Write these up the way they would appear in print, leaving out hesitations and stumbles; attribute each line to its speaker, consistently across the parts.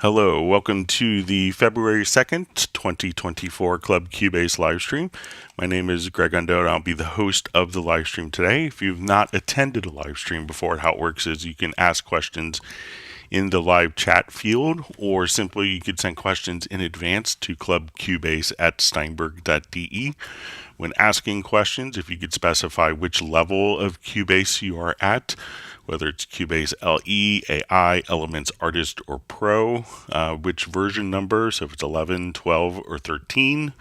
Speaker 1: Hello, welcome to the February 2nd, 2024 Club Cubase livestream. My name is Greg Undo, and I'll be the host of the livestream today. If you've not attended a livestream before, how it works is you can ask questions in the live chat field, or simply you could send questions in advance to clubcubase@steinberg.de. When asking questions, if you could specify which level of Cubase you are at, whether it's Cubase LE, AI, Elements, Artist, or Pro, which version number, so if it's 11, 12, or 13,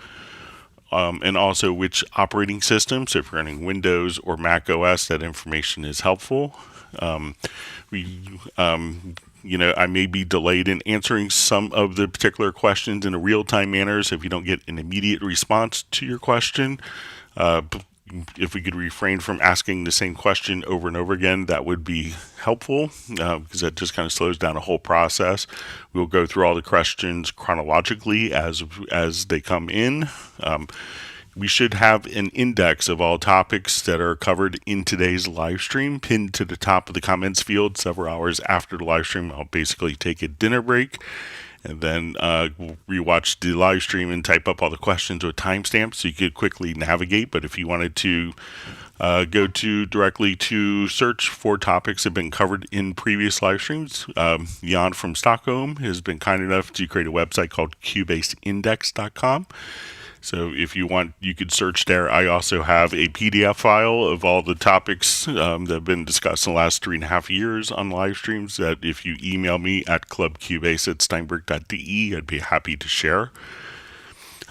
Speaker 1: and also which operating system, so if you're running Windows or Mac OS, that information is helpful. I may be delayed in answering some of the particular questions in a real-time manner, so if you don't get an immediate response to your question, if we could refrain from asking the same question over and over again, that would be helpful, because that just kind of slows down the whole process. We'll go through all the questions chronologically as they come in. We should have an index of all topics that are covered in today's live stream pinned to the top of the comments field several hours after the live stream. I'll basically take a dinner break and then rewatch the live stream and type up all the questions with timestamps so you could quickly navigate. But if you wanted to go directly to search for topics that have been covered in previous live streams, Jan from Stockholm has been kind enough to create a website called cubaseindex.com. So if you want, you could search there. I also have a PDF file of all the topics that have been discussed in the last 3.5 years on live streams that if you email me at clubcubase@steinberg.de, I'd be happy to share.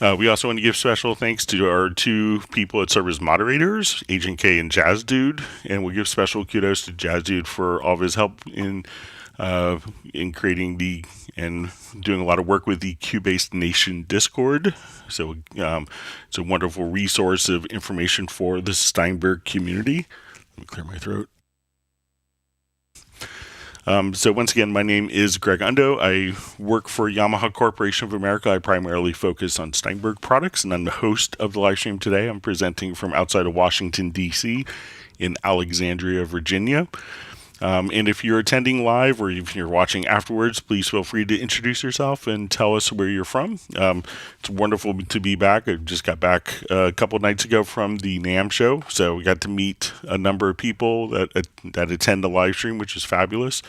Speaker 1: We also want to give special thanks to our two people that serve as moderators, Agent K and Jazz Dude, and we'll give special kudos to Jazz Dude for all of his help in creating and doing a lot of work with the Cubase Nation Discord. So it's a wonderful resource of information for the Steinberg community. Let me clear my throat. So once again, my name is Greg Undo. I work for Yamaha Corporation of America. I primarily focus on Steinberg products, and I'm the host of the live stream today. I'm presenting from outside of Washington, D.C. in Alexandria, Virginia. And if you're attending live or if you're watching afterwards, please feel free to introduce yourself and tell us where you're from. It's wonderful to be back. I just got back a couple of nights ago from the NAMM show, so we got to meet a number of people that attend the live stream, which is fabulous.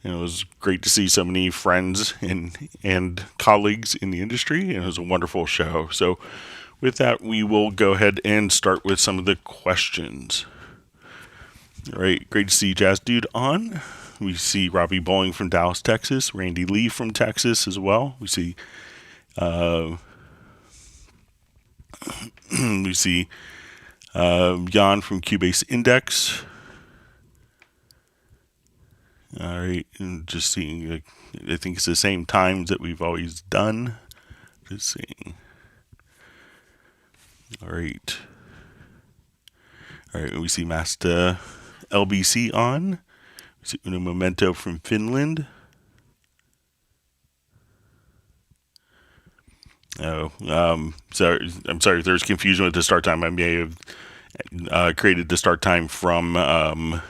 Speaker 1: And it was great to see so many friends and colleagues in the industry, and it was a wonderful show. So with that, we will go ahead and start with some of the questions. All right, great to see Jazz Dude on. We see Robbie Bowling from Dallas, Texas. Randy Lee from Texas as well. We see Jan from Cubase Index. All right, and just seeing, I think it's the same times that we've always done. Just seeing. All right. All right, we see Master LBC on. We see Uno Momento from Finland. Oh, sorry. I'm sorry if there's confusion with the start time. I may have created the start time from when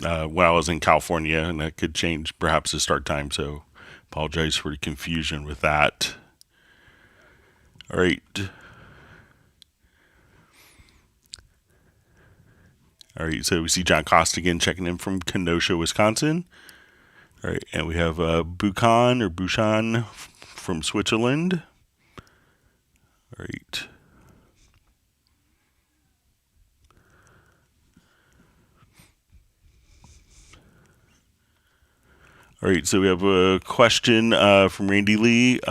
Speaker 1: I was in California, and that could change perhaps the start time. So, apologize for the confusion with that. All right. All right, so we see John Costigan checking in from Kenosha, Wisconsin. All right, and we have Bushan from Switzerland. All right. All right, so we have a question from Randy Lee.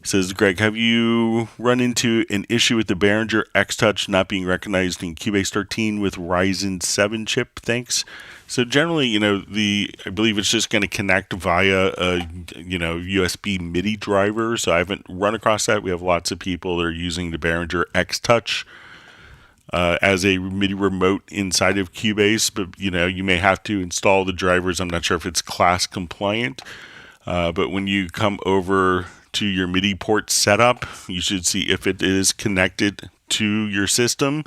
Speaker 1: It says, Greg, have you run into an issue with the Behringer Xtouch not being recognized in Cubase 13 with Ryzen 7 chip? Thanks. So generally, I believe it's just going to connect via a, USB MIDI driver. So I haven't run across that. We have lots of people that are using the Behringer Xtouch as a MIDI remote inside of Cubase, but you may have to install the drivers. I'm not sure if it's class compliant, but when you come over to your MIDI port setup, you should see if it is connected to your system.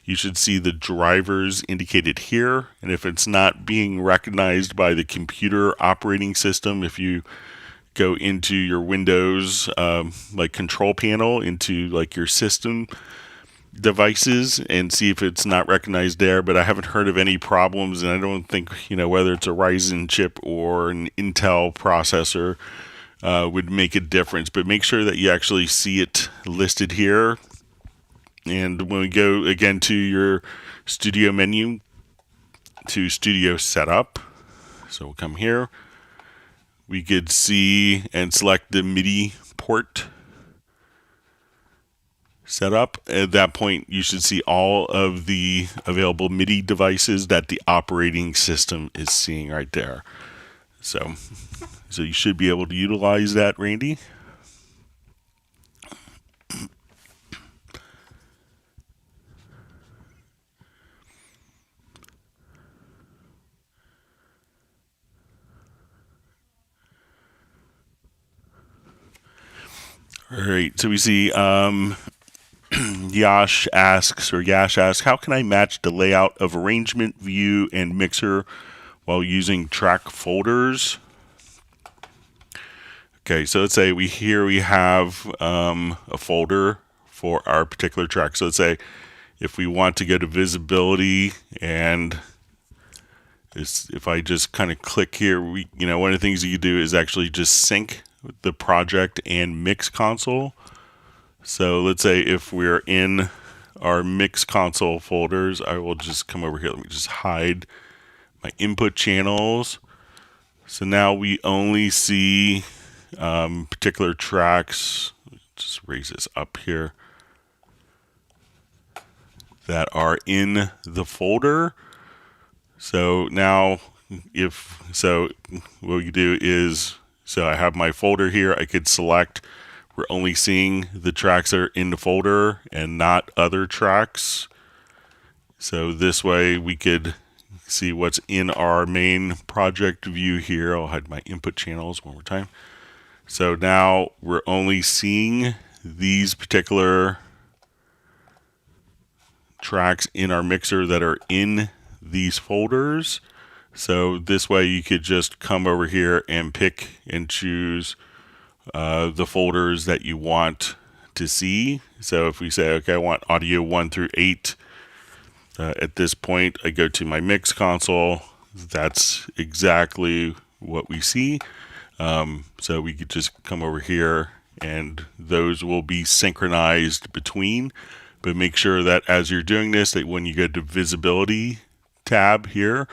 Speaker 1: You should see the drivers indicated here, and if it's not being recognized by the computer operating system, if you go into your Windows like control panel into like your system devices and see if it's not recognized there, but I haven't heard of any problems, and I don't think, whether it's a Ryzen chip or an Intel processor would make a difference. But make sure that you actually see it listed here. And when we go again to your studio menu, to studio setup, so we'll come here, we could see and select the MIDI port setup. At that point, you should see all of the available MIDI devices that the operating system is seeing right there. So you should be able to utilize that, Randy. All right, so we see Yash asks, how can I match the layout of arrangement, view, and mixer while using track folders? Okay, so let's say we have a folder for our particular track. So let's say if we want to go to visibility, and if I just kind of click here, one of the things you do is actually just sync the project and mix console. So let's say if we're in our mix console folders, I will just come over here. Let me just hide my input channels. So now we only see particular tracks. Just raise this up here, that are in the folder. So now what we do is, so I have my folder here. I could select, we're only seeing the tracks that are in the folder and not other tracks. So this way we could see what's in our main project view here. I'll hide my input channels one more time. So now we're only seeing these particular tracks in our mixer that are in these folders. So this way you could just come over here and pick and choose the folders that you want to see. So if we say, okay, I want audio 1 through 8, at this point I go to my mix console. That's exactly what we see. So we could just come over here and those will be synchronized between. But make sure that as you're doing this, that when you go to visibility tab here,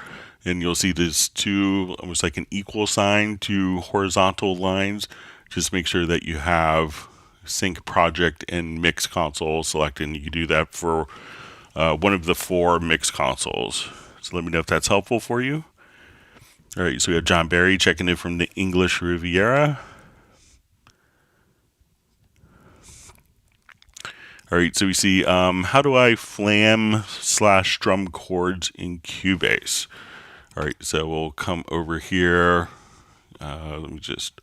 Speaker 1: and you'll see there's two, almost like an equal sign, two horizontal lines. Just make sure that you have sync project and mix console selected. And you can do that for one of the 4 mix consoles. So let me know if that's helpful for you. All right, so we have John Barry checking in from the English Riviera. All right, so we see, how do I flam/drum chords in Cubase? All right, so we'll come over here. Let me just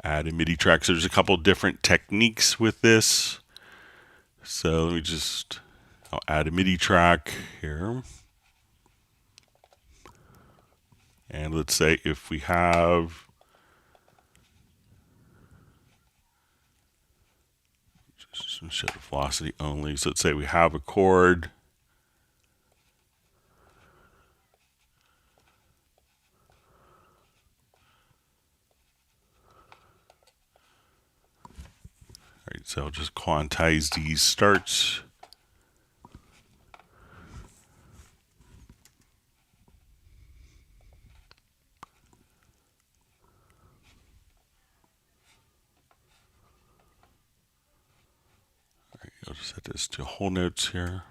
Speaker 1: add a MIDI track. So there's a couple different techniques with this. So let me I'll add a MIDI track here. And let's say if we have, just show the velocity only. So let's say we have a chord. All right, so I'll just quantize these starts. All right, I'll just set this to whole notes here.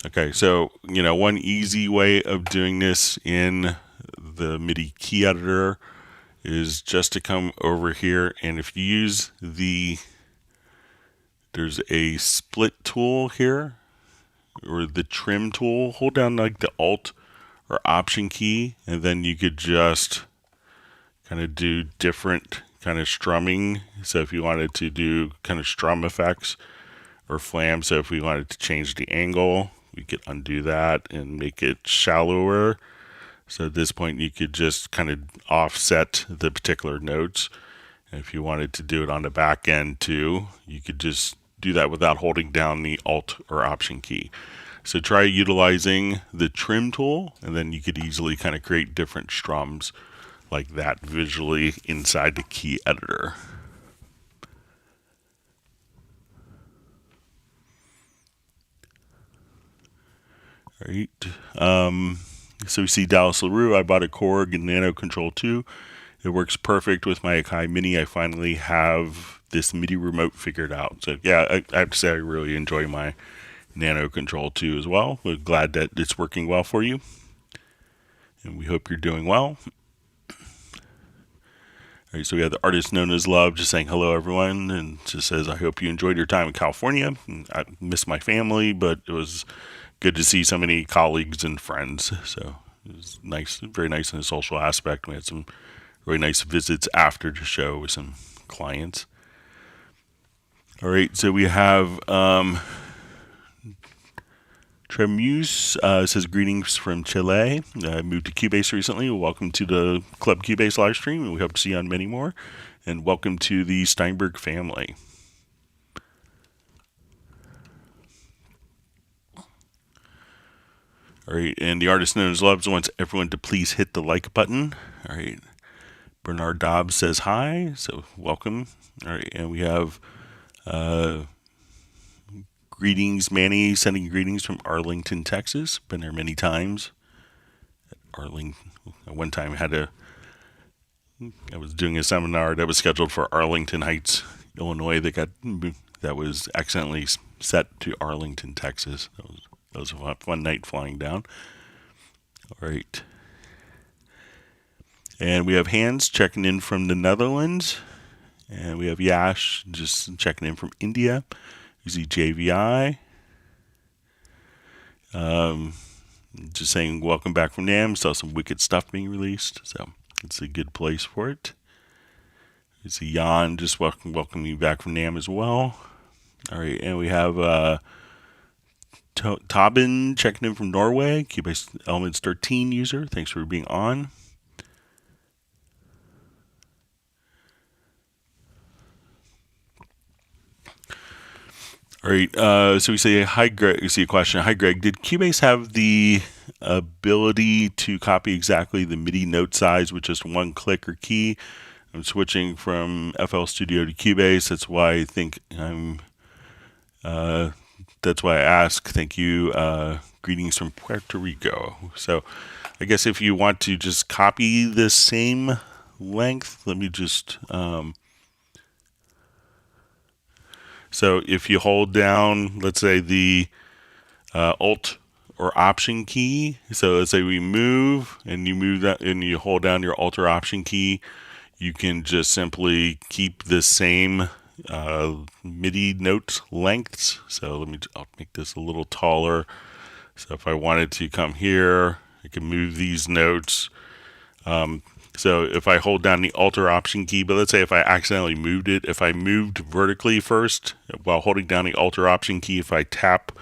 Speaker 1: Okay, so, one easy way of doing this in the MIDI key editor is just to come over here, and if you use there's a split tool here, or the trim tool, hold down like the Alt or Option key, and then you could just kind of do different kind of strumming. So if you wanted to do kind of strum effects or flam, so if we wanted to change the angle, we could undo that and make it shallower. So at this point, you could just kind of offset the particular notes. And if you wanted to do it on the back end too, you could just do that without holding down the Alt or Option key. So try utilizing the trim tool, and then you could easily kind of create different strums like that visually inside the key editor. All right. So we see Dallas LaRue. I bought a Korg Nano Control 2. It works perfect with my Akai Mini. I finally have this MIDI remote figured out. So yeah, I have to say I really enjoy my Nano Control 2 as well. We're glad that it's working well for you. And we hope you're doing well. All right, so we have the artist known as Love just saying hello, everyone, and just says, I hope you enjoyed your time in California. I miss my family, but it was good to see so many colleagues and friends. So it was nice, very nice in the social aspect. We had some really nice visits after the show with some clients. All right, so we have Tremuse says greetings from Chile. I moved to Cubase recently. Welcome to the Club Cubase live stream, and we hope to see you on many more. And welcome to the Steinberg family. All right, and the artist known as Loves wants everyone to please hit the like button. All right, Bernard Dobbs says hi, so welcome. All right, and we have greetings, Manny, sending greetings from Arlington, Texas. Been there many times. Arlington. One time I was doing a seminar that was scheduled for Arlington Heights, Illinois. That was accidentally set to Arlington, Texas. That was a fun night flying down. All right. And we have Hans checking in from the Netherlands. And we have Yash just checking in from India. You see JVI. Just saying welcome back from NAMM. Saw some wicked stuff being released. So it's a good place for it. You see Jan just welcoming you back from NAMM as well. All right. And we have Tobin checking in from Norway. Cubase Elements 13 user. Thanks for being on. All right, so we say, hi, Greg. You see a question. Hi, Greg. Did Cubase have the ability to copy exactly the MIDI note size with just one click or key? I'm switching from FL Studio to Cubase. That's why I think that's why I ask. Thank you. Greetings from Puerto Rico. So I guess if you want to just copy the same length, let me just... So if you hold down, let's say the Alt or Option key, so let's say we move and you move that and you hold down your Alt or Option key, you can just simply keep the same MIDI note lengths. So I'll make this a little taller. So if I wanted to come here, I can move these notes. So if I hold down the Alt or Option key, but let's say if I accidentally moved it, if I moved vertically first while holding down the Alt or Option key, if I tap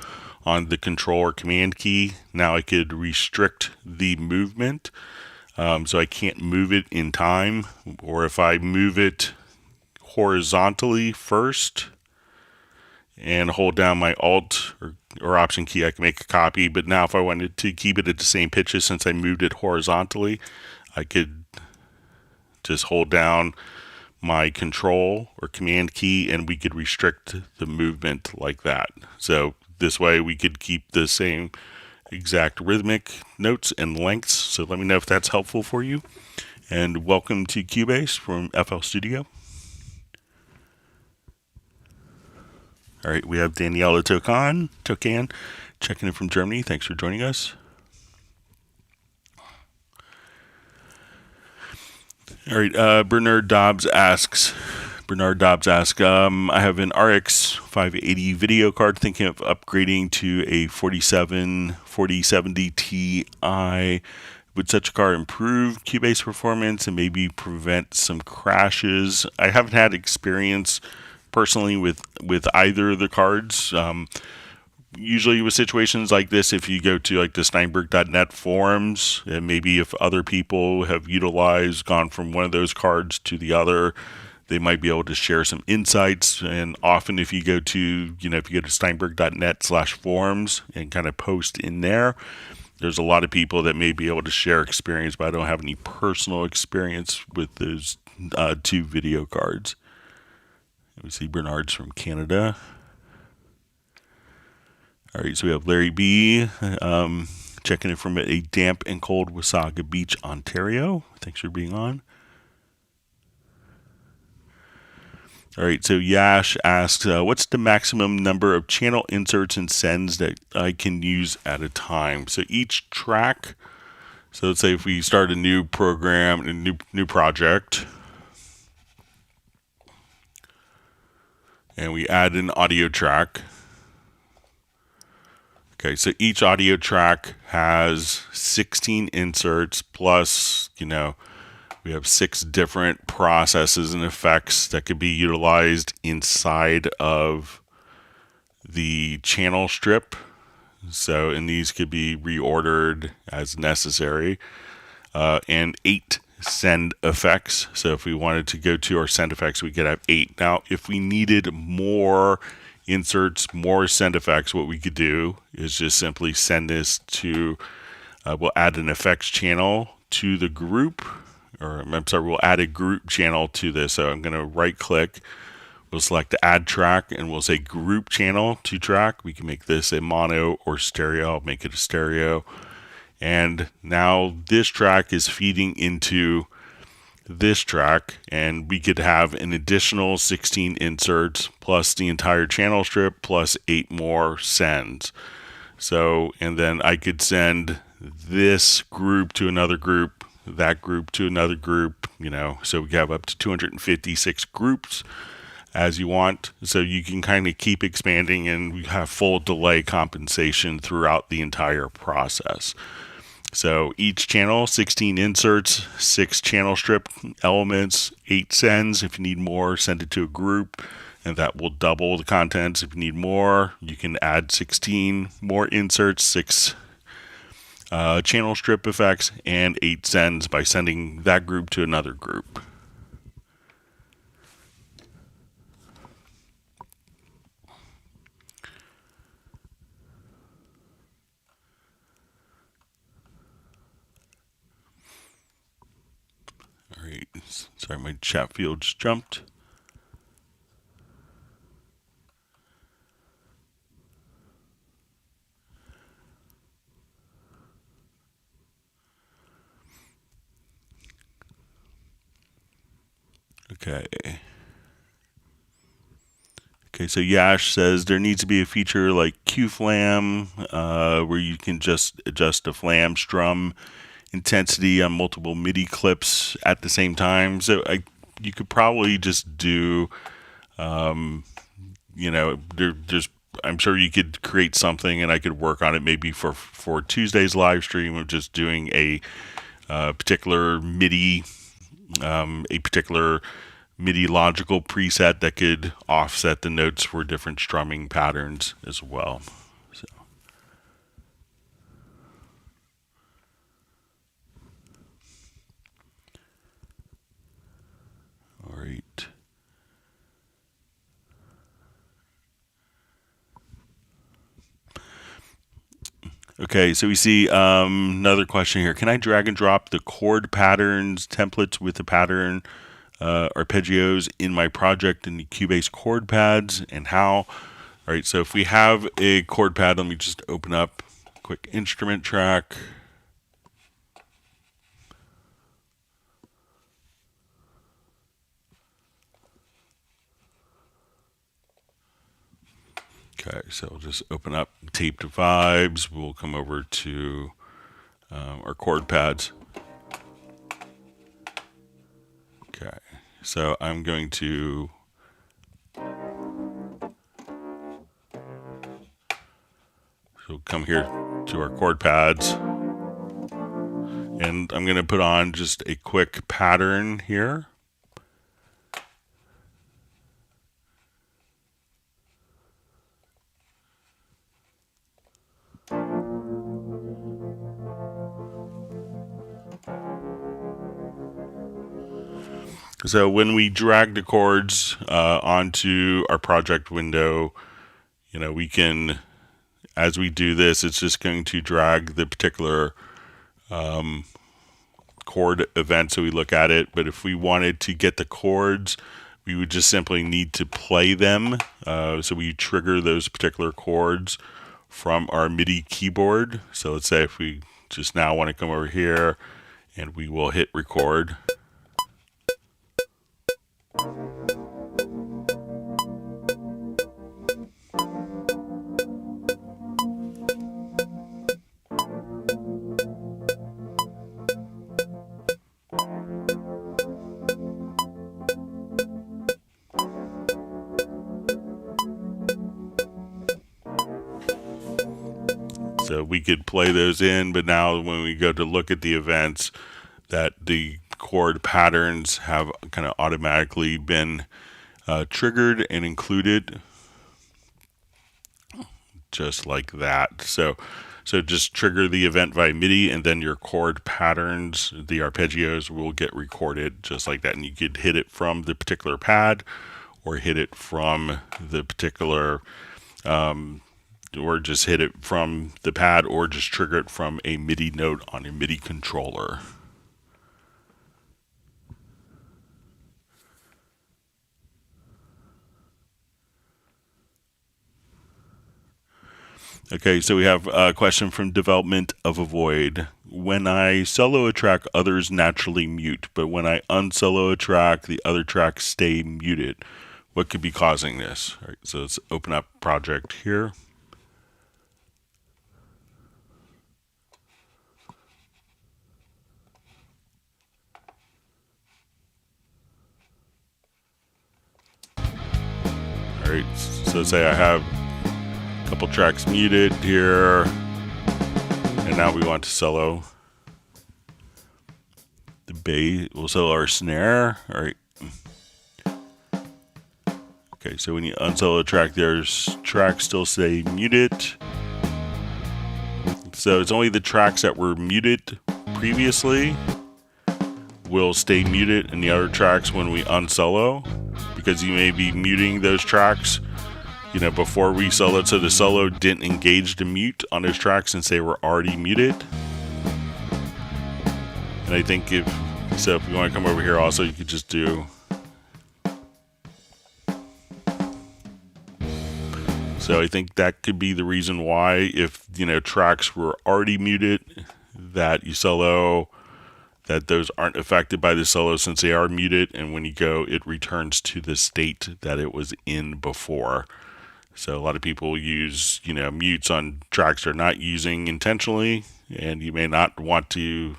Speaker 1: on the Control or Command key, now I could restrict the movement. So I can't move it in time. Or if I move it horizontally first and hold down my Alt or Option key, I can make a copy. But now if I wanted to keep it at the same pitches, since I moved it horizontally, I could just hold down my Control or Command key and we could restrict the movement like that. So this way we could keep the same exact rhythmic notes and lengths. So let me know if that's helpful for you. And welcome to Cubase from FL Studio. All right, we have Daniela Tokan checking in from Germany. Thanks for joining us. All right, Bernard Dobbs asks, I have an RX 580 video card, thinking of upgrading to a 4070 Ti. Would such a card improve Cubase performance and maybe prevent some crashes? I haven't had experience personally with either of the cards. usually with situations like this, if you go to like the Steinberg.net forums, and maybe if other people have gone from one of those cards to the other, they might be able to share some insights. And often if you go to, Steinberg.net/forums and kind of post in there, there's a lot of people that may be able to share experience, but I don't have any personal experience with those two video cards. We see Bernard's from Canada. All right, so we have Larry B. Checking in from a damp and cold Wasaga Beach, Ontario. Thanks for being on. All right, so Yash asks, what's the maximum number of channel inserts and sends that I can use at a time? So each track, so let's say if we start a new program, a new project, and we add an audio track. Okay, so each audio track has 16 inserts plus, we have 6 different processes and effects that could be utilized inside of the channel strip. So, and these could be reordered as necessary. And 8 send effects. So if we wanted to go to our send effects, we could have 8. Now, if we needed more inserts, more send effects, what we could do is just simply send this to, we'll add an effects channel to the group. We'll add a group channel to this. So I'm going to right click, we'll select the add track, and we'll say group channel to track. We can make this a mono or stereo. I'll make it a stereo. And now this track is feeding into this track, and we could have an additional 16 inserts plus the entire channel strip plus 8 more sends. So, and then I could send this group to another group, that group to another group, so we have up to 256 groups as you want. So you can kind of keep expanding, and we have full delay compensation throughout the entire process. So each channel, 16 inserts, 6 channel strip elements, 8 sends. If you need more, send it to a group, and that will double the contents. If you need more, you can add 16 more inserts, 6 channel strip effects, and 8 sends by sending that group to another group. All right, sorry, my chat field just jumped. Okay, so Yash says there needs to be a feature like Q-Flam where you can just adjust the flam strum intensity on multiple MIDI clips at the same time. So you could probably just do, there's, I'm sure you could create something, and I could work on it maybe for Tuesday's live stream of just doing a particular MIDI logical preset that could offset the notes for different strumming patterns as well. So. All right. Okay, so we see another question here. Can I drag and drop the chord patterns templates with the pattern arpeggios in my project in the Cubase chord pads, and how? All right, so if we have a chord pad, let me just open up a quick instrument track. Okay, so we'll just open up Tape to Vibes. We'll come over to our chord pads. Okay, so I'm going to come here to our chord pads, and I'm going to put on just a quick pattern here. So when we drag the chords onto our project window, we can, as we do this, it's just going to drag the particular chord event so we look at it. But if we wanted to get the chords, we would just simply need to play them. So we trigger those particular chords from our MIDI keyboard. So let's say if we just now want to come over here and we will hit record. So we could play those in, but now when we go to look at the events, that the chord patterns have kind of automatically been triggered and included, just like that. So just trigger the event via MIDI, and then your chord patterns, the arpeggios, will get recorded just like that. And you could hit it from the particular pad, or hit it from the particular or just hit it from the pad, or just trigger it from a MIDI note on a MIDI controller. Okay, so we have a question from Development of a Void. When I solo a track, others naturally mute, but when I unsolo a track, the other tracks stay muted. What could be causing this? All right, so let's open up project here. All right, so say I have a couple tracks muted here, and now we want to solo the bass. We'll solo our snare. All right. Okay, so when you unsolo a track, there's tracks still stay muted. So it's only the tracks that were muted previously will stay muted, and the other tracks when we unsolo, because you may be muting those tracks, before we soloed, so the solo didn't engage the mute on those tracks since they were already muted. And I think if you want to come over here also, you could just do. So I think that could be the reason why, if tracks were already muted that you solo, that those aren't affected by the solo since they are muted, and when you go, it returns to the state that it was in before. So a lot of people use mutes on tracks they're not using intentionally, and you may not want to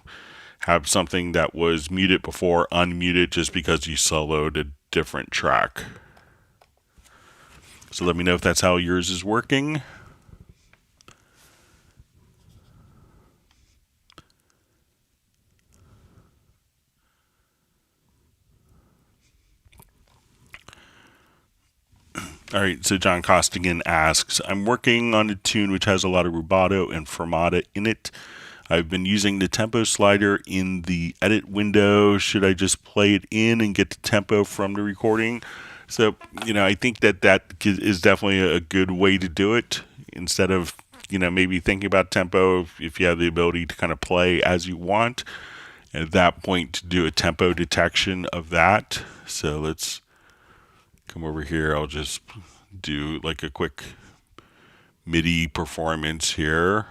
Speaker 1: have something that was muted before unmuted just because you soloed a different track. So let me know if that's how yours is working. All right, so John Costigan asks, I'm working on a tune which has a lot of rubato and fermata in it. I've been using the tempo slider in the edit window. Should I just play it in and get the tempo from the recording? So, I think that is definitely a good way to do it, instead of, maybe thinking about tempo. If you have the ability to kind of play as you want, at that point to do a tempo detection of that. So let's come over here. I'll just do like a quick MIDI performance here.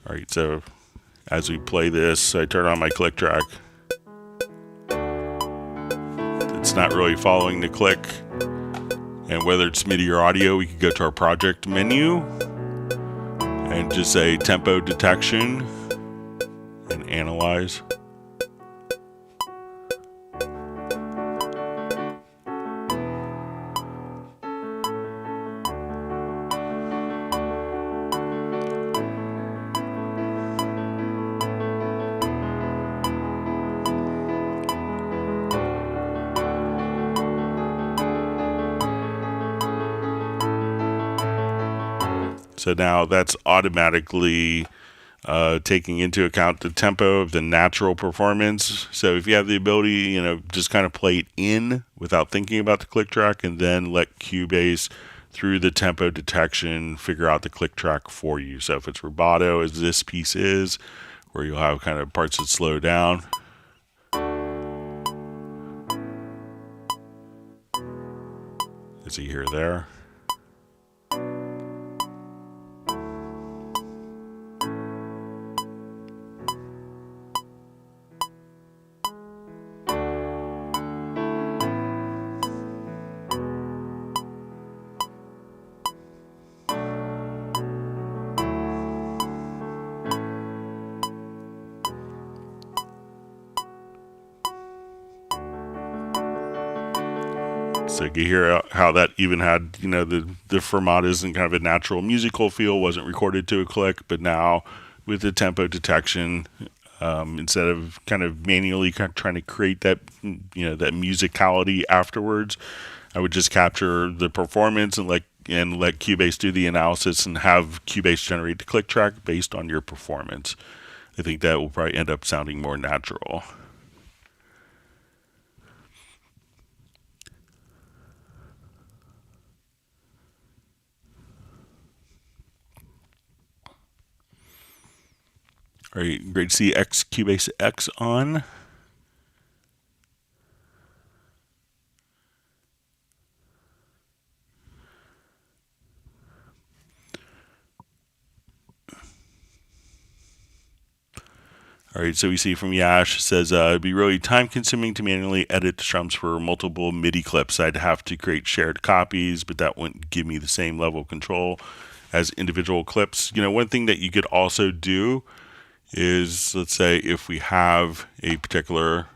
Speaker 1: All right, so as we play this, I turn on my click track. It's not really following the click. And whether it's MIDI or audio, we could go to our project menu and just say tempo detection and analyze. So now that's automatically taking into account the tempo of the natural performance. So if you have the ability, just kind of play it in without thinking about the click track, and then let Cubase through the tempo detection figure out the click track for you. So if it's rubato, as this piece is, where you'll have kind of parts that slow down. As you hear there. So you hear how that even had, the fermatas and kind of a natural musical feel, wasn't recorded to a click, but now with the tempo detection, instead of kind of manually trying to create that, that musicality afterwards, I would just capture the performance and let Cubase do the analysis and have Cubase generate the click track based on your performance. I think that will probably end up sounding more natural. All right, great to see Cubase X on. All right, so we see from Yash, says, it'd be really time consuming to manually edit the strums for multiple MIDI clips. I'd have to create shared copies, but that wouldn't give me the same level of control as individual clips. One thing that you could also do is, let's say if we have a particular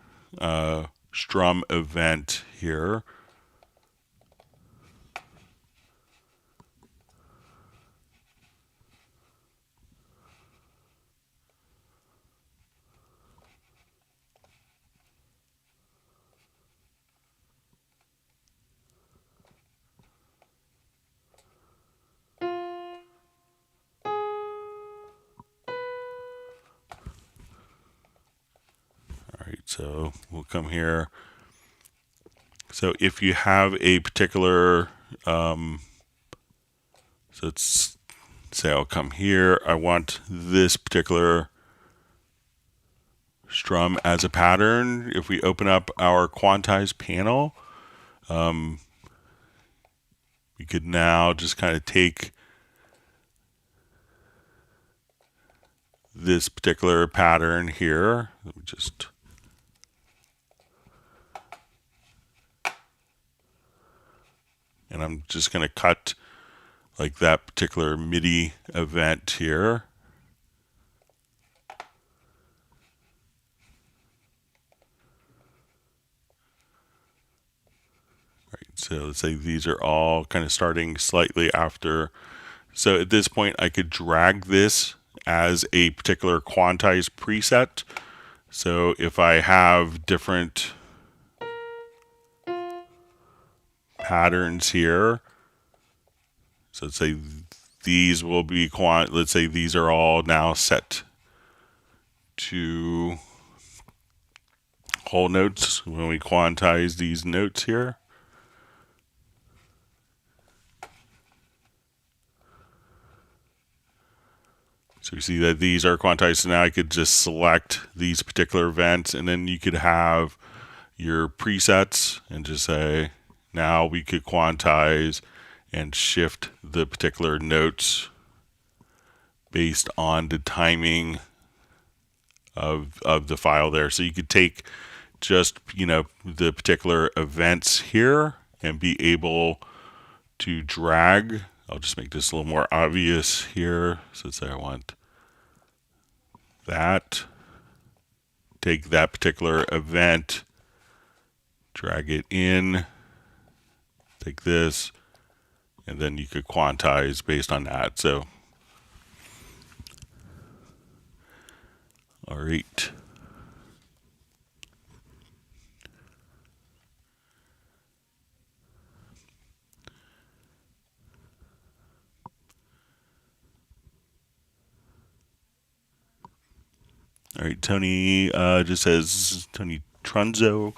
Speaker 1: strum event here, so we'll come here. So if you have a particular, so let's say I'll come here. I want this particular strum as a pattern. If we open up our quantize panel, we could now just kind of take this particular pattern here. Let me just and I'm just going to cut like that particular MIDI event here. All right, so let's say these are all kind of starting slightly after. So at this point, I could drag this as a particular quantized preset. So if I have different patterns here, so let's say these will be let's say these are all now set to whole notes when we quantize these notes here. So you see that these are quantized. So now I could just select these particular events, and then you could have your presets and just say, now we could quantize and shift the particular notes based on the timing of the file there. So you could take just, the particular events here and be able to drag. I'll just make this a little more obvious here. So let's say I want that. Take that particular event, drag it in, take this, and then you could quantize based on that. So, all right. All right, Tony just says, Tony Trunzo,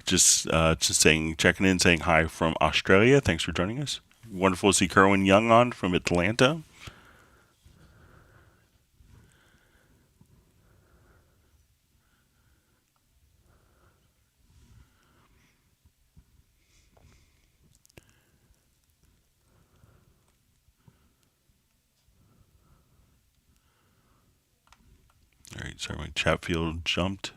Speaker 1: just saying, checking in, saying hi from Australia. Thanks for joining us. Wonderful to see Kerwin Young on from Atlanta. All right, sorry, my chat field jumped.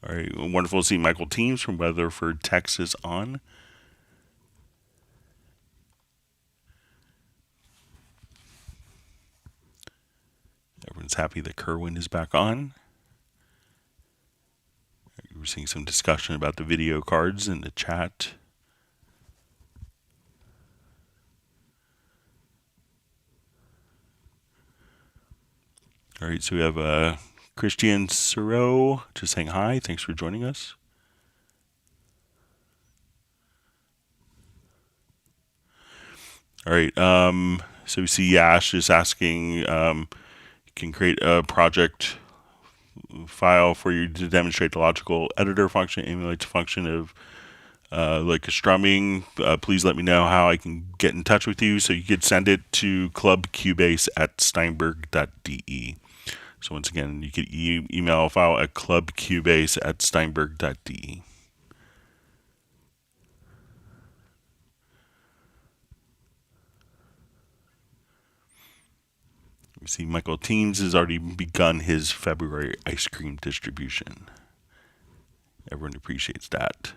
Speaker 1: All right, wonderful to see Michael Teams from Weatherford, Texas on. Everyone's happy that Kerwin is back on. We're seeing some discussion about the video cards in the chat. All right, so we have Christian Siro just saying hi. Thanks for joining us. All right, so we see Yash is asking, you can create a project file for you to demonstrate the logical editor function, emulates a function of like a strumming. Please let me know how I can get in touch with you. So you could send it to clubcubase@steinberg.de. So once again, you could email a file at clubcubase@steinberg.de. We see Michael Teams has already begun his February ice cream distribution. Everyone appreciates that.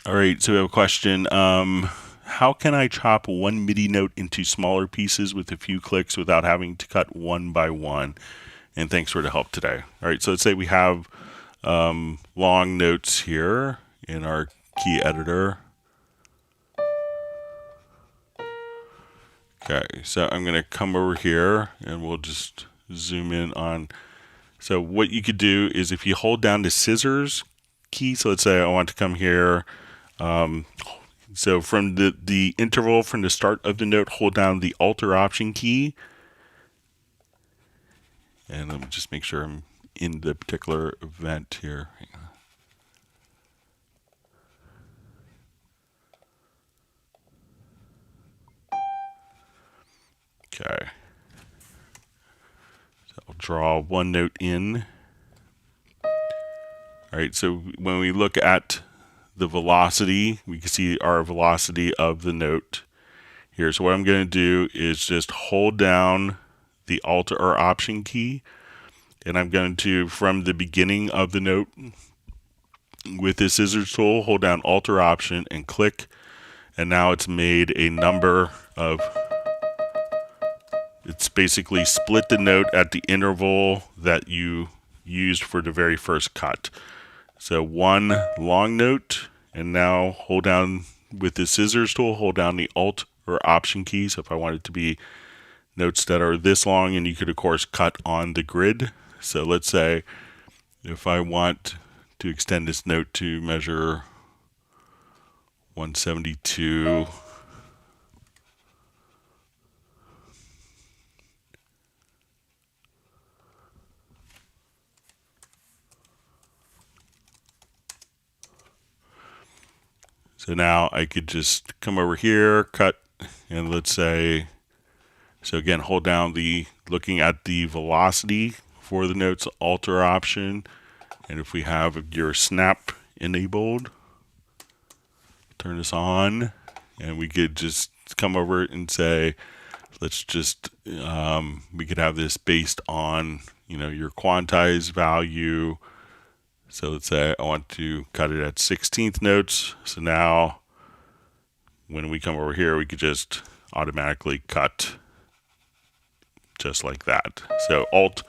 Speaker 1: All right, so we have a question. How can I chop one MIDI note into smaller pieces with a few clicks without having to cut one by one? And thanks for the help today. All right, so let's say we have long notes here in our key editor. Okay, so I'm going to come over here and we'll just zoom in on. So what you could do is if you hold down the scissors key, so let's say I want to come here. So from the interval from the start of the note, hold down the Alt or Option key. And let me just make sure I'm in the particular event here. Okay. So I'll draw one note in. All right, so when we look at the velocity, we can see our velocity of the note here. So what I'm going to do is just hold down the Alt or Option key, and I'm going to, from the beginning of the note, with the scissors tool, hold down Alt or Option and click, and now it's made a number of, it's basically split the note at the interval that you used for the very first cut. So one long note, and now hold down with the scissors tool, hold down the Alt or Option key. So if I want it to be notes that are this long, and you could of course cut on the grid. So let's say if I want to extend this note to measure 172. So now I could just come over here, cut, and let's say, so again, hold down looking at the velocity for the notes, Alt or Option. And if we have your snap enabled, turn this on, and we could just come over and say, let's just, we could have this based on, your quantized value. So let's say I want to cut it at 16th notes. So now when we come over here, we could just automatically cut just like that. So Alt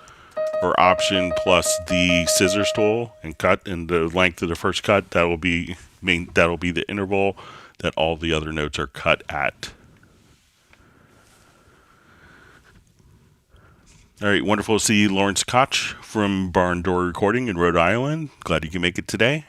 Speaker 1: or Option plus the scissors tool and cut, and the length of the first cut, that'll be the interval. that all the other notes are cut at. All right, wonderful to see Lawrence Koch from Barn Door Recording in Rhode Island. Glad you can make it today.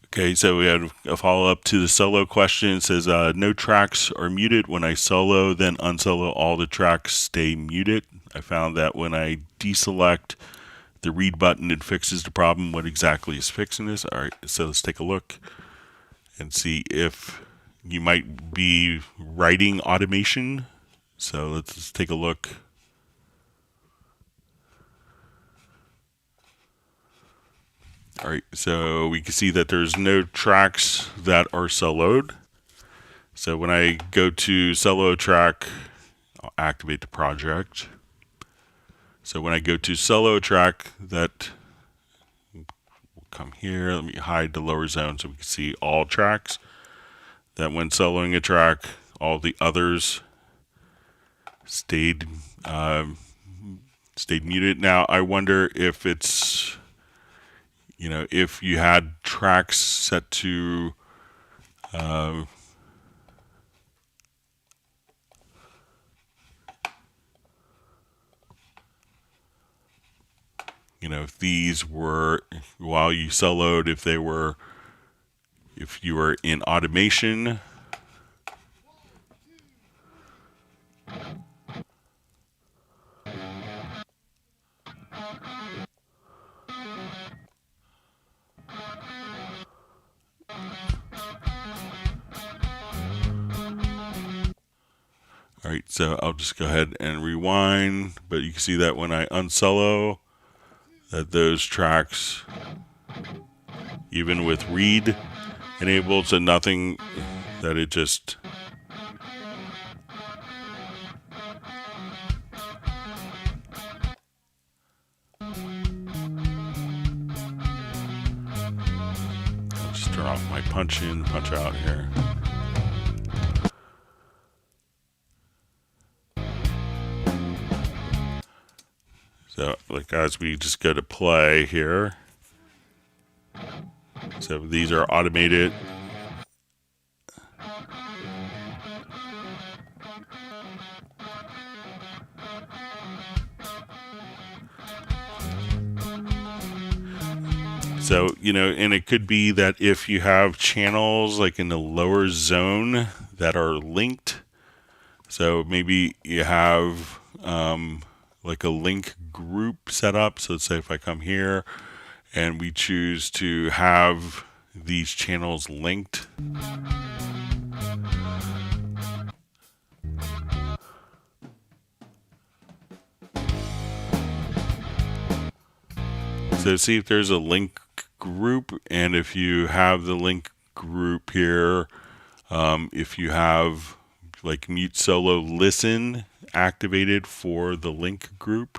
Speaker 1: Okay, so we had a follow-up to the solo question. It says, no tracks are muted. When I solo, then unsolo, all the tracks stay muted. I found that when I deselect the read button, it fixes the problem. What exactly is fixing this? All right, so let's take a look and see if you might be writing automation. So let's take a look. All right, so we can see that there's no tracks that are soloed. So when I go to solo track, I'll activate the project. So when I go to solo track, that will come here. Let me hide the lower zone so we can see all tracks. That when soloing a track, all the others stayed muted. Now I wonder if it's, if you had tracks set to if these were, while you soloed, if you were in automation, all right, so I'll just go ahead and rewind, but you can see that when I unsolo, that those tracks, even with read enabled, so nothing, that it just I'll just turn off my punch in, punch out here. So, like, as we just go to play here, so these are automated. So, and it could be that if you have channels like in the lower zone that are linked, so maybe you have like a link group set up. So let's say if I come here and we choose to have these channels linked. So see if there's a link group, and if you have the link group here, if you have like mute solo listen activated for the link group.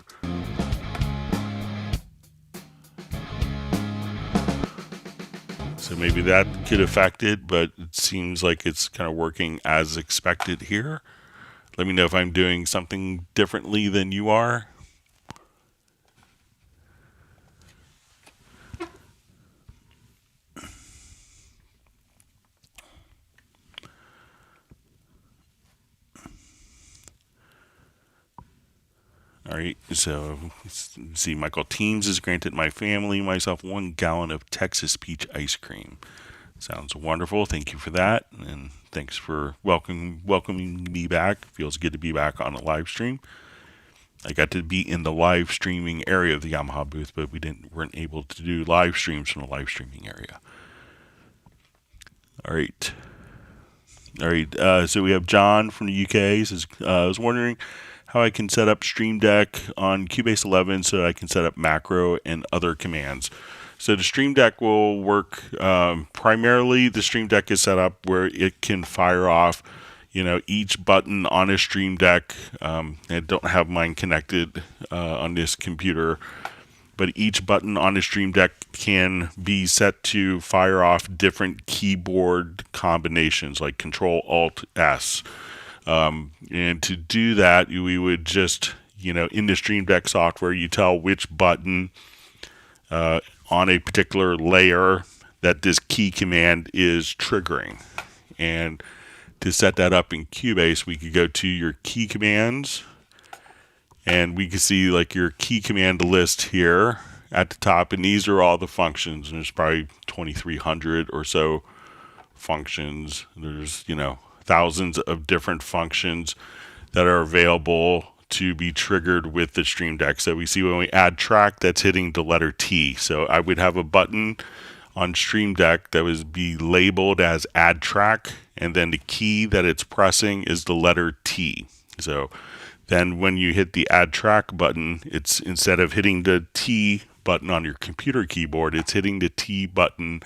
Speaker 1: So maybe that could affect it, but it seems like it's kind of working as expected here. Let me know if I'm doing something differently than you are. All right, so see, Michael Teams has granted my family, myself, 1 gallon of Texas peach ice cream. Sounds wonderful. Thank you for that, and thanks for welcoming me back. Feels good to be back on a live stream. I got to be in the live streaming area of the Yamaha booth, but weren't able to do live streams from the live streaming area. All right. So we have John from the UK. He says, I was wondering how I can set up Stream Deck on Cubase 11 so I can set up macro and other commands. So the Stream Deck will work, primarily the Stream Deck is set up where it can fire off, each button on a Stream Deck. I don't have mine connected on this computer, but each button on a Stream Deck can be set to fire off different keyboard combinations like Control-Alt-S. And to do that, we would just in the Stream Deck software, you tell which button on a particular layer that this key command is triggering. And to set that up in Cubase, we could go to your key commands, and we can see like your key command list here at the top, and these are all the functions. There's probably 2,300 or so functions. There's thousands of different functions that are available to be triggered with the Stream Deck. So we see when we add track, that's hitting the letter T. So I would have a button on Stream Deck that would be labeled as add track, and then the key that it's pressing is the letter T. So then when you hit the add track button, it's instead of hitting the T button on your computer keyboard, it's hitting the T button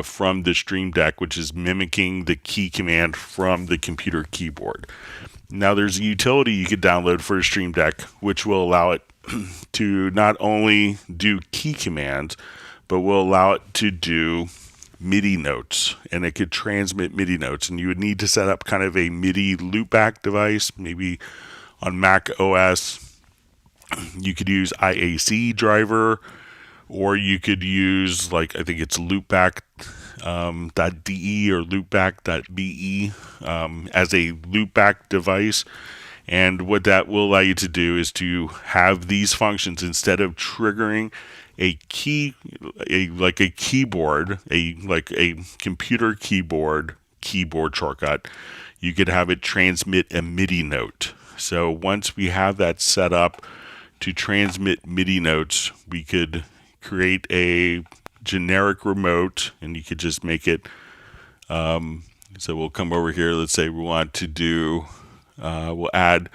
Speaker 1: from the Stream Deck, which is mimicking the key command from the computer keyboard. Now there's a utility you could download for a Stream Deck, which will allow it to not only do key commands, but will allow it to do MIDI notes, and it could transmit MIDI notes. And you would need to set up kind of a MIDI loopback device, maybe on Mac OS. You could use IAC driver, or you could use, like, I think it's loopback.de or loopback.be as a loopback device. And what that will allow you to do is to have these functions, instead of triggering a keyboard, like a computer keyboard shortcut, you could have it transmit a MIDI note. So once we have that set up to transmit MIDI notes, we could create a generic remote, and you could just make it, so we'll come over here. Let's say we want to do, we'll add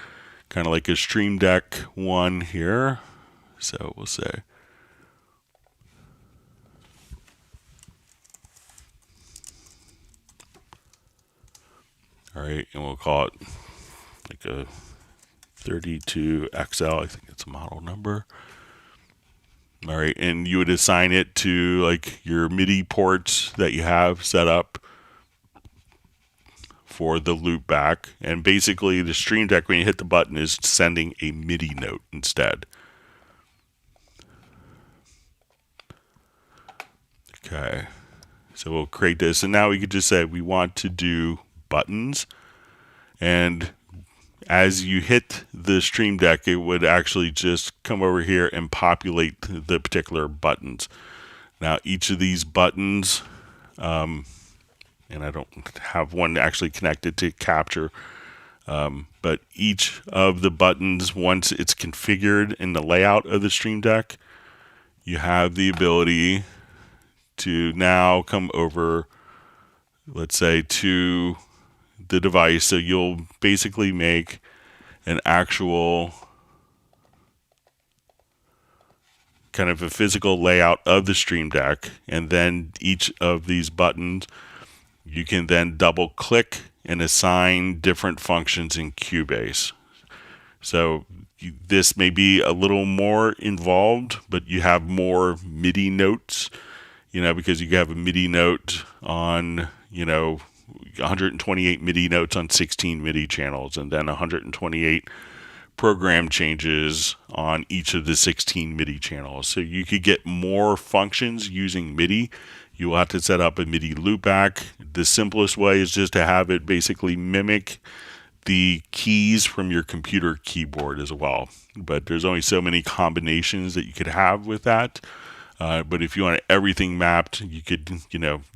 Speaker 1: kind of like a Stream Deck one here. So we'll say, all right, and we'll call it like a 32XL. I think it's a model number. All right, and you would assign it to like your MIDI ports that you have set up for the loopback. And basically the Stream Deck, when you hit the button, is sending a MIDI note instead. Okay, so we'll create this, and now we could just say we want to do buttons, and as you hit the Stream Deck, it would actually just come over here and populate the particular buttons. Now, each of these buttons, and I don't have one actually connected to capture, but each of the buttons, once it's configured in the layout of the Stream Deck, you have the ability to now come over, let's say, to the device. So you'll basically make an actual kind of a physical layout of the Stream Deck, and then each of these buttons you can then double click and assign different functions in Cubase. So this may be a little more involved, but you have more MIDI notes, because you have a MIDI note on 128 MIDI notes on 16 MIDI channels, and then 128 program changes on each of the 16 MIDI channels. So you could get more functions using MIDI. You will have to set up a MIDI loopback. The simplest way is just to have it basically mimic the keys from your computer keyboard as well. But there's only so many combinations that you could have with that. But if you want everything mapped, you could,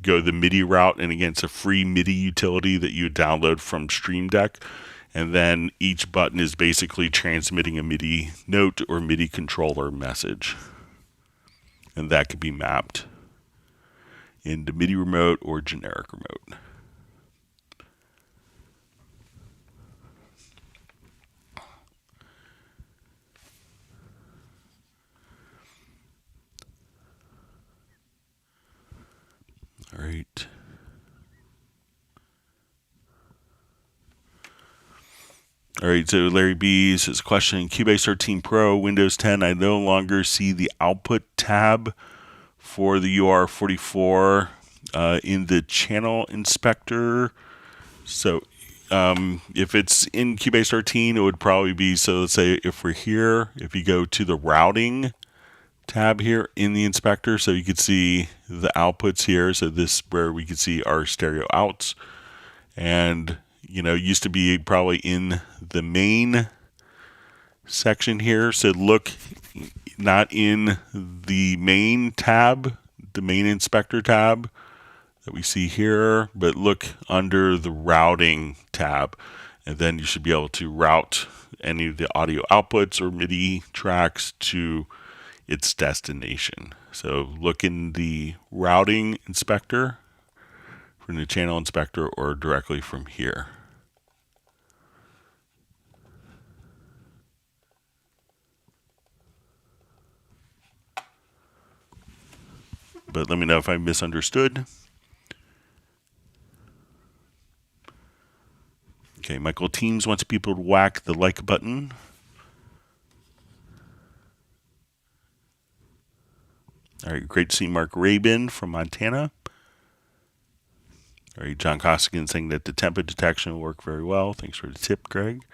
Speaker 1: go the MIDI route. And again, it's a free MIDI utility that you download from Stream Deck. And then each button is basically transmitting a MIDI note or MIDI controller message. And that could be mapped into MIDI remote or generic remote. All right. All right, so Larry B says, question, Cubase 13 Pro, Windows 10, I no longer see the output tab for the UR44 in the channel inspector. So if it's in Cubase 13, it would probably be, so let's say if we're here, if you go to the routing tab here in the inspector, so you could see the outputs here. So this is where we could see our stereo outs, and used to be probably in the main section here. So look not in the main tab, the main inspector tab that we see here, but look under the routing tab, and then you should be able to route any of the audio outputs or MIDI tracks to its destination. So look in the routing inspector from the channel inspector or directly from here. But let me know if I misunderstood. Okay, Michael Teams wants people to whack the like button. All right, great to see Mark Rabin from Montana. All right, John Costigan saying that the tempo detection will work very well. Thanks for the tip, Greg.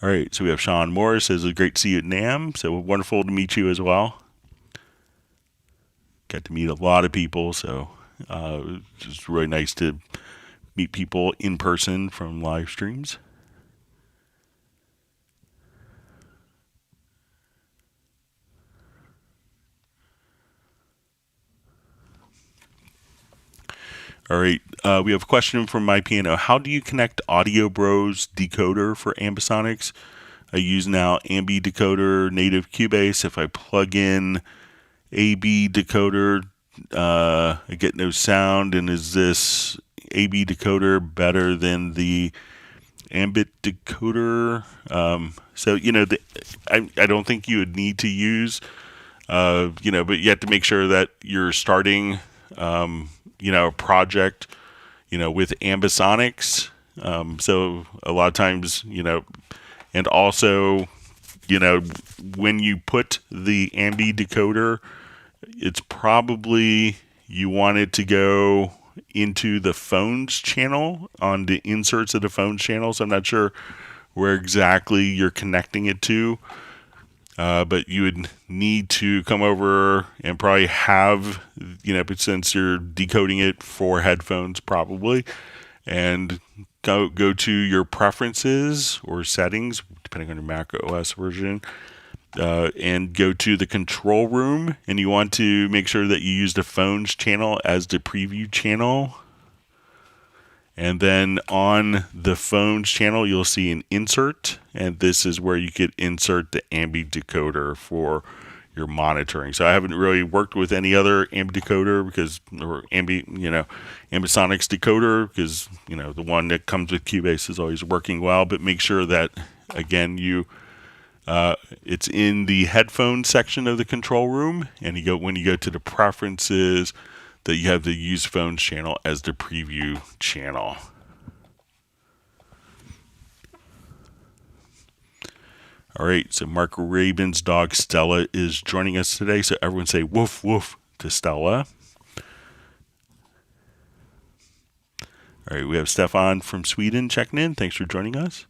Speaker 1: All right, so we have Sean Morris says it's great to see you at NAMM. So wonderful to meet you as well. Got to meet a lot of people, so it's just really nice to meet people in person from live streams. All right, we have a question from My Piano. How do you connect Audio Bros decoder for ambisonics? I use now Ambi decoder native Cubase. If I plug in AB decoder, I get no sound. And is this AB decoder better than the Ambit decoder? I don't think you would need to use, but you have to make sure that you're starting, a project, with ambisonics. So a lot of times, and also, when you put the Ambi decoder, it's probably you want it to go into the phones channel, on the inserts of the phones channel. So I'm not sure where exactly you're connecting it to, but you would need to come over and probably have, but since you're decoding it for headphones probably, and go to your preferences or settings, depending on your Mac OS version, and go to the control room, and you want to make sure that you use the phones channel as the preview channel. And then on the phones channel, you'll see an insert, and this is where you could insert the Ambi decoder for your monitoring. So I haven't really worked with any other Ambi decoder or ambisonics decoder, because the one that comes with Cubase is always working well. But make sure that, again, it's in the headphone section of the control room, and when you go to the preferences, that you have the use phones channel as the preview channel. All right, so Mark Rabin's dog Stella is joining us today. So everyone say woof woof to Stella. All right, we have Stefan from Sweden checking in. Thanks for joining us.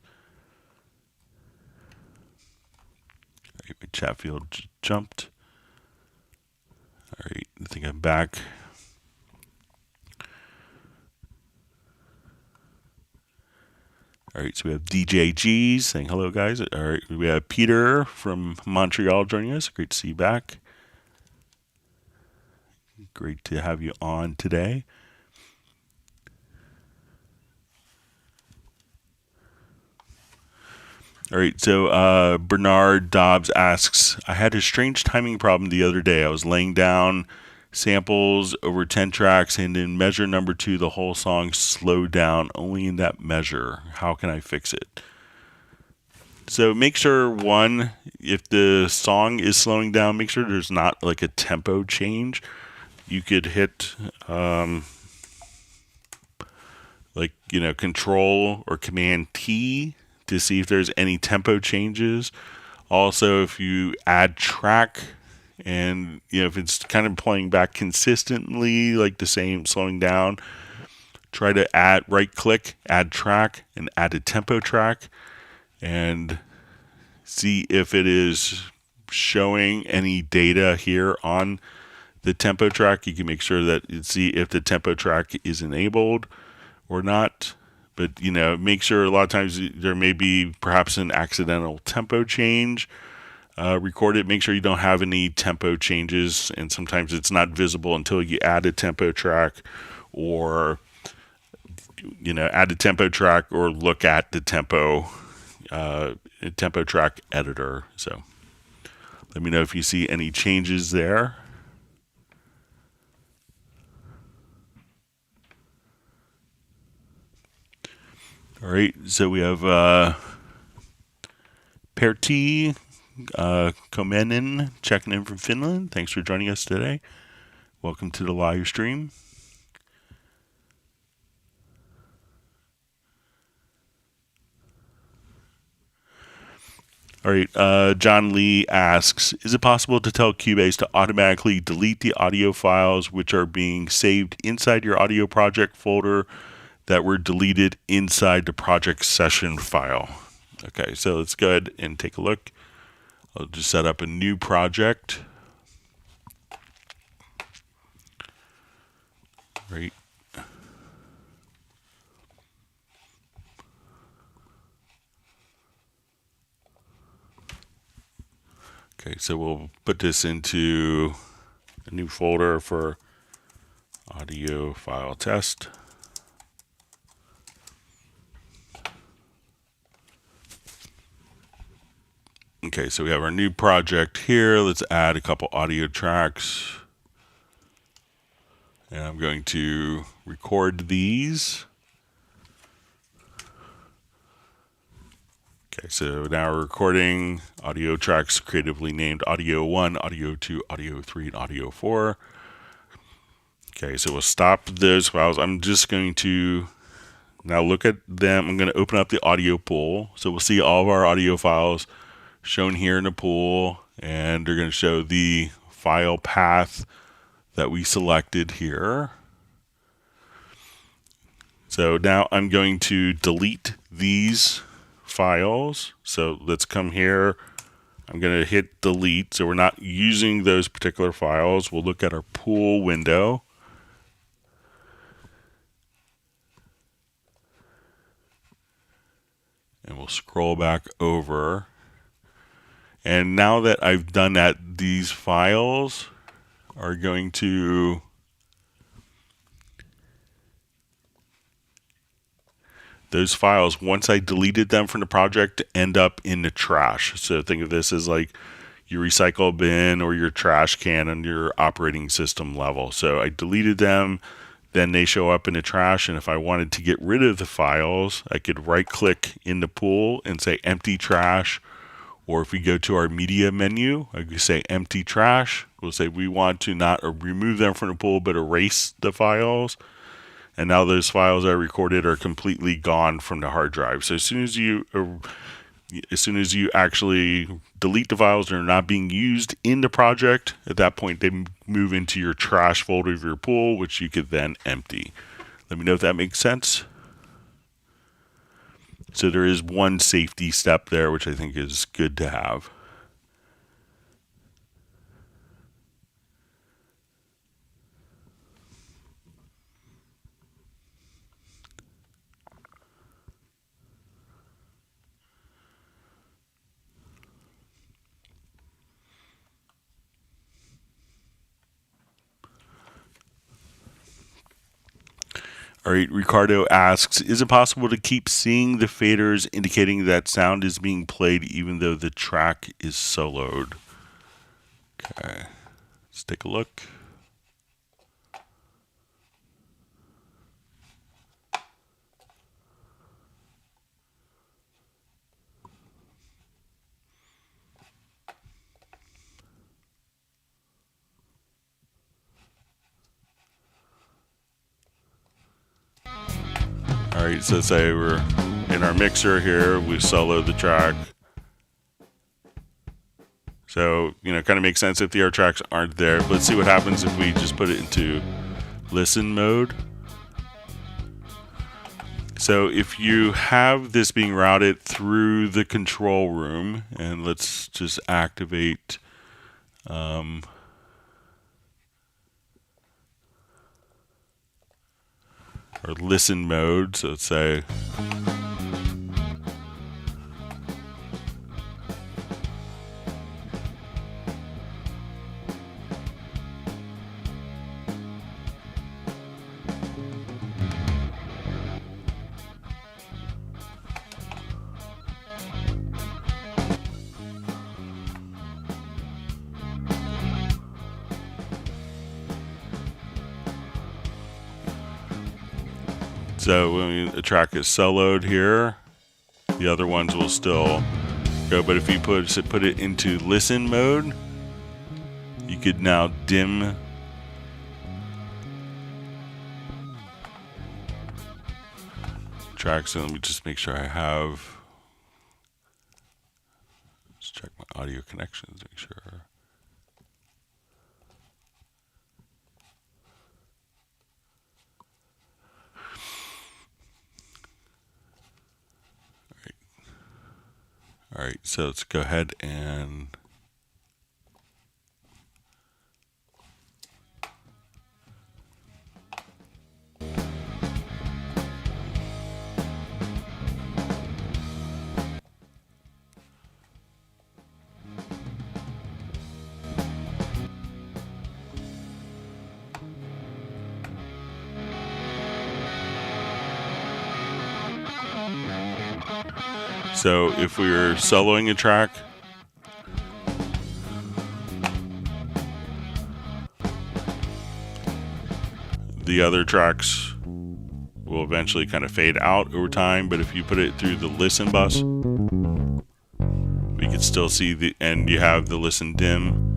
Speaker 1: All right, my chat field jumped. All right, I think I'm back. All right, so we have DJG saying hello, guys. All right, we have Peter from Montreal joining us. Great to see you back. Great to have you on today. All right, so Bernard Dobbs asks, I had a strange timing problem the other day. I was laying down samples over 10 tracks, and in measure number 2, the whole song slowed down only in that measure. How can I fix it? So make sure, one, if the song is slowing down, make sure there's not like a tempo change. You could hit Control or Command T to see if there's any tempo changes. Also, if you add track, and if it's kind of playing back consistently, like the same slowing down, try to right click, add track, and add a tempo track, and see if it is showing any data here on the tempo track. You can make sure that you see if the tempo track is enabled or not. But make sure, a lot of times there may be perhaps an accidental tempo change recorded. Make sure you don't have any tempo changes, and sometimes it's not visible until you add a tempo track, or add a tempo track, or look at the tempo track editor. So let me know if you see any changes there. All right, so we have Pertti Komenen checking in from Finland. Thanks for joining us today. Welcome to the live stream. All right, John Lee asks, is it possible to tell Cubase to automatically delete the audio files which are being saved inside your audio project folder that were deleted inside the project session file? Okay, so let's go ahead and take a look. I'll just set up a new project. Right. Okay, so we'll put this into a new folder for audio file test. Okay, so we have our new project here. Let's add a couple audio tracks. And I'm going to record these. Okay, so now we're recording audio tracks creatively named Audio 1, Audio 2, Audio 3, and Audio 4. Okay, so we'll stop those files. I'm just going to now look at them. I'm going to open up the audio pool. So we'll see all of our audio files shown here in the pool, and they're going to show the file path that we selected here. So now I'm going to delete these files. So let's come here. I'm going to hit delete. So we're not using those particular files. We'll look at our pool window. And we'll scroll back over. And now that I've done that, these files are going to those files, once I deleted them from the project, end up in the trash. So think of this as like your recycle bin or your trash can on your operating system level. So I deleted them, then they show up in the trash. And if I wanted to get rid of the files, I could right click in the pool and say empty trash. Or if we go to our media menu, I could say empty trash. We'll say we want to not remove them from the pool, but erase the files. And now those files I recorded are completely gone from the hard drive. So as soon as you actually delete the files that are not being used in the project, at that point they move into your trash folder of your pool, which you could then empty. Let me know if that makes sense. So there is one safety step there, which I think is good to have. All right, Ricardo asks, is it possible to keep seeing the faders indicating that sound is being played even though the track is soloed? Okay, let's take a look. All right, so say we're in our mixer here, we solo the track. So, kind of makes sense if the other tracks aren't there. Let's see what happens if we just put it into listen mode. So if you have this being routed through the control room, and let's just activate our listen mode. So let's say so when the track is soloed here, the other ones will still go. But if you put it into listen mode, you could now dim tracks. So let me just make sure I have. Let's check my audio connections. Make sure. All right, so let's go ahead and so if we were soloing a track, the other tracks will eventually kind of fade out over time. But if you put it through the listen bus, we could still see and you have the listen dim.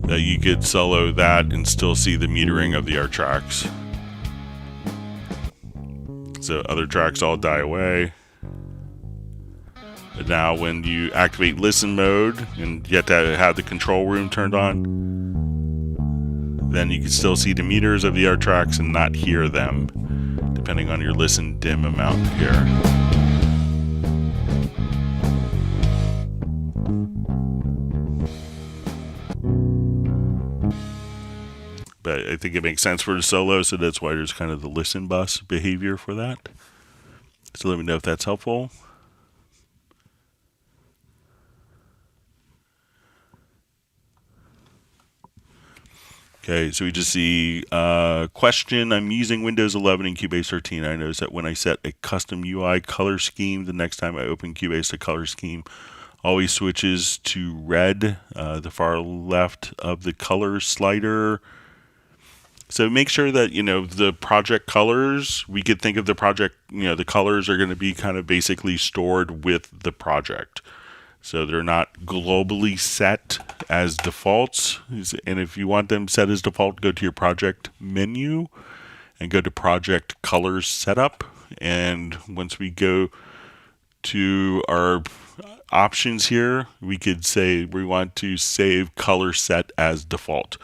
Speaker 1: That you could solo that and still see the metering of the art tracks. So other tracks all die away. But now when you activate listen mode and you have to have the control room turned on, then you can still see the meters of the art tracks and not hear them, depending on your listen dim amount here. But I think it makes sense for the solo, so that's why there's kind of the listen bus behavior for that. So let me know if that's helpful. Okay, so we just see question. I'm using Windows 11 and Cubase 13. I noticed that when I set a custom UI color scheme, the next time I open Cubase, the color scheme always switches to red, the far left of the color slider. So make sure that, the project colors, we could think of the project, the colors are going to be kind of basically stored with the project. So they're not globally set as defaults. And if you want them set as default, go to your project menu and go to project colors setup. And once we go to our options here, we could say we want to save color set as default.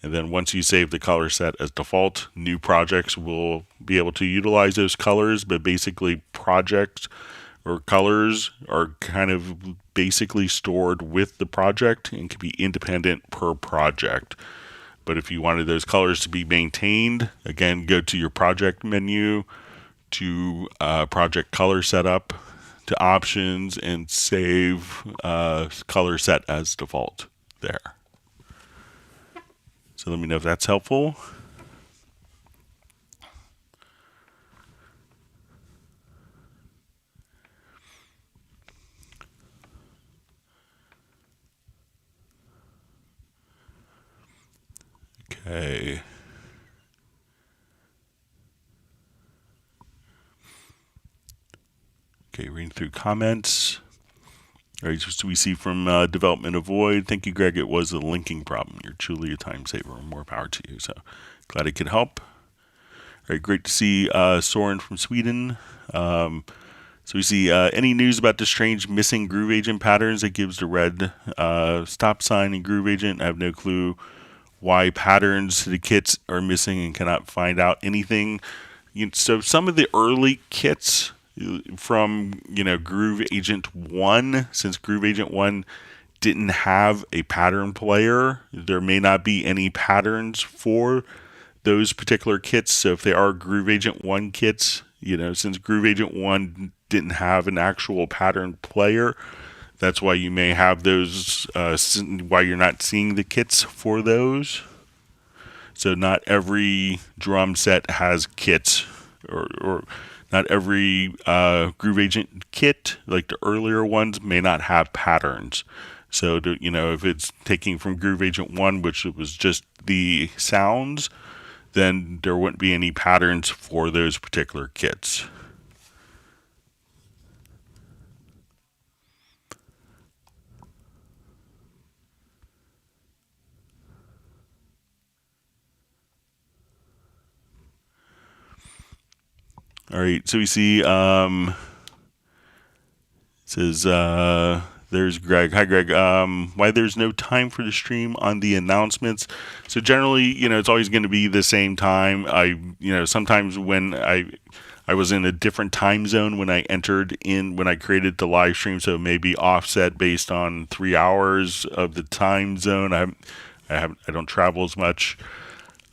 Speaker 1: And then once you save the color set as default, new projects will be able to utilize those colors, but basically projects or colors are kind of basically stored with the project and can be independent per project. But if you wanted those colors to be maintained, again, go to your project menu, to project color setup, to options, and save color set as default there. So let me know if that's helpful. Okay. Okay, reading through comments. All right, so we see from Development Avoid, thank you, Greg. It was a linking problem. You're truly a time saver. More power to you. So glad it could help. All right, great to see Soren from Sweden. So we see any news about the strange missing groove agent patterns that gives the red stop sign in groove agent. I have no clue why patterns to the kits are missing and cannot find out anything. So some of the early kits from Groove Agent 1, since Groove Agent 1 didn't have a pattern player, there may not be any patterns for those particular kits. So if they are Groove Agent 1 kits, since Groove Agent 1 didn't have an actual pattern player, that's why you may have those, why you're not seeing the kits for those. So not every drum set has kits, or not every Groove Agent kit, like the earlier ones, may not have patterns. So, if it's taking from Groove Agent 1, which it was just the sounds, then there wouldn't be any patterns for those particular kits. All right, so we see, it says, there's Greg. Hi, Greg. Why there's no time for the stream on the announcements? So generally, it's always going to be the same time. Sometimes when I was in a different time zone when I created the live stream, so maybe offset based on 3 hours of the time zone. I don't travel as much.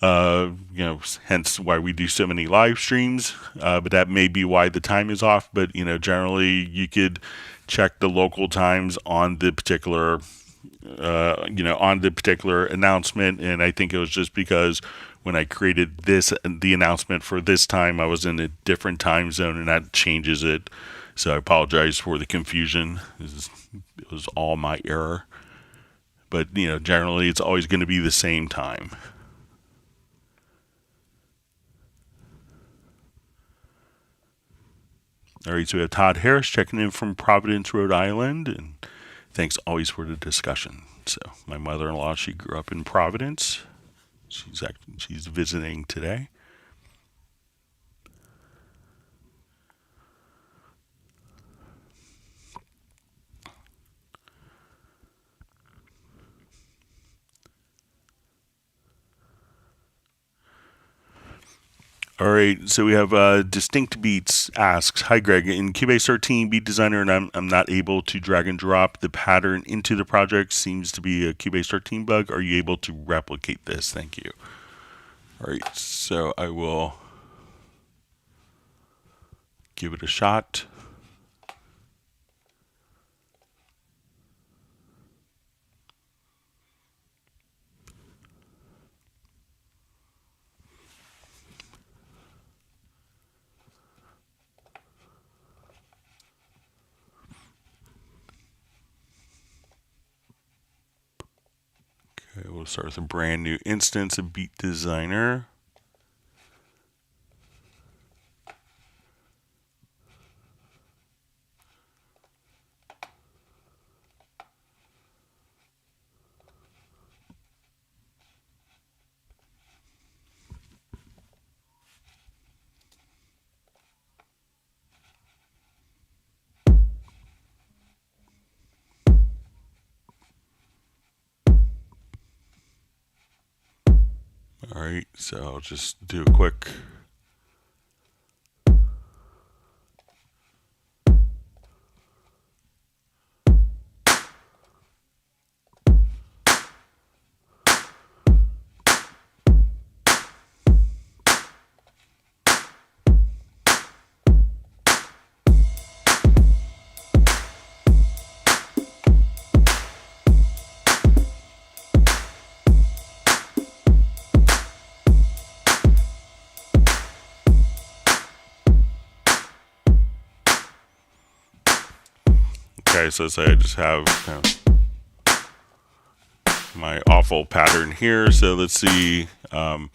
Speaker 1: Hence why we do so many live streams. But that may be why the time is off. But generally you could check the local times on the particular, announcement. And I think it was just because when I created the announcement for this time, I was in a different time zone, and that changes it. So I apologize for the confusion. It was all my error. But generally it's always going to be the same time. All right, so we have Todd Harris checking in from Providence, Rhode Island, and thanks always for the discussion. So my mother-in-law, she grew up in Providence. She's visiting today. All right, so we have Distinct Beats asks, hi Greg, in Cubase 13 Beat Designer, and I'm not able to drag and drop the pattern into the project. Seems to be a Cubase 13 bug. Are you able to replicate this? Thank you. All right, so I will give it a shot. Okay, we'll start with a brand new instance of Beat Designer. All right, so I'll just do a quick. Okay, so say I just have my awful pattern here. So let's see. So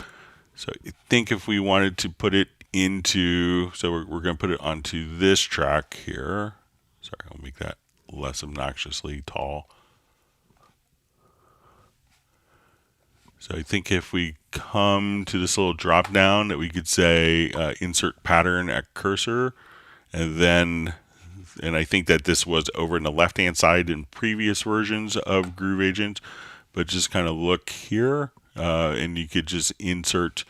Speaker 1: I think if we wanted to put it into, so we're going to put it onto this track here. Sorry, I'll make that less obnoxiously tall. So I think if we come to this little drop down, that we could say insert pattern at cursor, and I think that this was over in the left hand side in previous versions of Groove Agent, but just kind of look here and you could just insert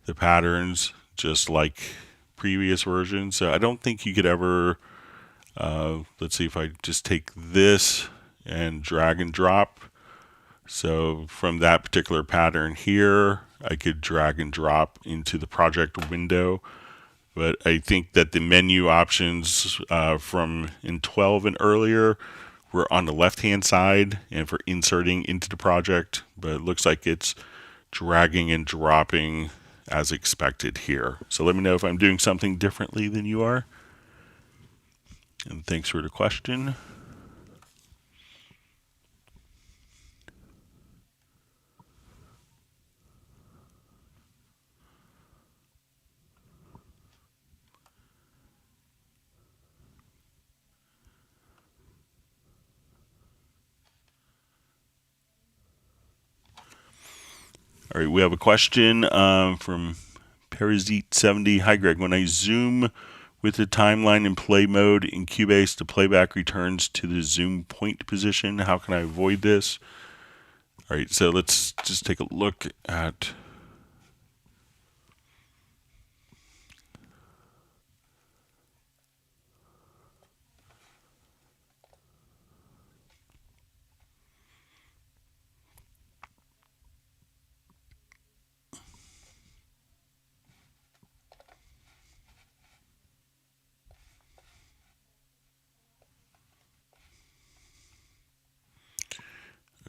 Speaker 1: the patterns just like previous versions. So I don't think you could ever, let's see if I just take this and drag and drop. So from that particular pattern here, I could drag and drop into the project window. But I think that the menu options from in 12 and earlier were on the left-hand side and for inserting into the project. But it looks like it's dragging and dropping as expected here. So let me know if I'm doing something differently than you are. And thanks for the question. All right, we have a question from Parasite70. Hi, Greg. When I zoom with the timeline in play mode in Cubase, the playback returns to the zoom point position. How can I avoid this? All right, so let's just take a look at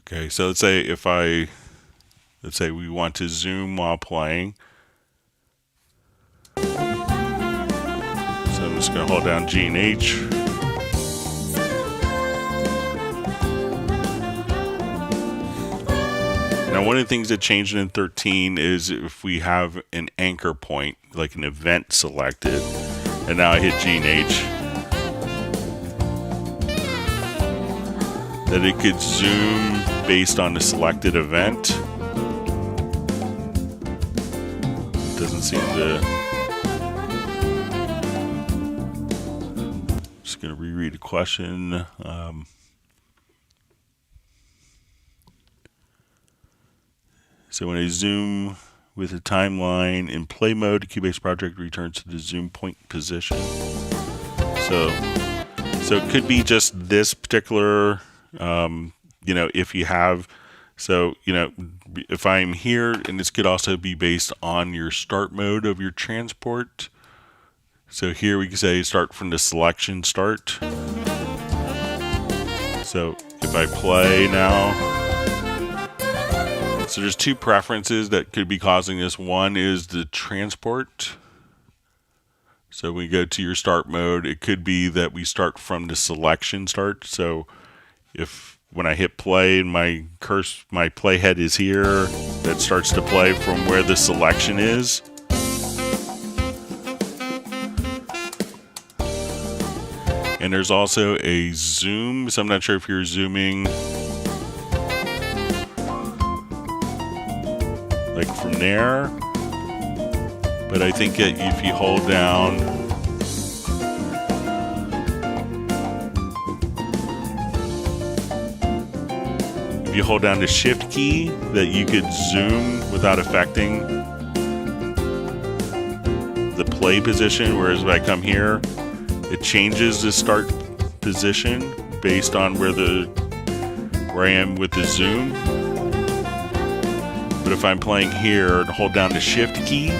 Speaker 1: okay, so let's say we want to zoom while playing. So I'm just going to hold down G and H. Now, one of the things that changed in 13 is if we have an anchor point, like an event selected, and now I hit G and H, that it could zoom based on the selected event. It doesn't seem to. Just going to reread the question. So when I zoom with the timeline in play mode, the Cubase project returns to the zoom point position. So it could be just this particular, if you have, if I'm here, and this could also be based on your start mode of your transport. So here we can say start from the selection start. So if I play now, so there's two preferences that could be causing this. One is the transport. So when we go to your start mode, it could be that we start from the selection start. So if when I hit play and my playhead is here, that starts to play from where the selection is. And there's also a zoom, so I'm not sure if you're zooming like from there, but I think that if you hold down the shift key, that you could zoom without affecting the play position, whereas if I come here, it changes the start position based on where I am with the zoom. But if I'm playing here and hold down the shift key,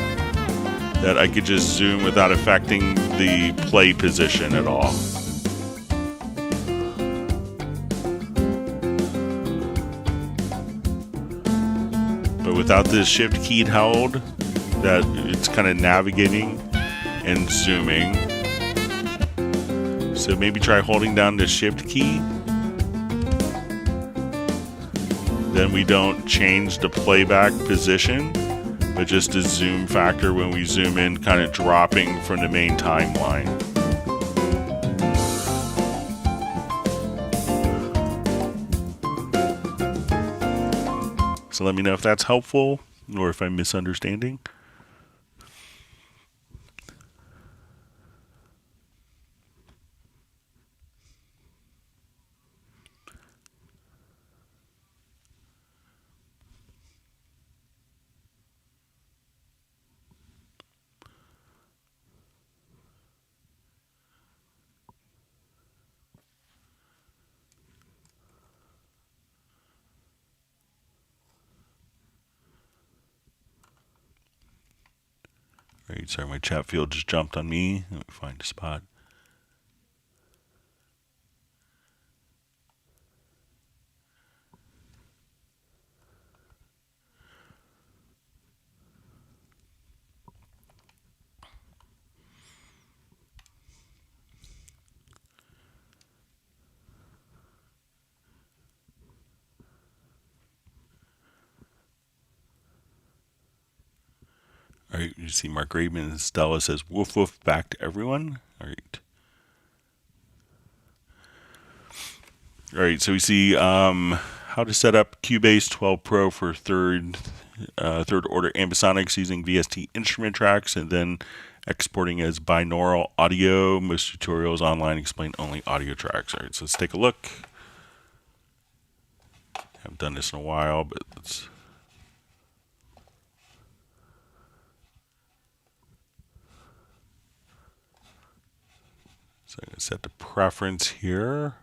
Speaker 1: that I could just zoom without affecting the play position at all. But without this shift key held, that it's kind of navigating and zooming. So maybe try holding down the shift key. Then we don't change the playback position, but just the zoom factor when we zoom in, kind of dropping from the main timeline. So let me know if that's helpful or if I'm misunderstanding. Right, sorry, my chat field just jumped on me. Let me find a spot. All right, you see Mark Raven and Stella says woof woof back to everyone. All right. All right, so we see how to set up Cubase 12 Pro for third order ambisonics using VST instrument tracks and then exporting as binaural audio. Most tutorials online explain only audio tracks. All right, so let's take a look. Haven't done this in a while, but let's. So I'm going to set the preference here.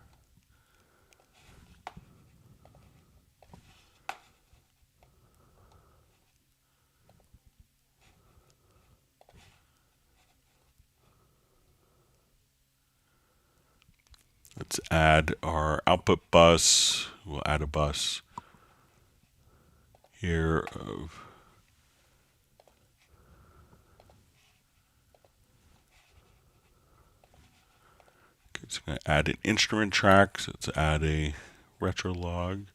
Speaker 1: Let's add our output bus. We'll add a bus here of it's going to add an instrument track. So let's add a retro log.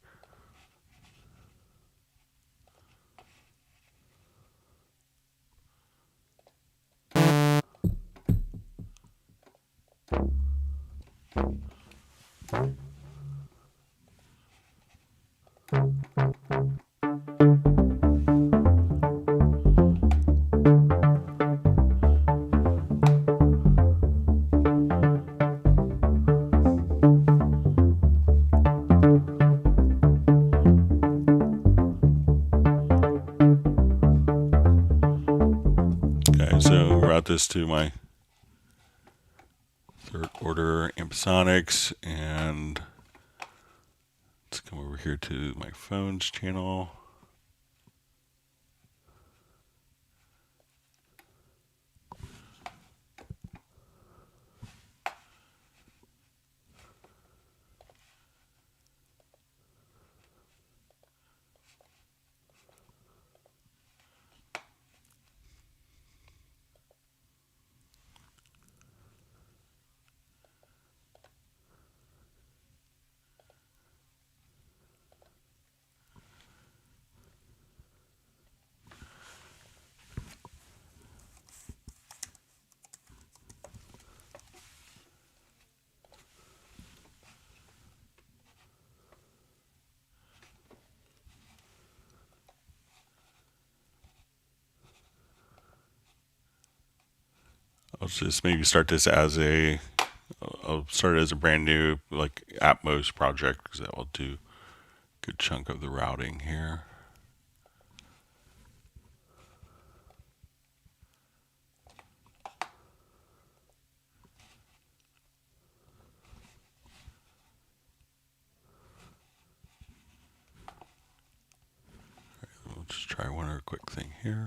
Speaker 1: So route this to my third order ambisonics, and let's come over here to my phones channel. I'll just maybe start this as I'll start it as a brand new like Atmos project because that will do a good chunk of the routing here. All right, we'll just try one other quick thing here.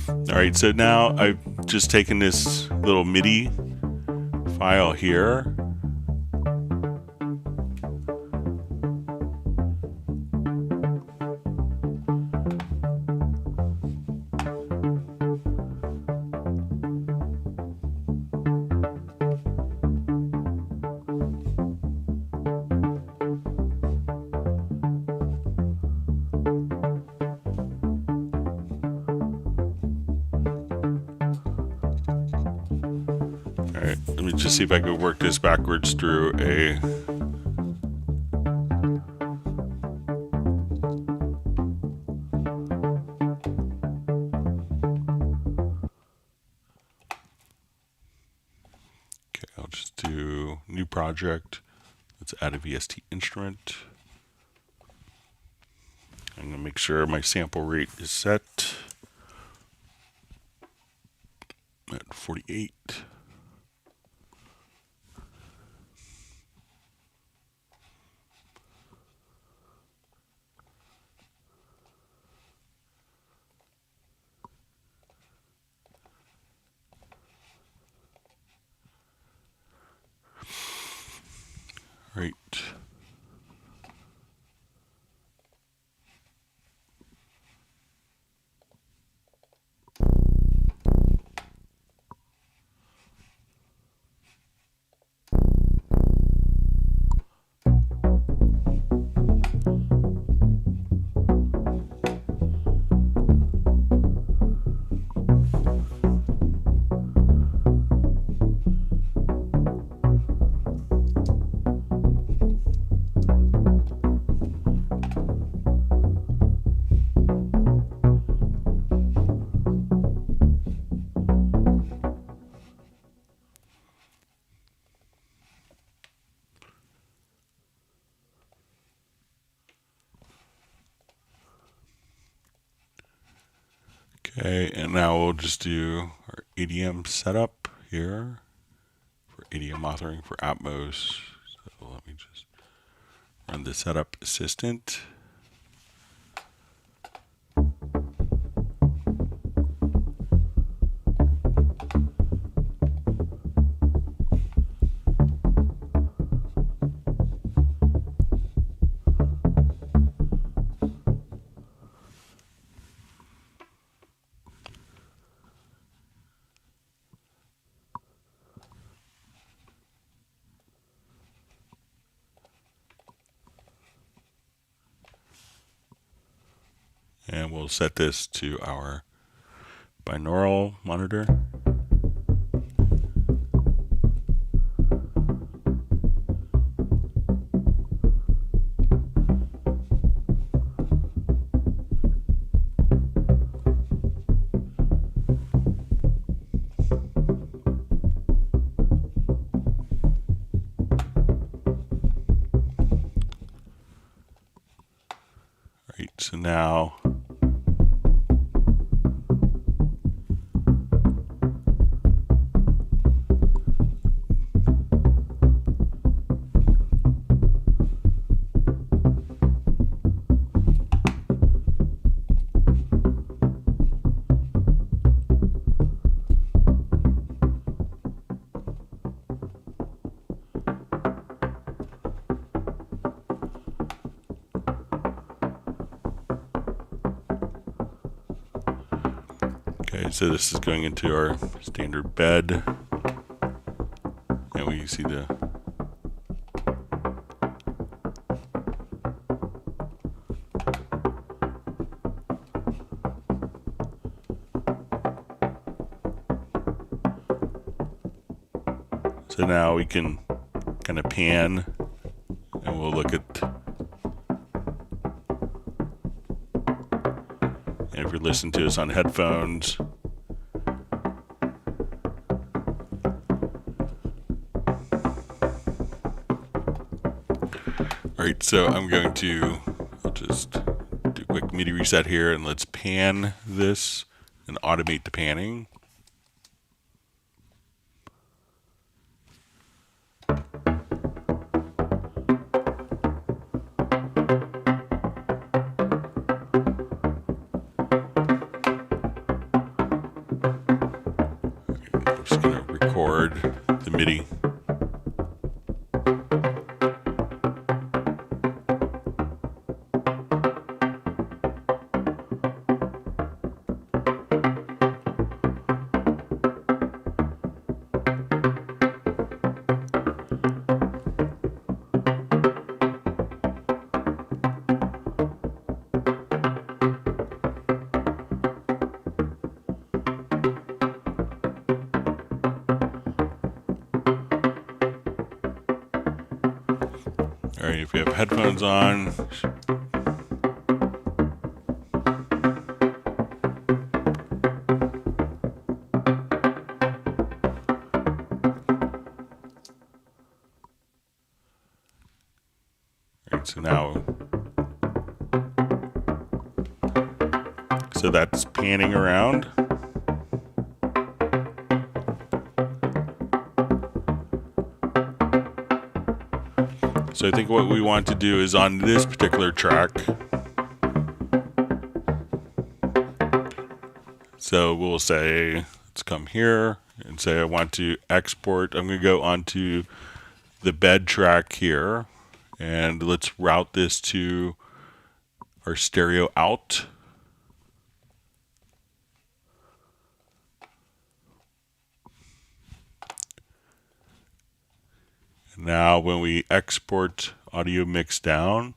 Speaker 1: All right, so now I've just taken this little MIDI file here. Alright, let me just see if I can work this backwards through a... just do new project. Let's add a VST instrument. I'm going to make sure my sample rate is set at 48. Right. Okay, and now we'll just do our ADM setup here for ADM authoring for Atmos. So let me just run the setup assistant. And we'll set this to our binaural monitor. Right, so now okay, so this is going into our standard bed, and we see the so now we can kind of pan, and we'll look at, and if you're listening to us on headphones, alright, so I'm going to, I'll just do a quick MIDI reset here, and let's pan this and automate the panning. I'm just going to record the MIDI. All right, if you have headphones on, So now, so that's panning around. So I think what we want to do is on this particular track, so we'll say, let's come here and say I want to export. I'm going to go onto the bed track here, and let's route this to our stereo out. Now when we export audio mix down,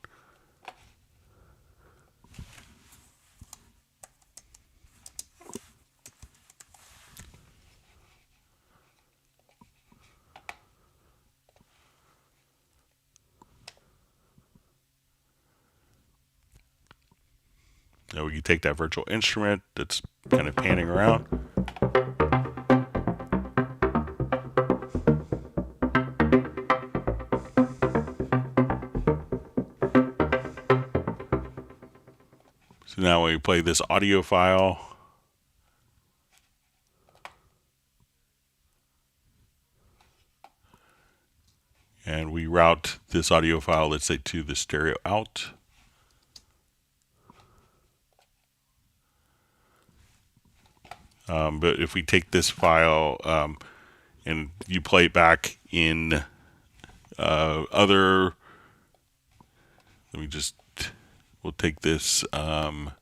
Speaker 1: now we can take that virtual instrument that's kind of panning around. So now when we play this audio file, and we route this audio file, let's say to the stereo out. But if we take this file and you play it back in other, we'll take this binaural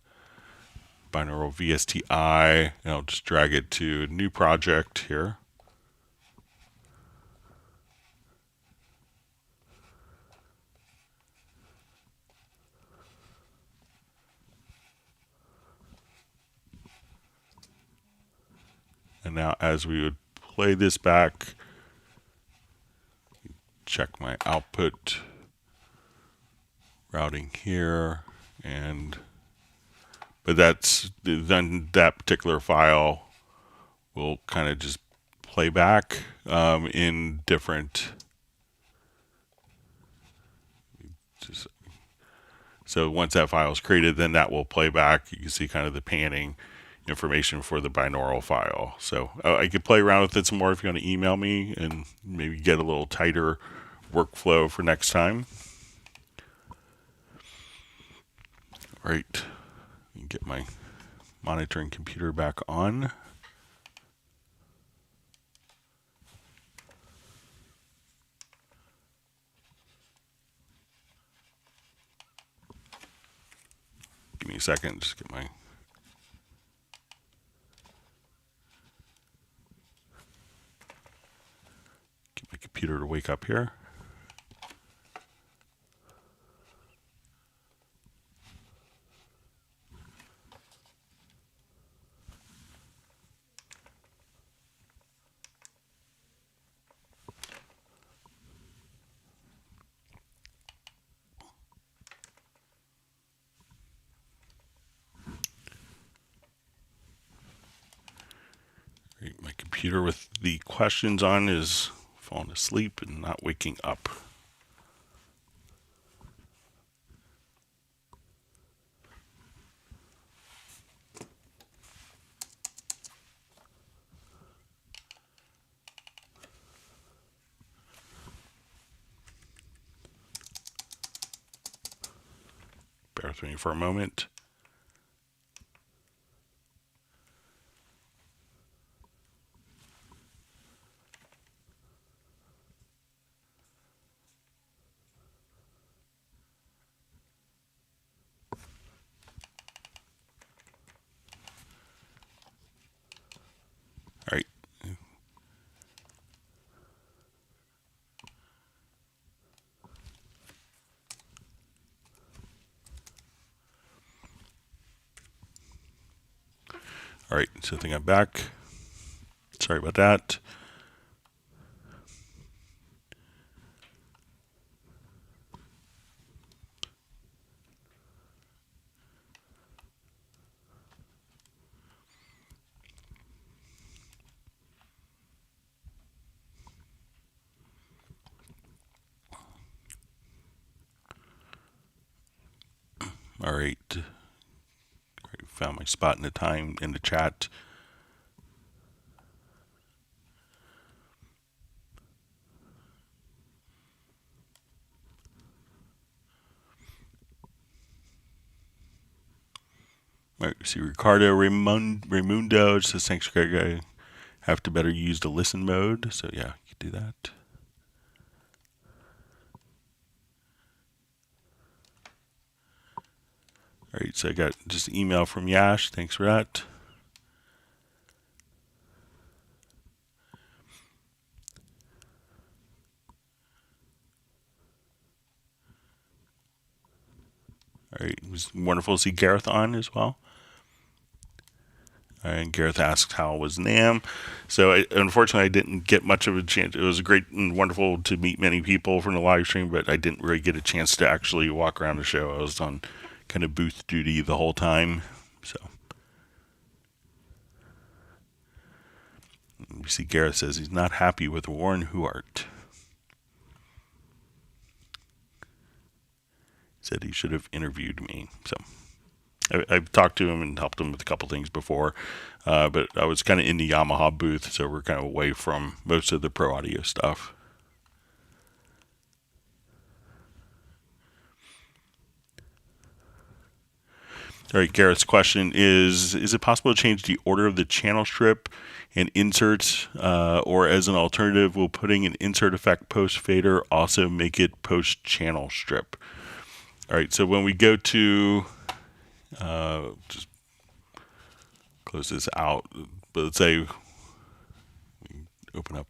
Speaker 1: VSTI, and I'll just drag it to a new project here. And now as we would play this back, check my output routing here, but that's then that particular file will kind of just play back in different. So once that file is created, then that will play back. You can see kind of the panning information for the binaural file. So I could play around with it some more if you want to email me and maybe get a little tighter workflow for next time. All right, get my monitoring computer back on. Give me a second, just get my computer to wake up here. My computer with the questions on is falling asleep and not waking up. Bear with me for a moment. All right. All right, so I think I'm back. Sorry about that. All right. Found my spot in the chat. All right, see Ricardo Raimundo says, thanks, Greg. I have to better use the listen mode. So yeah, you can do that. All right, so I got just an email from Yash. Thanks for that. All right, it was wonderful to see Gareth on as well. And Gareth asks, how was NAMM? So unfortunately, I didn't get much of a chance. It was great and wonderful to meet many people from the live stream, but I didn't really get a chance to actually walk around the show. I was on kind of booth duty the whole time. So you see Gareth says he's not happy with Warren Huart. Said he should have interviewed me. So I've talked to him and helped him with a couple things before, but I was kind of in the Yamaha booth, so we're kind of away from most of the pro audio stuff. All right, Garrett's question is it possible to change the order of the channel strip and inserts, or as an alternative, will putting an insert effect post fader also make it post channel strip? All right, so when we go to, just close this out, but let's say we open up.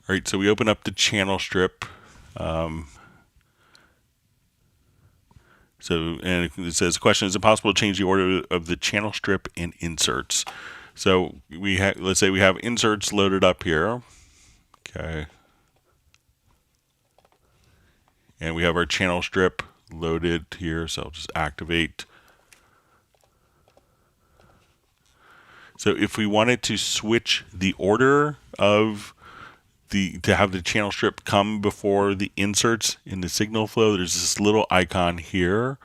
Speaker 1: All right, so we open up the channel strip. And it says, question, is it possible to change the order of the channel strip and inserts? So let's say we have inserts loaded up here. Okay. And we have our channel strip loaded here, so I'll just activate. So if we wanted to switch the order of to have the channel strip come before the inserts in the signal flow, there's this little icon here,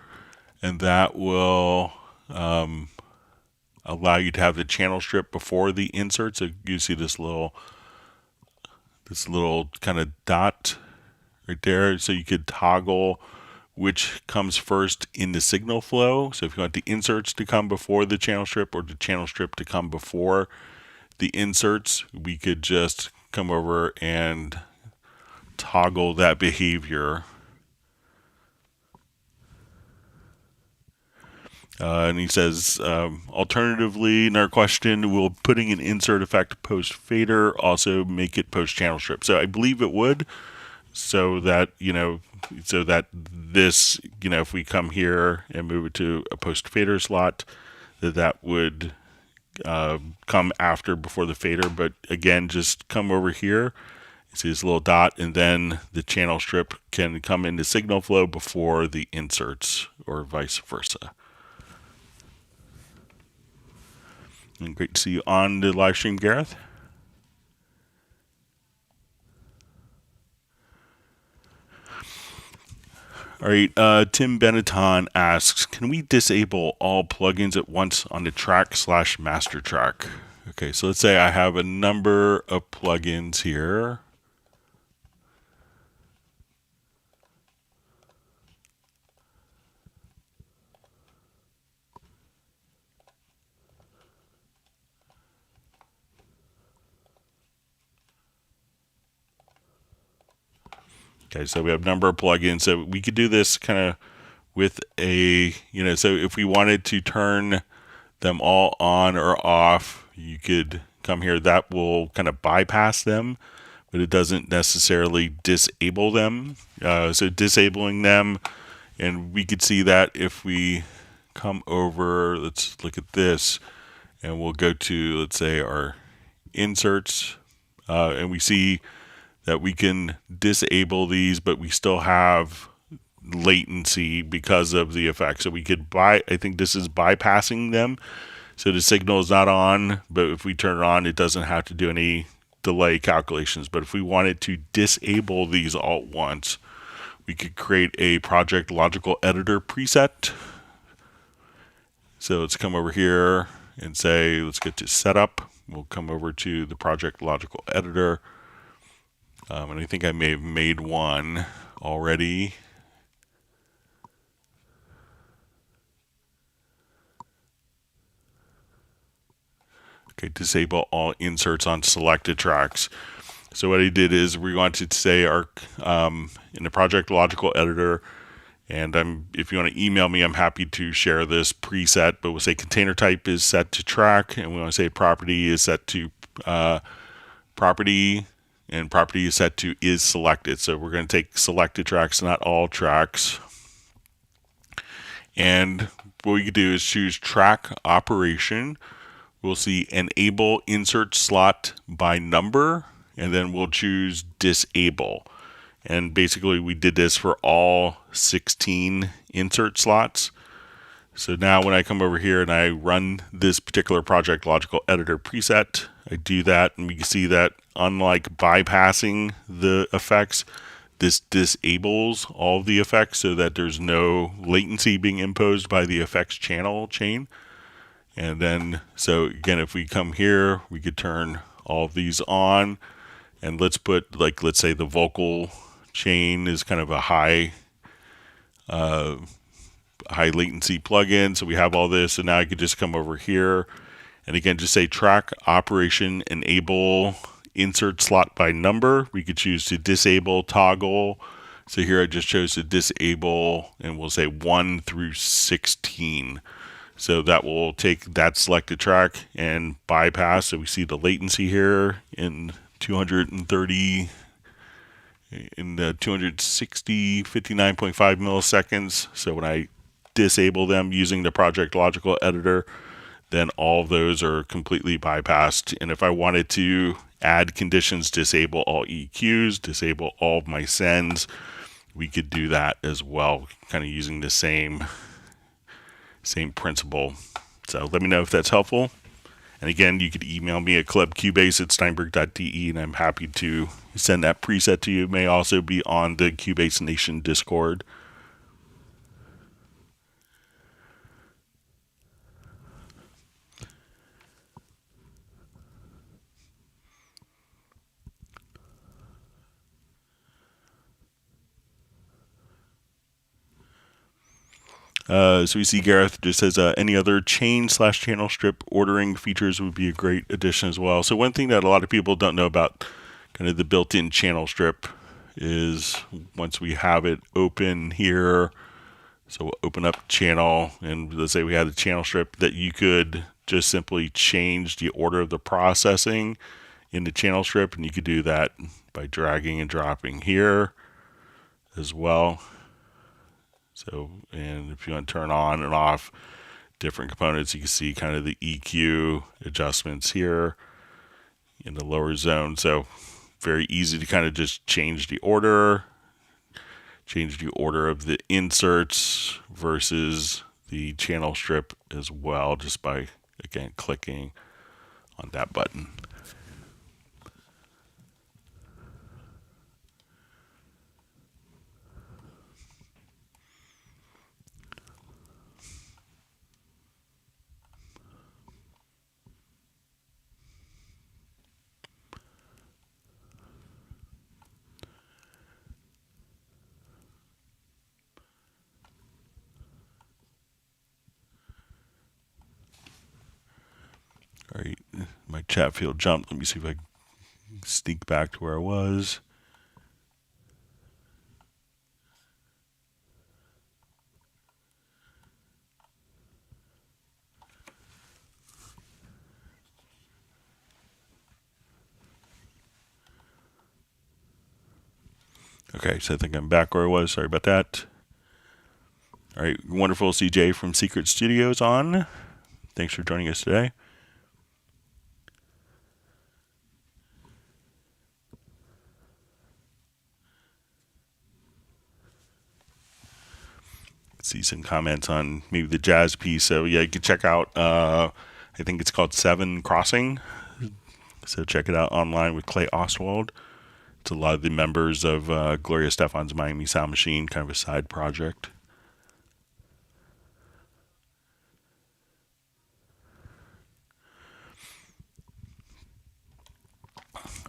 Speaker 1: and that will allow you to have the channel strip before the insert. So you see this little kind of dot right there. So you could toggle which comes first in the signal flow. So if you want the inserts to come before the channel strip or the channel strip to come before the inserts, we could just come over and toggle that behavior. And he says, alternatively, in our question, will putting an insert effect post fader also make it post channel strip? So I believe it would, so that this, if we come here and move it to a post fader slot, that would come before the fader. But again, just come over here, see this little dot, and then the channel strip can come into signal flow before the inserts, or vice versa. And great to see you on the live stream, Gareth. All right, Tim Benetton asks, can we disable all plugins at once on the track/master track? Okay, so let's say I have a number of plugins here. Okay, so we have a number of plugins. So we could do this kind of with a, so if we wanted to turn them all on or off, you could come here. That will kind of bypass them, but it doesn't necessarily disable them. So disabling them, and we could see that if we come over, let's look at this, and we'll go to, let's say, our inserts, and we see that we can disable these, but we still have latency because of the effect. So we could I think this is bypassing them. So the signal is not on, but if we turn it on, it doesn't have to do any delay calculations. But if we wanted to disable these all at once, we could create a project logical editor preset. So let's come over here and say, let's get to setup. We'll come over to the project logical editor. And I think I may have made one already. Okay, disable all inserts on selected tracks. So what I did is we wanted to say our in the project logical editor, and if you want to email me, I'm happy to share this preset, but we'll say container type is set to track, and we want to say property is set to property, and property is set to is selected. So we're going to take selected tracks, not all tracks. And what we could do is choose track operation. We'll see enable insert slot by number, and then we'll choose disable. And basically we did this for all 16 insert slots. So now when I come over here and I run this particular project logical editor preset, I do that, and we can see that unlike bypassing the effects, this disables all of the effects so that there's no latency being imposed by the effects channel chain. And then, so again, if we come here, we could turn all of these on, and let's put, like, let's say the vocal chain is kind of a high latency plugin. So we have all this, and now I could just come over here and again, just say track operation enable insert slot by number. We could choose to disable toggle. So here I just chose to disable, and we'll say 1 through 16. So that will take that selected track and bypass. So we see the latency here in 230, in the 260, 59.5 milliseconds. So when I disable them using the project logical editor, then all of those are completely bypassed. And if I wanted to add conditions, disable all EQs, disable all of my sends, we could do that as well, kind of using the same principle. So let me know if that's helpful. And again, you could email me at clubcubase@steinberg.de, and I'm happy to send that preset to you. It may also be on the Cubase Nation Discord. So we see Gareth just says any other chain/channel strip ordering features would be a great addition as well. So one thing that a lot of people don't know about kind of the built-in channel strip is once we have it open here, so we'll open up channel, and let's say we had a channel strip, that you could just simply change the order of the processing in the channel strip, and you could do that by dragging and dropping here as well. So, and if you want to turn on and off different components, you can see kind of the EQ adjustments here in the lower zone. So very easy to kind of just change the order of the inserts versus the channel strip as well, just by, again, clicking on that button. All right, my chat field jumped. Let me see if I can sneak back to where I was. Okay, so I think I'm back where I was. Sorry about that. All right, wonderful. CJ from Secret Studios on. Thanks for joining us today. See some comments on maybe the jazz piece. So yeah, you can check out. I I think it's called Seven Crossing. So check it out online with Clay Oswald. It's a lot of the members of Gloria Stefan's Miami Sound Machine, kind of a side project.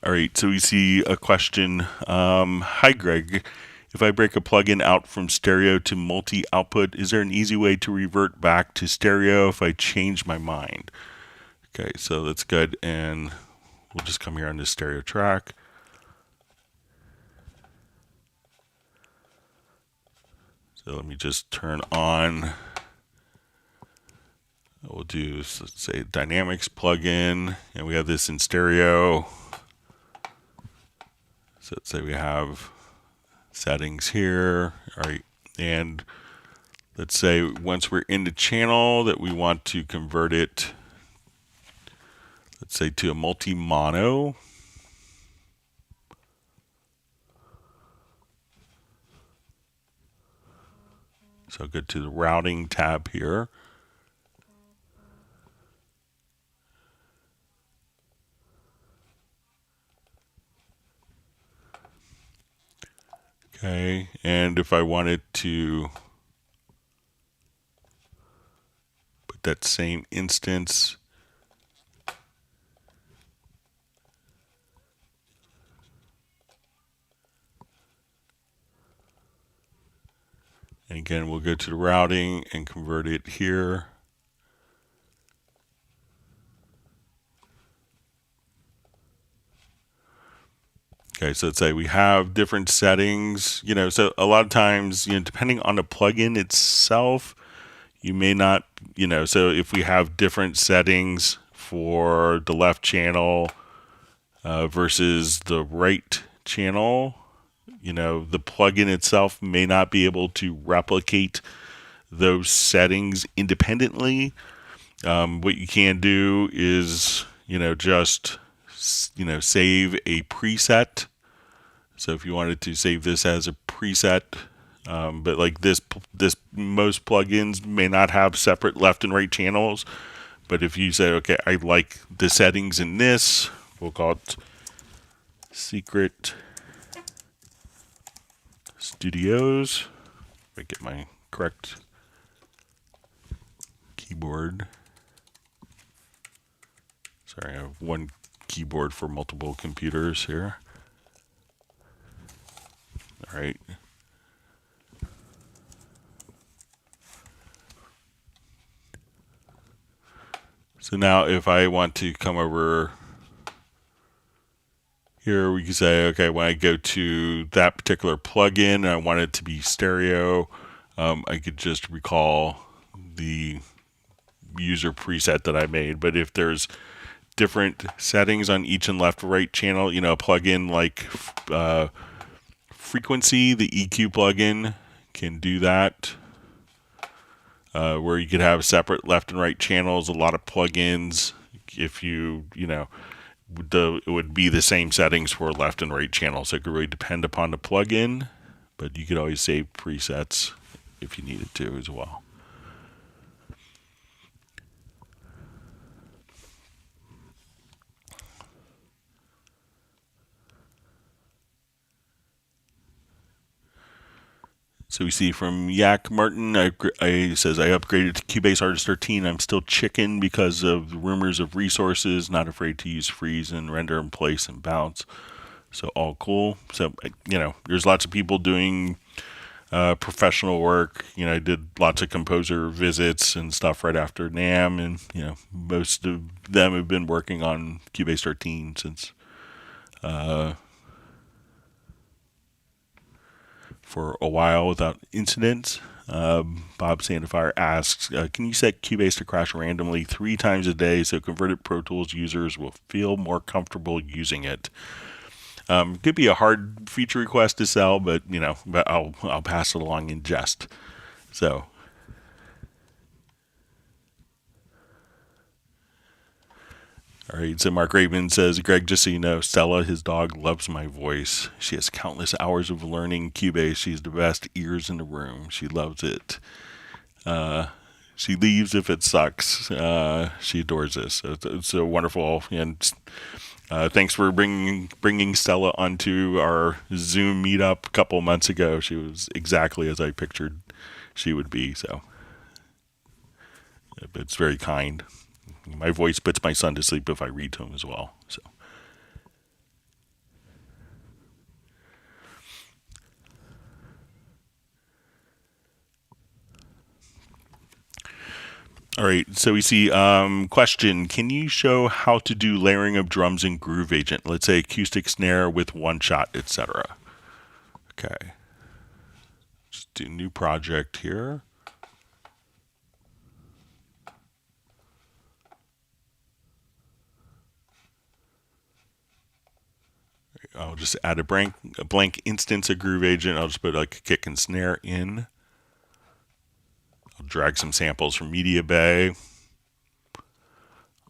Speaker 1: All right, so we see a question. Hi, Greg. If I break a plugin out from stereo to multi-output, is there an easy way to revert back to stereo if I change my mind? Okay, so that's good. And we'll just come here on this stereo track. So let me just turn on. We'll do, let's say, Dynamics plugin, and we have this in stereo. So let's say we have settings here. All right, and let's say once we're in the channel that we want to convert it, let's say to a multi-mono. So go to the routing tab here. Okay, and if I wanted to put that same instance and again, we'll go to the routing and convert it here. Okay, so let's say we have different settings, so a lot of times, depending on the plugin itself, you may not, so if we have different settings for the left channel versus the right channel, the plugin itself may not be able to replicate those settings independently. What you can do is, just save a preset. So if you wanted to save this as a preset, but like this most plugins may not have separate left and right channels. But if you say, okay, I like the settings in this, we'll call it Secret Studios. If I get my correct keyboard. Sorry, I have one keyboard for multiple computers here. All right. So now if I want to come over here, we can say, okay, when I go to that particular plugin and I want it to be stereo, I could just recall the user preset that I made. But if there's different settings on each and left right channel, a plugin like Frequency, the EQ plugin, can do that. Where you could have separate left and right channels. A lot of plugins, if it would be the same settings for left and right channels. So it could really depend upon the plugin, but you could always save presets if you needed to as well. So we see from Yak Martin, I says, I upgraded to Cubase Artist 13. I'm still chicken because of the rumors of resources, not afraid to use freeze and render in place and bounce. So all cool. So, there's lots of people doing professional work. I did lots of composer visits and stuff right after NAMM, and, most of them have been working on Cubase 13 since for a while without incidents. Bob Sandefire asks, can you set Cubase to crash randomly 3 times a day so converted Pro Tools users will feel more comfortable using it? Could be a hard feature request to sell, but I'll pass it along in jest. So all right, so Mark Raven says, Greg, just so you know, Stella, his dog, loves my voice. She has countless hours of learning Cubase. She's the best ears in the room. She loves it. she leaves if it sucks. She adores this. So it's a wonderful, and thanks for bringing Stella onto our Zoom meetup a couple months ago. She was exactly as I pictured she would be. So it's very kind. My voice puts my son to sleep if I read to him as well. So. All right, so we see question. Can you show how to do layering of drums in Groove Agent? Let's say acoustic snare with one shot, etc. Okay. Just do new project here. I'll just add a blank instance of Groove Agent. I'll just put like a kick and snare in. I'll drag some samples from Media Bay.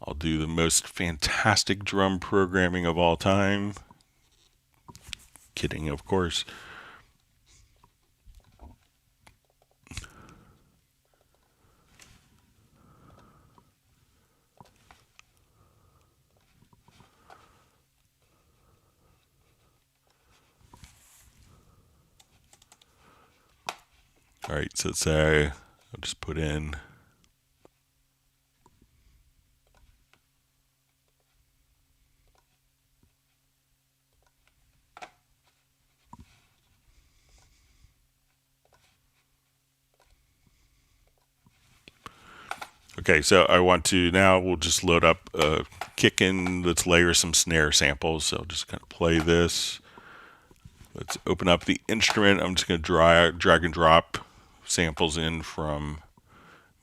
Speaker 1: I'll do the most fantastic drum programming of all time. Kidding, of course. All right, so let's say I'll just put in okay, so I want to now we'll just load up kick in. Let's layer some snare samples. So I'll just kind of play this. Let's open up the instrument. I'm just going to drag and drop samples in from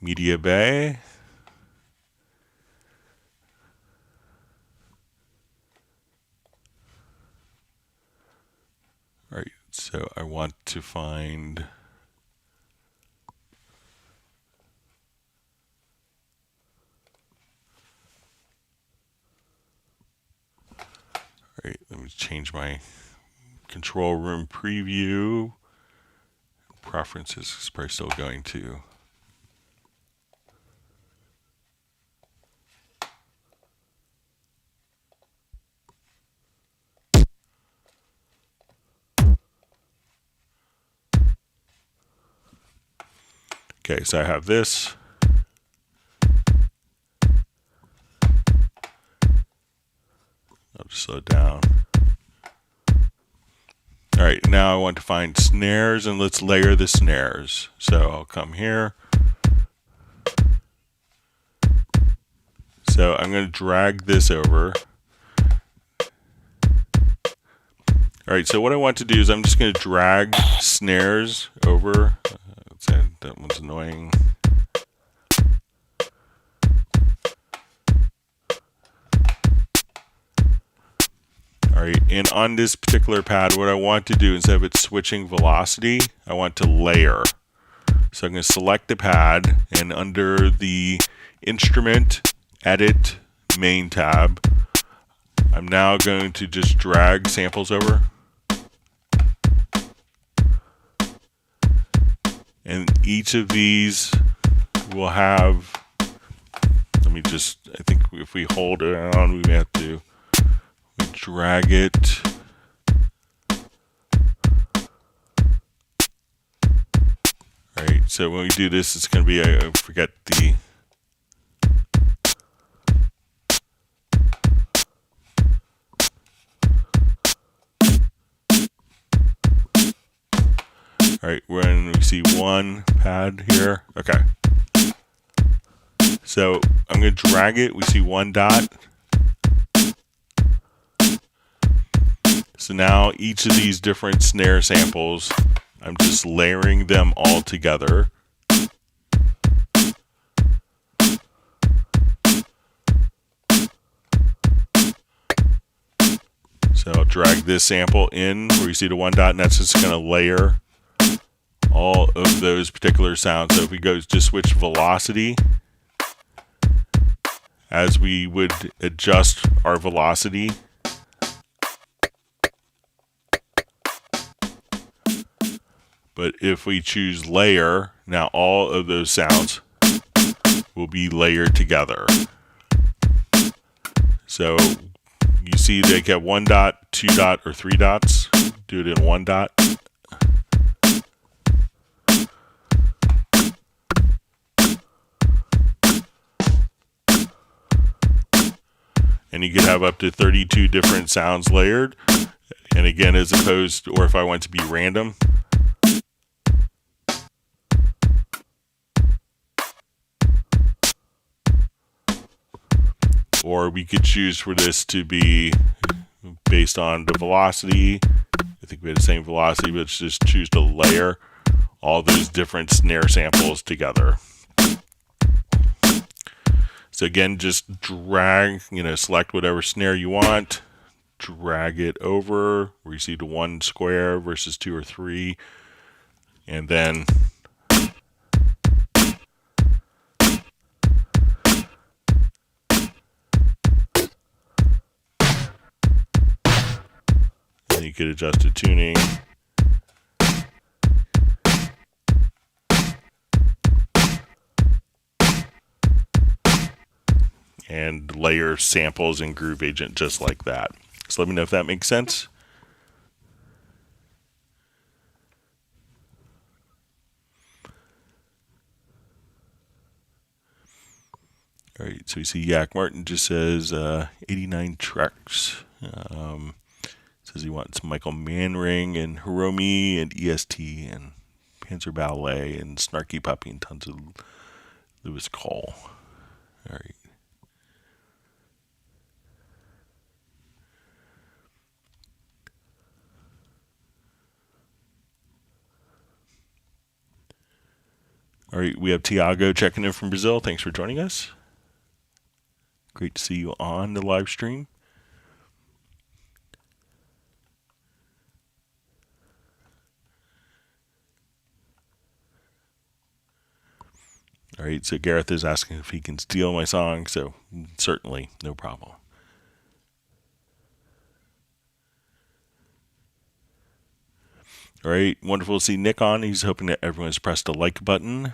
Speaker 1: Media Bay. All right, so I want to find all right, let me change my control room preview. Preferences is probably still going to. Okay, so I have this. I'll just slow it down. All right, now I want to find snares, and let's layer the snares. So I'll come here. So I'm going to drag this over. All right, so what I want to do is I'm just going to drag snares over. That one's annoying. All right, and on this particular pad, what I want to do, instead of it switching velocity, I want to layer. So I'm going to select the pad, and under the Instrument, Edit, Main tab, I'm now going to just drag samples over. And each of these will have, let me just, I think if we hold it on, we may have to drag it. All right, so when we do this, it's going to be, I forget the, all right, when we see one pad here, okay. So I'm going to drag it, we see one dot. So now each of these different snare samples, I'm just layering them all together. So I'll drag this sample in where you see the one dot, and that's just going to layer all of those particular sounds. So if we go just switch velocity, as we would adjust our velocity, but if we choose layer, now all of those sounds will be layered together. So you see they get 1 dot, 2 dot, or 3 dots. Do it in 1 dot. And you could have up to 32 different sounds layered. And again, as opposed, or if I want to be random, or we could choose for this to be based on the velocity. I think we had the same velocity, but let's just choose to layer all those different snare samples together. So again, just drag, select whatever snare you want, drag it over where you see the 1 square versus 2 or 3, and then you could adjust the tuning. And layer samples in Groove Agent just like that. So let me know if that makes sense. All right, so we see Yak Martin just says 89 tracks. Says he wants Michael Manring and Hiromi and EST and Panzer Ballet and Snarky Puppy and tons of Lewis Cole. All right. All right, we have Tiago checking in from Brazil. Thanks for joining us. Great to see you on the live stream. All right, so Gareth is asking if he can steal my song, so certainly, no problem. All right, wonderful to see Nick on. He's hoping that everyone's pressed the like button.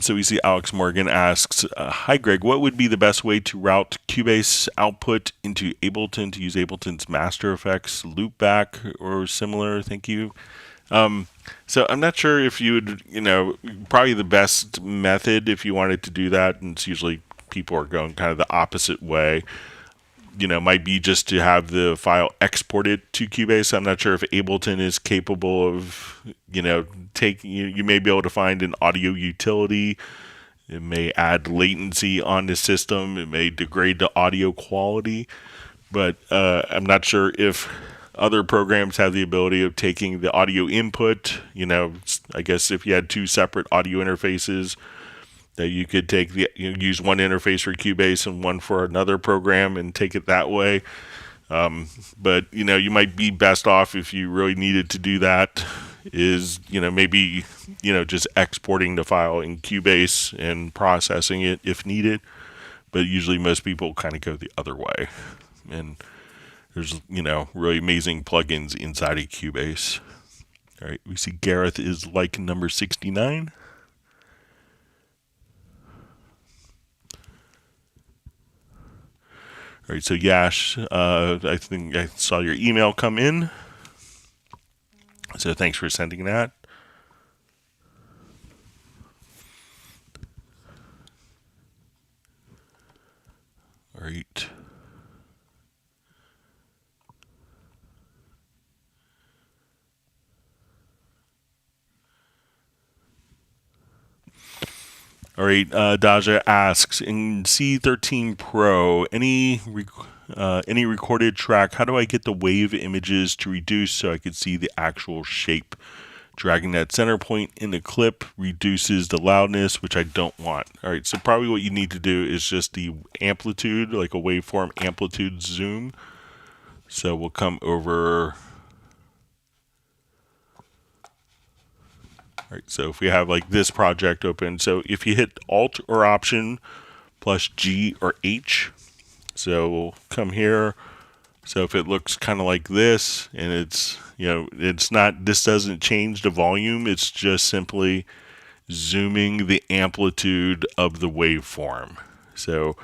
Speaker 1: So we see Alex Morgan asks, hi Greg, what would be the best way to route Cubase output into Ableton to use Ableton's Master Effects loopback or similar? Thank you. So I'm not sure if you would, probably the best method if you wanted to do that, and it's usually people are going kind of the opposite way, might be just to have the file exported to Cubase. I'm not sure if Ableton is capable of, taking, you may be able to find an audio utility. It may add latency on the system. It may degrade the audio quality, but I'm not sure if other programs have the ability of taking the audio input. I guess if you had 2 separate audio interfaces, that you could take use one interface for Cubase and one for another program and take it that way. But you might be best off if you really needed to do that is maybe just exporting the file in Cubase and processing it if needed. But usually most people kind of go the other way, and there's really amazing plugins inside of Cubase. All right, we see Gareth is like number 69. All right, so Yash, I think I saw your email come in. So thanks for sending that. All right. All right, Daja asks, in C13 Pro, any recorded track, how do I get the wave images to reduce so I could see the actual shape? Dragging that center point in the clip reduces the loudness, which I don't want. All right, so probably what you need to do is just the amplitude, like a waveform amplitude zoom. So we'll come over. All right, so if we have like this project open, so if you hit Alt or Option plus G or H, so we'll come here, So if it looks kind of like this, and it's, it's not, this doesn't change the volume, it's just simply zooming the amplitude of the waveform. So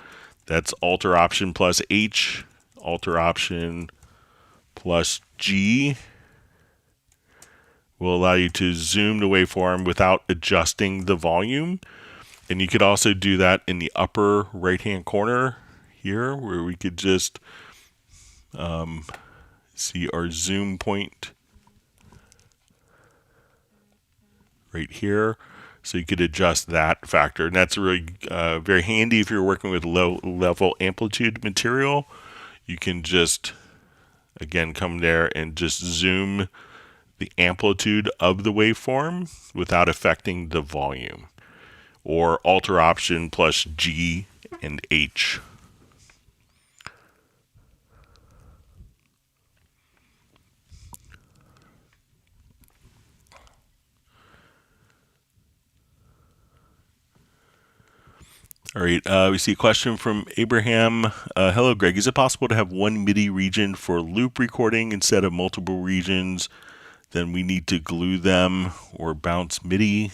Speaker 1: that's Alt Option plus H, Alt Option plus G will allow you to zoom the waveform without adjusting the volume. And you could also do that in the upper right-hand corner here, where we could just see our zoom point right here. So you could adjust that factor. And that's really very handy if you're working with low-level amplitude material. You can just, again, come there and just zoom the amplitude of the waveform without affecting the volume. Or Alt Option plus G and H. All right, we see a question from Abraham. Hello, Greg. Is it possible to have one MIDI region for loop recording instead of multiple regions? Then we need to glue them or bounce MIDI.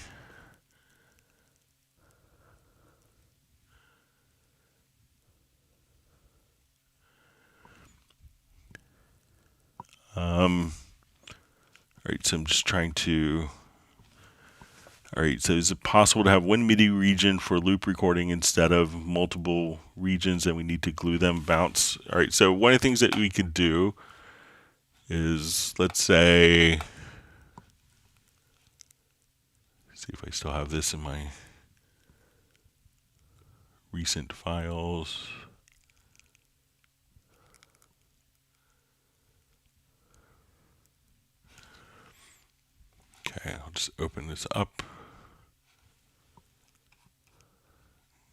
Speaker 1: All right, so I'm just trying to... All right, so is it possible to have one MIDI region for loop recording instead of multiple regions, and we need to glue them, bounce? All right, so one of the things that we could do is, let's say, see if I still have this in my recent files. Okay, I'll just open this up.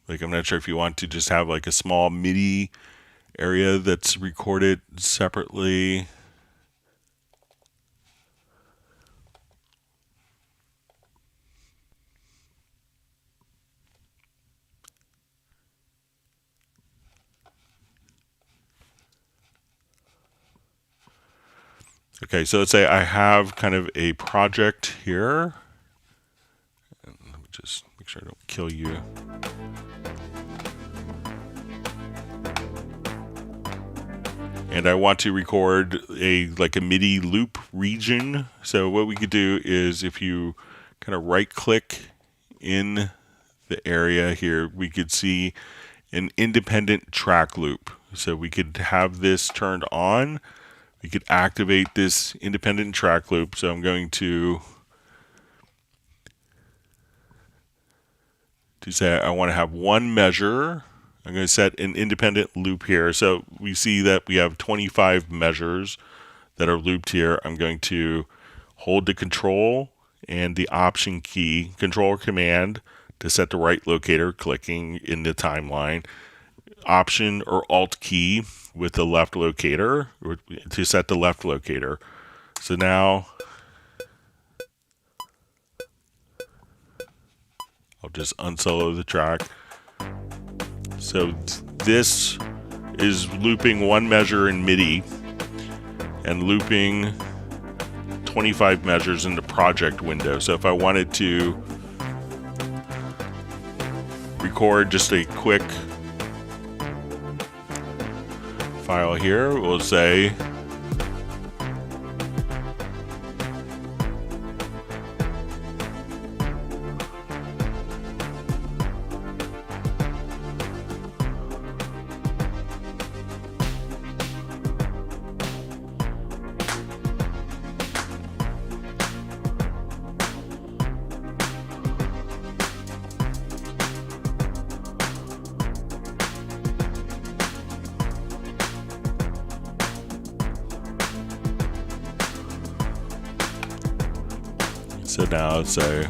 Speaker 1: Like, I'm not sure if you want to just have like a small MIDI area that's recorded separately. Okay, so let's say I have kind of a project here. And let me just make sure I don't kill you. And I want to record like a MIDI loop region. So what we could do is, if you kind of right click in the area here, we could see an independent track loop. So we could have this turned on. We could activate this independent track loop. So I'm going to say I want to have one measure. I'm going to set an independent loop here. So we see that we have 25 measures that are looped here. I'm going to hold the Control and the Option key, Control or Command, to set the right locator, clicking in the timeline. Option or Alt key with the left locator to set the left locator. So now I'll just unsolo the track. So this is looping one measure in MIDI and looping 25 measures in the project window. So if I wanted to record just a quick file here, we'll say so now let's say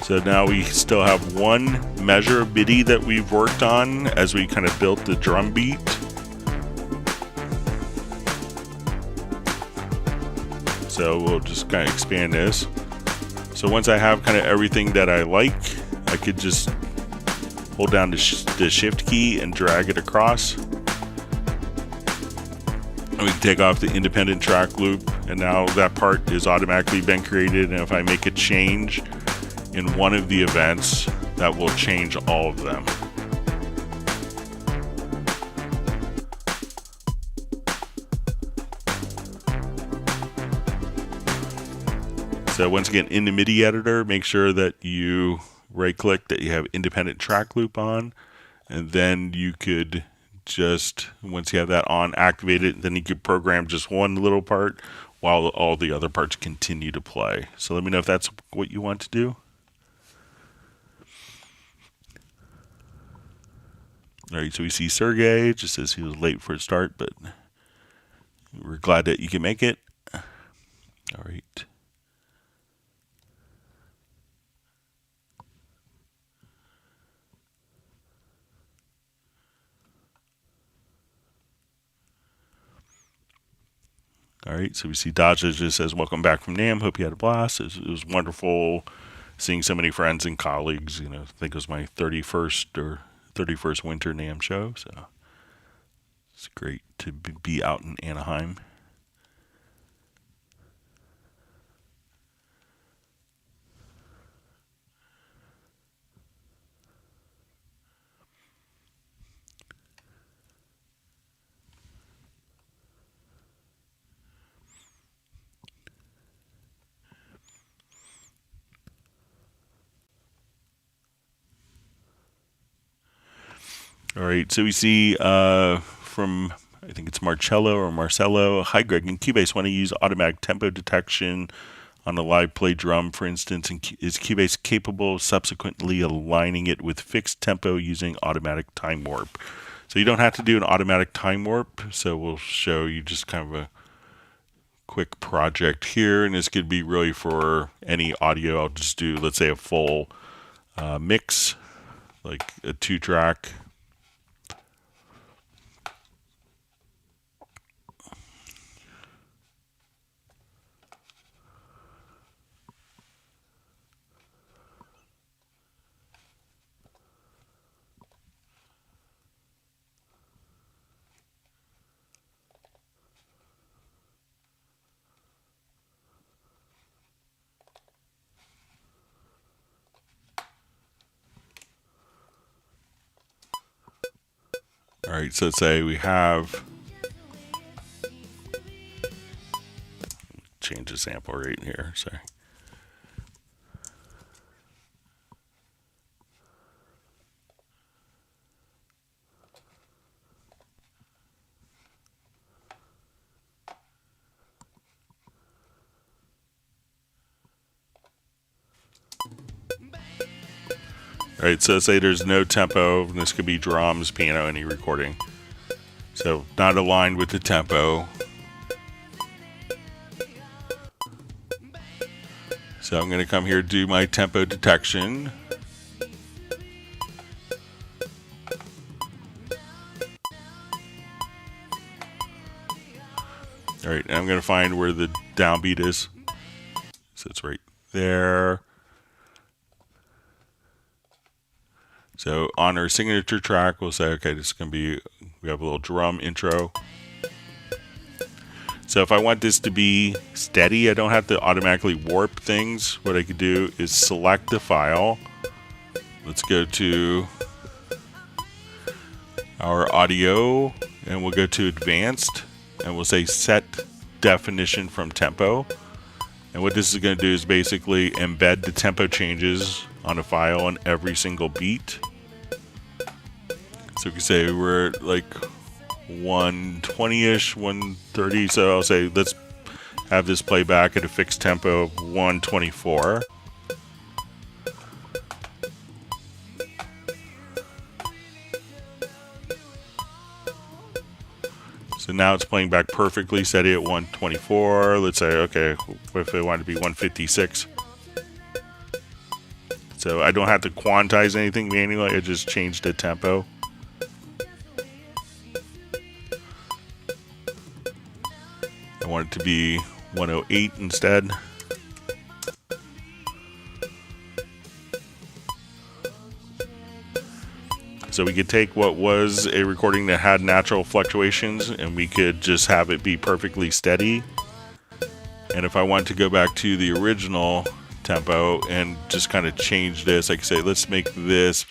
Speaker 1: So now we still have one measure of MIDI that we've worked on as we kind of built the drum beat. So we'll just kind of expand this. So once I have kind of everything that I like, I could just hold down the shift key and drag it across. And we can take off the independent track loop, and now that part is automatically been created, and if I make a change in one of the events, that will change all of them. So once again, in the MIDI editor, make sure that you right-click that you have independent track loop on, and then you could just, once you have that on, activate it, then you could program just one little part while all the other parts continue to play. So let me know if that's what you want to do. All right, so we see Sergey, just says he was late for a start, but we're glad that you can make it. All right. All right, so we see Daja just says, welcome back from NAMM. Hope you had a blast. It was wonderful seeing so many friends and colleagues. You know, I think it was my 31st winter NAMM show. So it's great to be out in Anaheim. All right, so we see from, I think it's Marcello. Hi, Greg. In Cubase, want to use automatic tempo detection on a live play drum, for instance, and is Cubase capable of subsequently aligning it with fixed tempo using automatic time warp? So you don't have to do an automatic time warp, so we'll show you just kind of a quick project here, and this could be really for any audio. I'll just do, let's say, a full mix, like a 2-track. All right, so say we have, change the sample rate here, sorry. All right, so say there's no tempo, and this could be drums, piano, any recording. So not aligned with the tempo. So I'm going to come here, do my tempo detection. All right, and I'm going to find where the downbeat is. So it's right there. So on our signature track, we'll say, okay, this is going to be, we have a little drum intro. So if I want this to be steady, I don't have to automatically warp things. What I could do is select the file. Let's go to our audio, and we'll go to advanced, and we'll say set definition from tempo. And what this is going to do is basically embed the tempo changes on a file on every single beat. So we can say we're at like 120-ish, 130. So I'll say let's have this play back at a fixed tempo of 124. So now it's playing back perfectly, set it at 124. Let's say, okay, what if I want it to be 156? So I don't have to quantize anything manually. I just changed the tempo. I want it to be 108 instead. So we could take what was a recording that had natural fluctuations and we could just have it be perfectly steady. And if I want to go back to the original tempo and just kind of change this, like I say, let's make this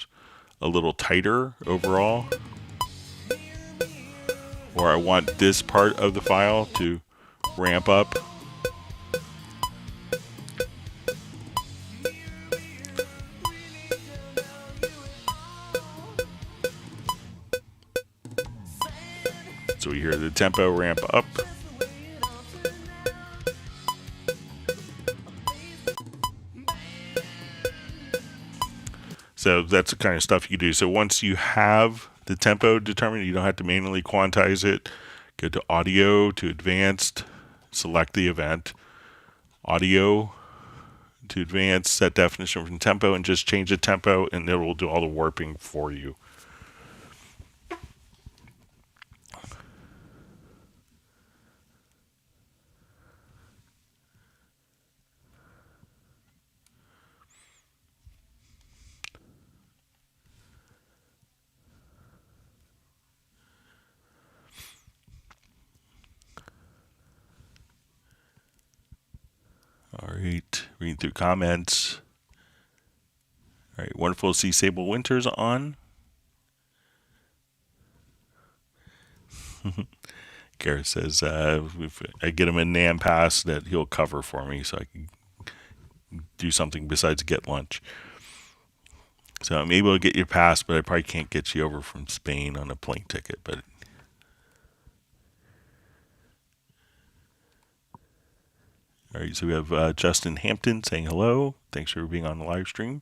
Speaker 1: a little tighter overall. Or I want this part of the file to ramp up. So we hear the tempo ramp up. So that's the kind of stuff you can do. So once you have the tempo determined, you don't have to manually quantize it. Go to Audio, to Advanced, select the event. Audio to Advanced, set definition from tempo, and just change the tempo, and it will do all the warping for you. All right, reading through comments. All right, wonderful to see Sable Winters on. Garrett says, if I get him a NAM pass, that he'll cover for me so I can do something besides get lunch. So I'm able to get your pass, but I probably can't get you over from Spain on a plane ticket. But all right, so we have Justin Hampton saying hello. Thanks for being on the live stream.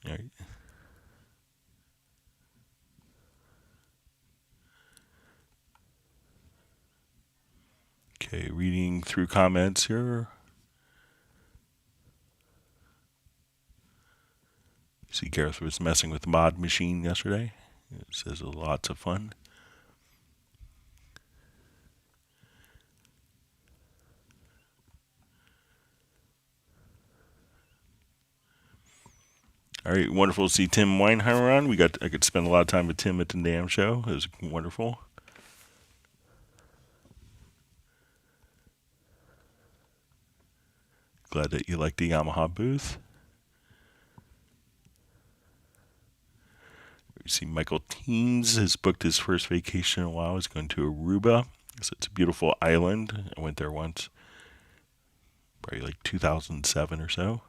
Speaker 1: All right. Okay, reading through comments here. See, Gareth was messing with the mod machine yesterday. It says lots of fun. All right, wonderful to see Tim Weinheimer on. I could spend a lot of time with Tim at the NAM show. It was wonderful. Glad that you like the Yamaha booth. You see Michael Teens has booked his first vacation in a while. He's going to Aruba. So it's a beautiful island. I went there once, probably like 2007 or so.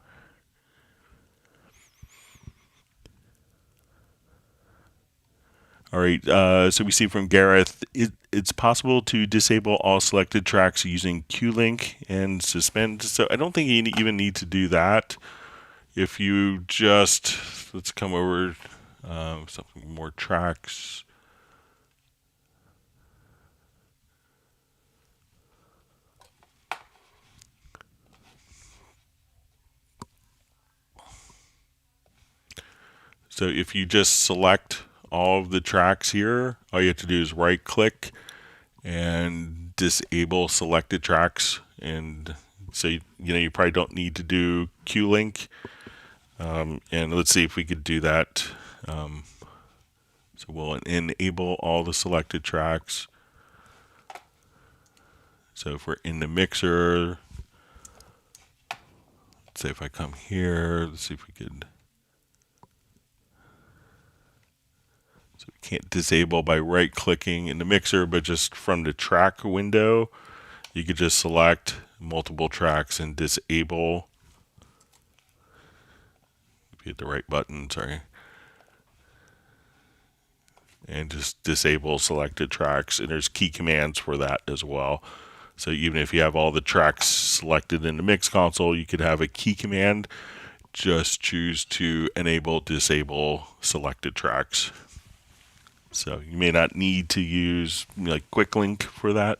Speaker 1: All right, so we see from Gareth, it's possible to disable all selected tracks using Q-Link and suspend. So I don't think you even need to do that. If you just, let's come over something more tracks. So if you just select all of the tracks here, all you have to do is right click and disable selected tracks. And so, you probably don't need to do Q-Link. And let's see if we could do that. So we'll enable all the selected tracks. So if we're in the mixer, let's say if I come here, let's see if we could. So we can't disable by right clicking in the mixer, but just from the track window, you could just select multiple tracks and disable. If you hit the right button, sorry. And just disable selected tracks. And there's key commands for that as well. So even if you have all the tracks selected in the mix console, you could have a key command just choose to enable, disable selected tracks. So you may not need to use like quick link for that.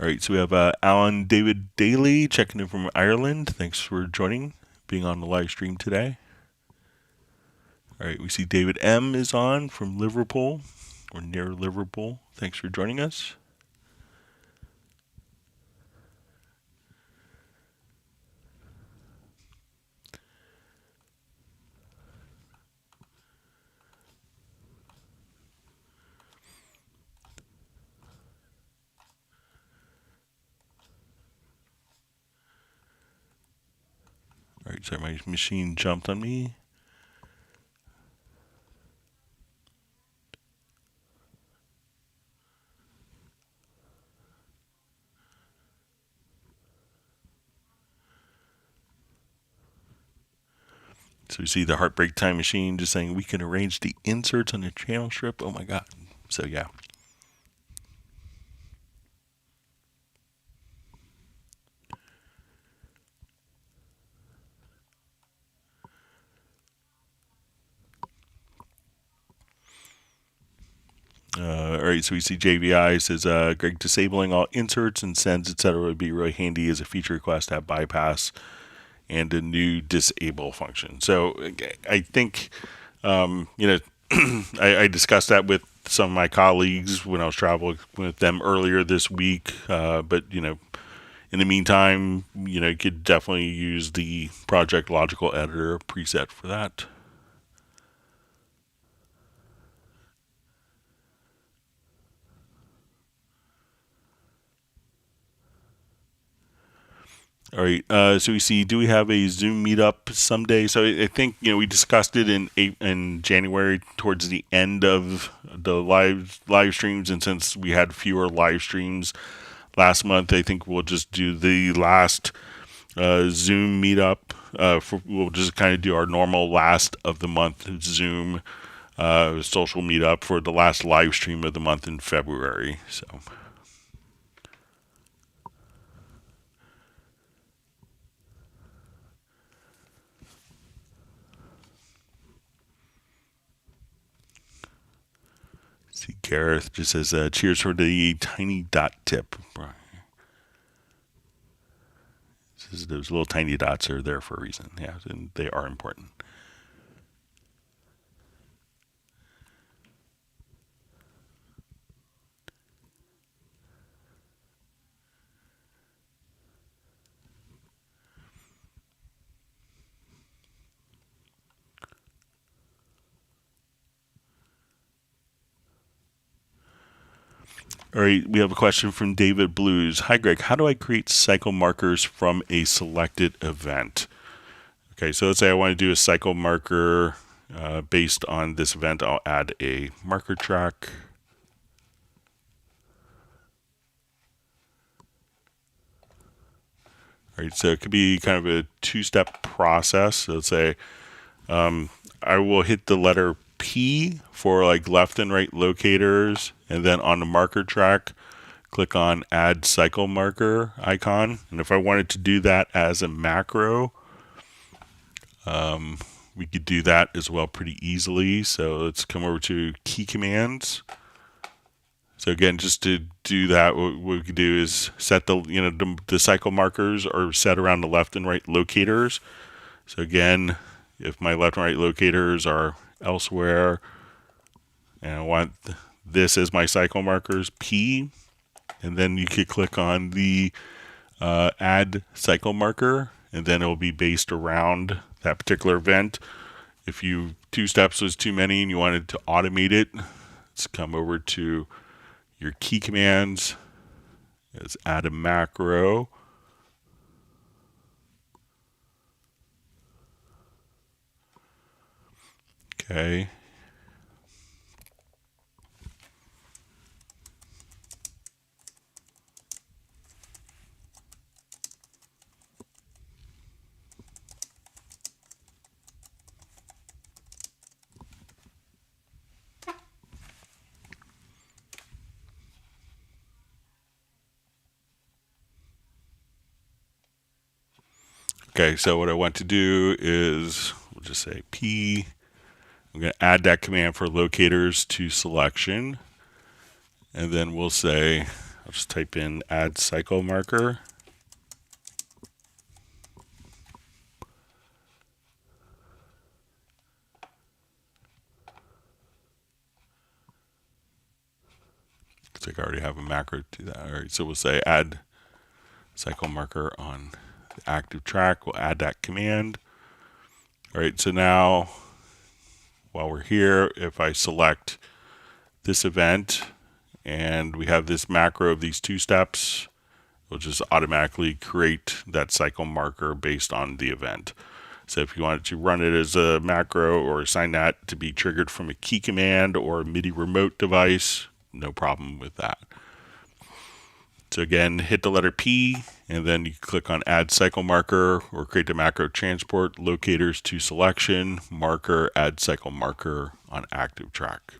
Speaker 1: All right, so we have Alan David Daly checking in from Ireland. Thanks for joining, being on the live stream today. All right, we see David M is on from Liverpool, or near Liverpool. Thanks for joining us. All right, sorry, my machine jumped on me. So you see the Heartbreak Time Machine just saying we can arrange the inserts on the channel strip. Oh my God. So yeah. All right, so we see JVI says, Greg, disabling all inserts and sends, etc. would be really handy as a feature request to have bypass and a new disable function. So I think, I discussed that with some of my colleagues when I was traveling with them earlier this week. But, in the meantime, you could definitely use the Project Logical Editor preset for that. All right. So we see, do we have a Zoom meetup someday? So I think we discussed it in January towards the end of the live streams, and since we had fewer live streams last month, I think we'll just do the last Zoom meetup. We'll just kind of do our normal last of the month Zoom social meetup for the last live stream of the month in February. So. See, Gareth just says, cheers for the tiny dot tip. Says those little tiny dots are there for a reason. Yeah, and they are important. All right, we have a question from David Blues. Hi, Greg. How do I create cycle markers from a selected event? Okay, so let's say I want to do a cycle marker based on this event. I'll add a marker track. All right, so it could be kind of a two-step process. So let's say I will hit the letter P for like left and right locators, and then on the marker track, click on add cycle marker icon. And if I wanted to do that as a macro, we could do that as well pretty easily. So let's come over to key commands. So again, just to do that, what we could do is set the cycle markers are set around the left and right locators. So again, if my left and right locators are elsewhere, and I want this as my cycle markers, P, and then you could click on the add cycle marker, and then it will be based around that particular event. If two steps was too many and you wanted to automate it, let's come over to your key commands. Let's add a macro. Okay. Okay, so what I want to do is, we'll just say P. I'm going to add that command for locators to selection. And then we'll say, I'll just type in add cycle marker. Looks like I already have a macro to that. All right, so we'll say add cycle marker on the active track. We'll add that command. All right, so now while we're here, if I select this event and we have this macro of these two steps, we'll just automatically create that cycle marker based on the event. So if you wanted to run it as a macro or assign that to be triggered from a key command or a MIDI remote device, no problem with that. So again, hit the letter P, and then you click on add cycle marker or create the macro transport locators to selection, marker, add cycle marker on active track.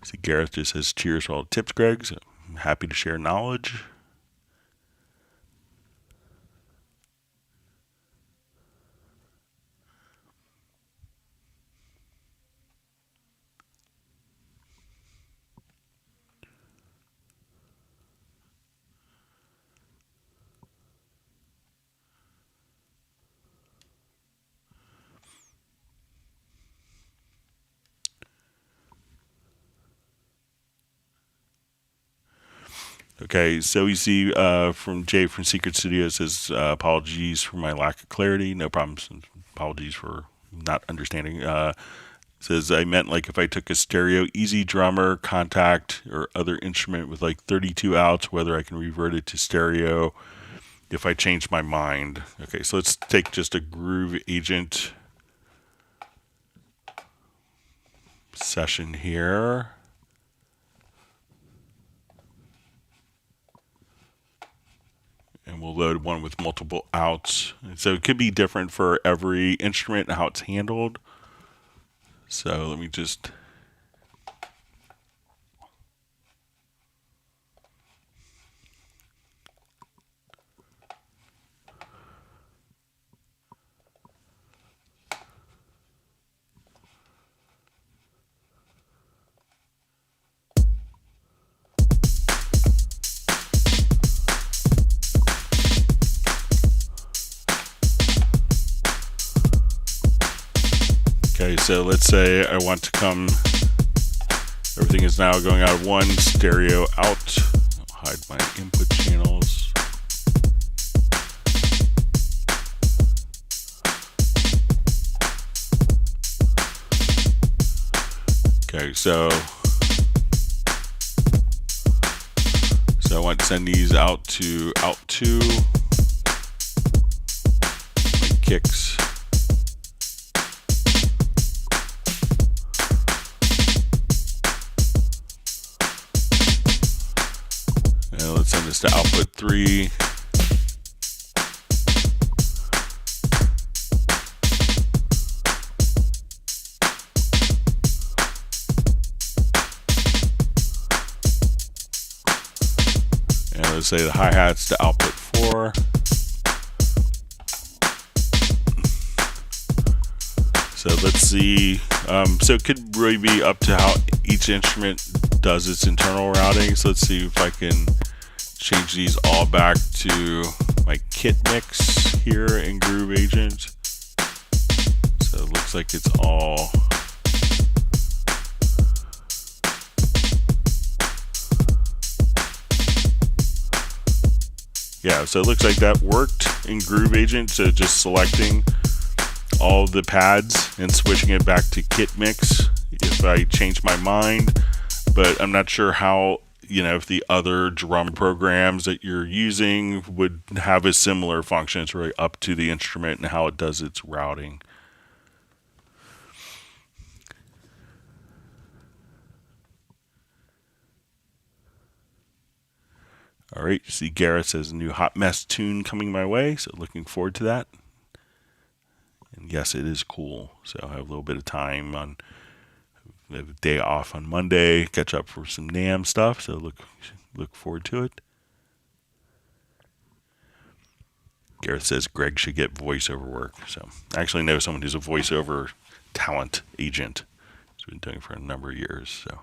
Speaker 1: See, Gareth just says, cheers for all the tips, Greg. So I'm happy to share knowledge. Okay, so we see from Jay from Secret Studio says, apologies for my lack of clarity. No problems. Apologies for not understanding. Says, I meant like if I took a stereo easy drummer, contact, or other instrument with like 32 outs, whether I can revert it to stereo if I change my mind. Okay, so let's take just a Groove Agent session here. And we'll load one with multiple outs. So it could be different for every instrument and how it's handled. So let me just... Okay, so let's say I want to come, everything is now going out of one, stereo out. I'll hide my input channels. Okay, so I want to send these out to out 2, my kicks. Let's send this to output 3. And let's say the hi-hats to output 4. So let's see. So it could really be up to how each instrument does its internal routing. So let's see if I can change these all back to my kit mix here in Groove Agent. So it looks like it's all so it looks like that worked in Groove Agent. So just selecting all the pads and switching it back to kit mix if I change my mind, but I'm not sure how, if the other drum programs that you're using would have a similar function. It's really up to the instrument and how it does its routing. All right, you see Gareth says a new Hot Mess tune coming my way, so looking forward to that. And yes, it is cool. So I have a little bit of time on We have a day off on Monday, catch up for some NAMM stuff, so look forward to it. Gareth says Greg should get voiceover work. So I actually know someone who's a voiceover talent agent. He's been doing it for a number of years. So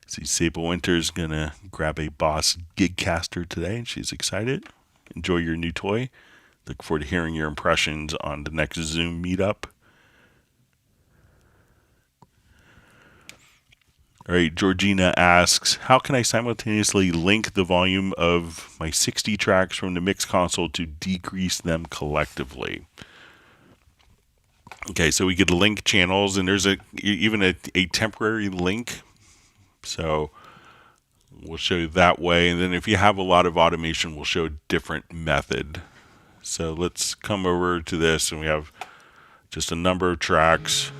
Speaker 1: see, Sable Winter's gonna grab a Boss Gigcaster today, and she's excited. Enjoy your new toy. Look forward to hearing your impressions on the next Zoom meetup. All right, Georgina asks, how can I simultaneously link the volume of my 60 tracks from the mix console to decrease them collectively? Okay, so we could link channels, and there's even a temporary link. So we'll show you that way. And then if you have a lot of automation, we'll show a different method. So let's come over to this, and we have just a number of tracks.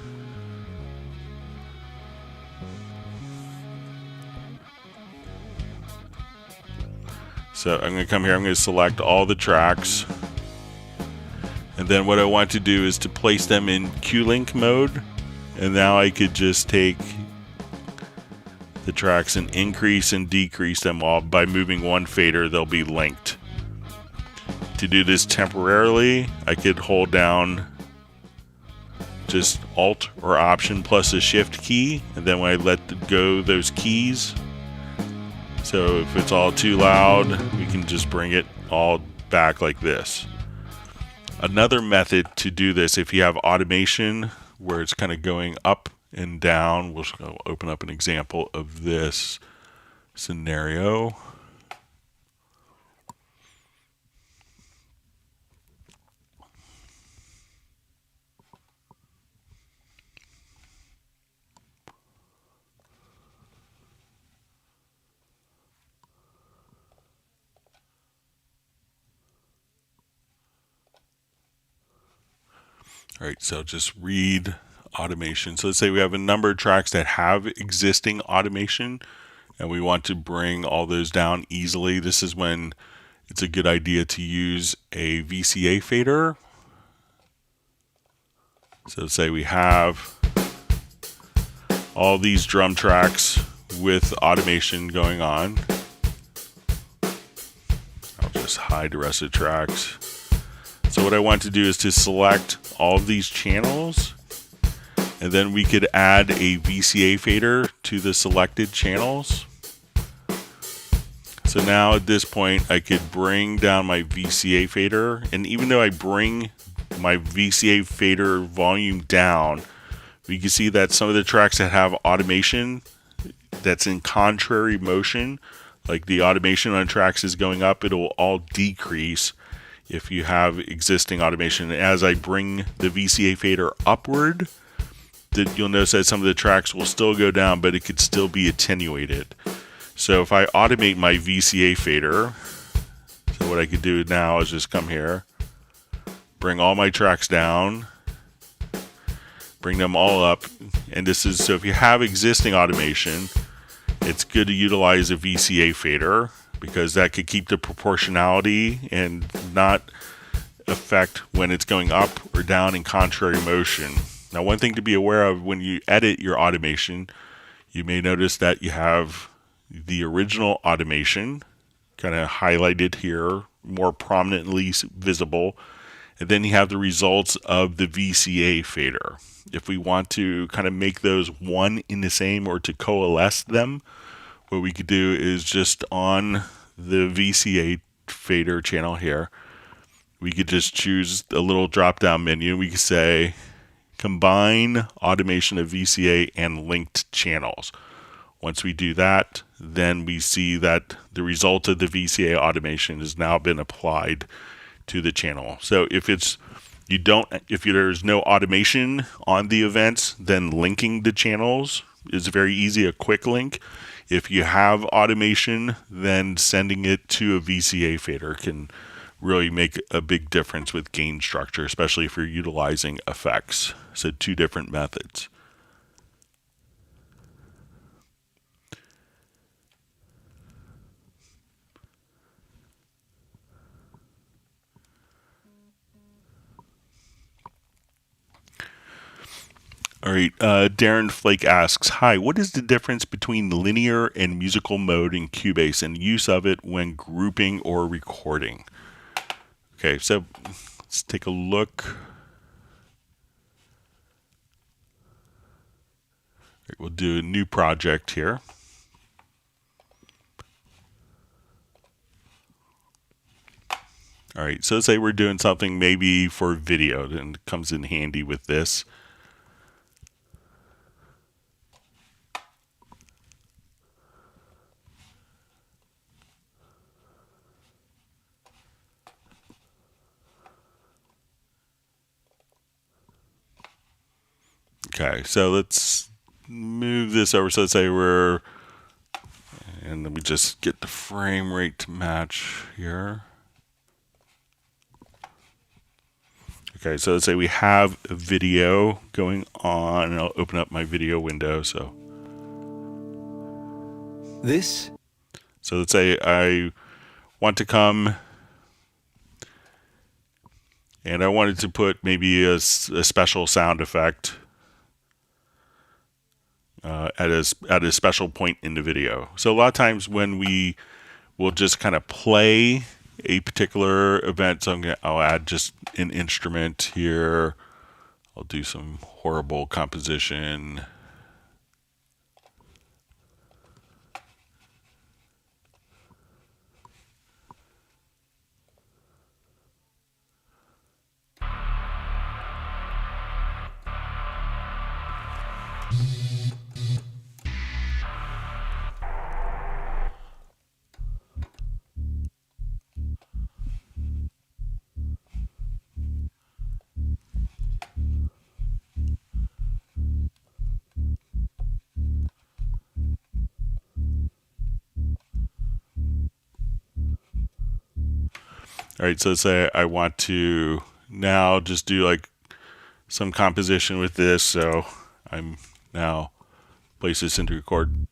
Speaker 1: So I'm going to come here, I'm going to select all the tracks. And then what I want to do is to place them in Q-Link mode. And now I could just take the tracks and increase and decrease them all. By moving one fader, they'll be linked. To do this temporarily, I could hold down just Alt or Option plus a Shift key. And then when I let go those keys, so if it's all too loud, we can just bring it all back like this. Another method to do this, if you have automation where it's kind of going up and down, we'll open up an example of this scenario. All right, so just read automation. So let's say we have a number of tracks that have existing automation, and we want to bring all those down easily. This is when it's a good idea to use a VCA fader. So say we have all these drum tracks with automation going on. I'll just hide the rest of the tracks. So what I want to do is to select all of these channels, and then we could add a VCA fader to the selected channels. So now at this point, I could bring down my VCA fader, and even though I bring my VCA fader volume down, we can see that some of the tracks that have automation that's in contrary motion, like the automation on tracks is going up, it'll all decrease if you have existing automation. As I bring the VCA fader upward, you'll notice that some of the tracks will still go down, but it could still be attenuated. So if I automate my VCA fader, so what I could do now is just come here, bring all my tracks down, bring them all up, and this is, so if you have existing automation, it's good to utilize a VCA fader, because that could keep the proportionality and not affect when it's going up or down in contrary motion. Now, one thing to be aware of when you edit your automation, you may notice that you have the original automation kind of highlighted here, more prominently visible, and then you have the results of the VCA fader. If we want to kind of make those one in the same, or to coalesce them, what we could do is just on the VCA fader channel here, we could just choose a little drop down menu. We could say combine automation of VCA and linked channels. Once we do that, then we see that the result of the VCA automation has now been applied to the channel. So if there's no automation on the events, then linking the channels is very easy, a quick link. If you have automation, then sending it to a VCA fader can really make a big difference with gain structure, especially if you're utilizing effects. So two different methods. All right, Darren Flake asks, hi, what is the difference between linear and musical mode in Cubase and use of it when grouping or recording? Okay, so let's take a look. All right, we'll do a new project here. All right, so let's say we're doing something maybe for video, and it comes in handy with this. Okay, so let's move this over. So let's say and let me just get the frame rate to match here. Okay, so let's say we have a video going on, and I'll open up my video window. So let's say I want to come and I wanted to put maybe a special sound effect at a special point in the video. So a lot of times when we will just kind of play a particular event, so I'll add just an instrument here. I'll do some horrible composition. All right, so let's say I want to now just do like some composition with this. So I'm now place this into record.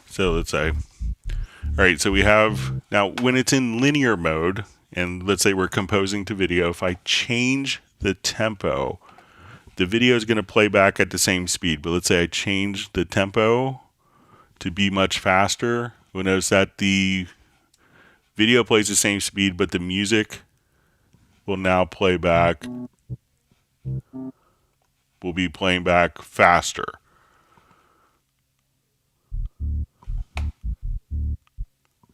Speaker 1: So let's say, all right, so we have now when it's in linear mode, and let's say we're composing to video, if I change the tempo, the video is going to play back at the same speed. But let's say I change the tempo to be much faster. We'll notice that the video plays the same speed, but the music will now play back, will be playing back faster.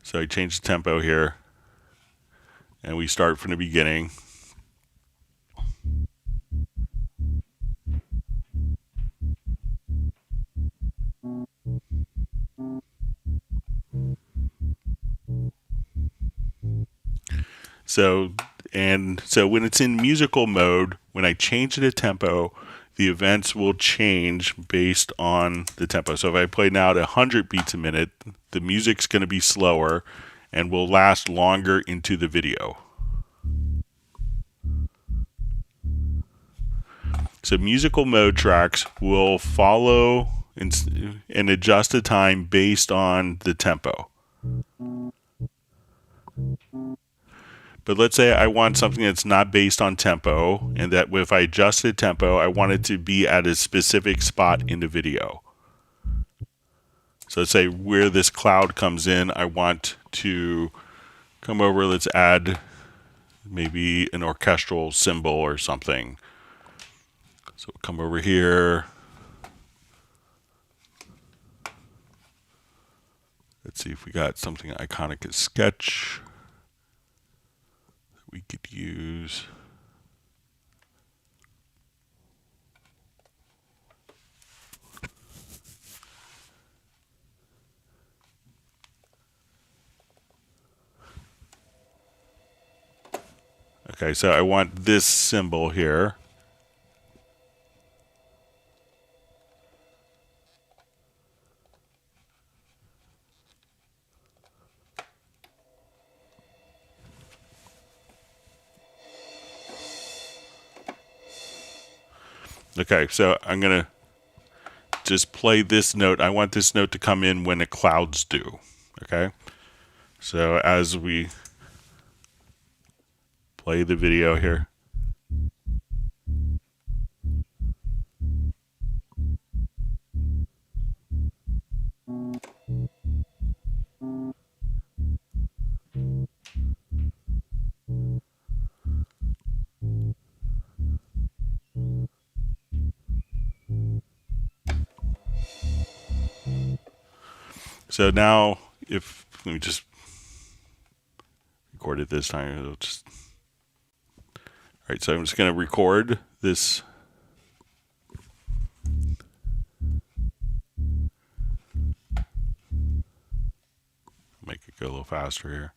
Speaker 1: So I change the tempo here, and we start from the beginning. So when it's in musical mode, when I change the tempo, the events will change based on the tempo. So if I play now at 100 beats a minute, the music's going to be slower and will last longer into the video. So musical mode tracks will follow and adjust the time based on the tempo. But let's say I want something that's not based on tempo, and that if I adjust the tempo, I want it to be at a specific spot in the video. So let's say where this cloud comes in, I want to come over, let's add maybe an orchestral symbol or something. So we'll come over here. Let's see if we got something iconic as sketch that we could use. Okay, so I want this symbol here. Okay, so I'm going to just play this note. I want this note to come in when the clouds do. Okay, so as we play the video here. So now, if let me just record it this time. It'll just all right. So I'm just going to record this. Make it go a little faster here.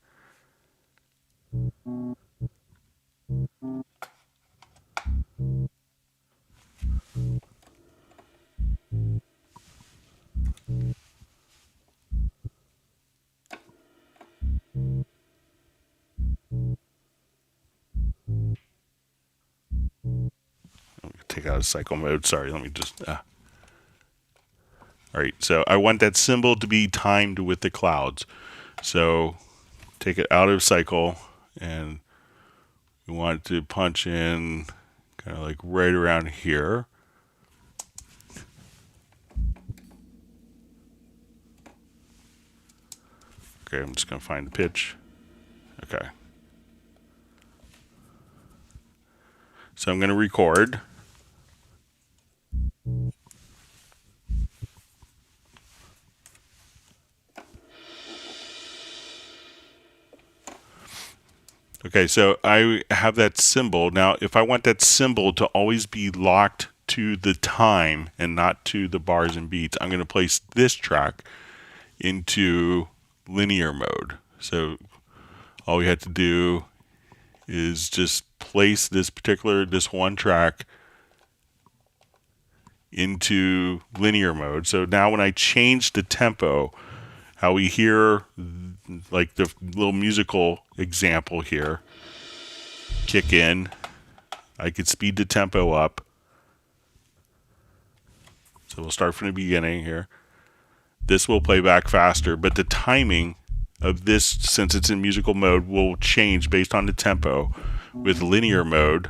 Speaker 1: Take out a cycle mode. Sorry, let me just. All right, so I want that symbol to be timed with the clouds. So take it out of cycle, and we want to punch in kind of like right around here. Okay, I'm just going to find the pitch. Okay. So I'm going to record. Okay, so I have that symbol. Now, if I want that symbol to always be locked to the time and not to the bars and beats, I'm going to place this track into linear mode. So all we have to do is just place this one track into linear mode. So now when I change the tempo, how we hear like the little musical example here kick in, I could speed the tempo up. So we'll start from the beginning here. This will play back faster, but the timing of this, since it's in musical mode, will change based on the tempo. With linear mode,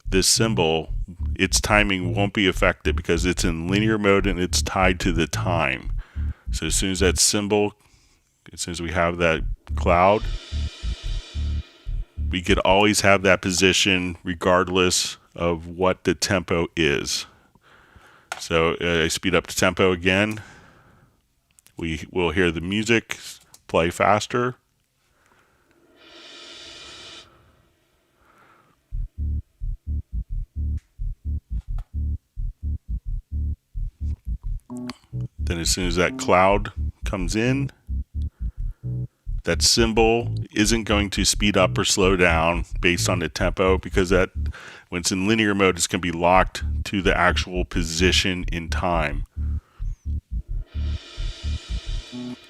Speaker 1: this symbol, its timing won't be affected because it's in linear mode and it's tied to the time. So as soon as that symbol, as soon as we have that cloud, we could always have that position regardless of what the tempo is. So I speed up the tempo again. We will hear the music play faster. Then as soon as that cloud comes in, that symbol isn't going to speed up or slow down based on the tempo, because that, when it's in linear mode, it's going to be locked to the actual position in time.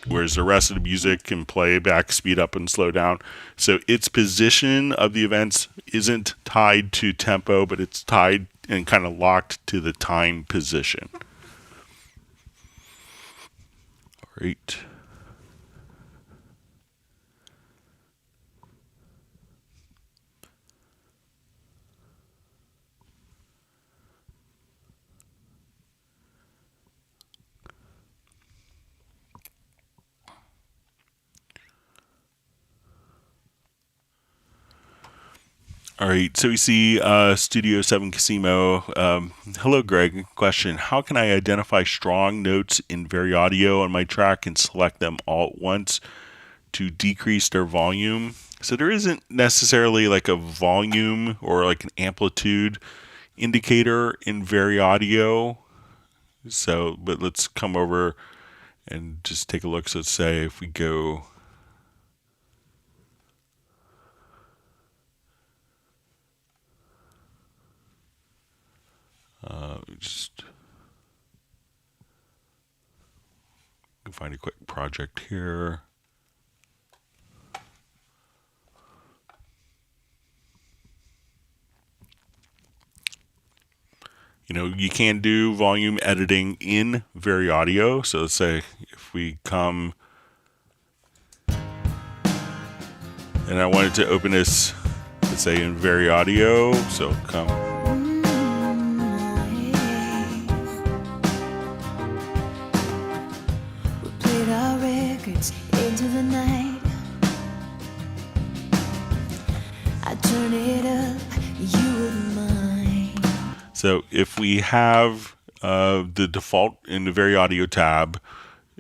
Speaker 1: Whereas the rest of the music can play back, speed up, and slow down. So its position of the events isn't tied to tempo, but it's tied and kind of locked to the time position. Great. All right, so we see Studio 7 Casimo. Hello, Greg. Question: how can I identify strong notes in VariAudio on my track and select them all at once to decrease their volume? So there isn't necessarily like a volume or like an amplitude indicator in VariAudio. So, but let's come over and just take a look. So let's say if we go... just find a quick project here. You can do volume editing in Very Audio. So let's say if we come and I wanted to open this, let's say in Very Audio. So come.
Speaker 2: We played our records into the night. I turn it up, you wouldn't mind.
Speaker 1: So if we have the default in the Very Audio tab,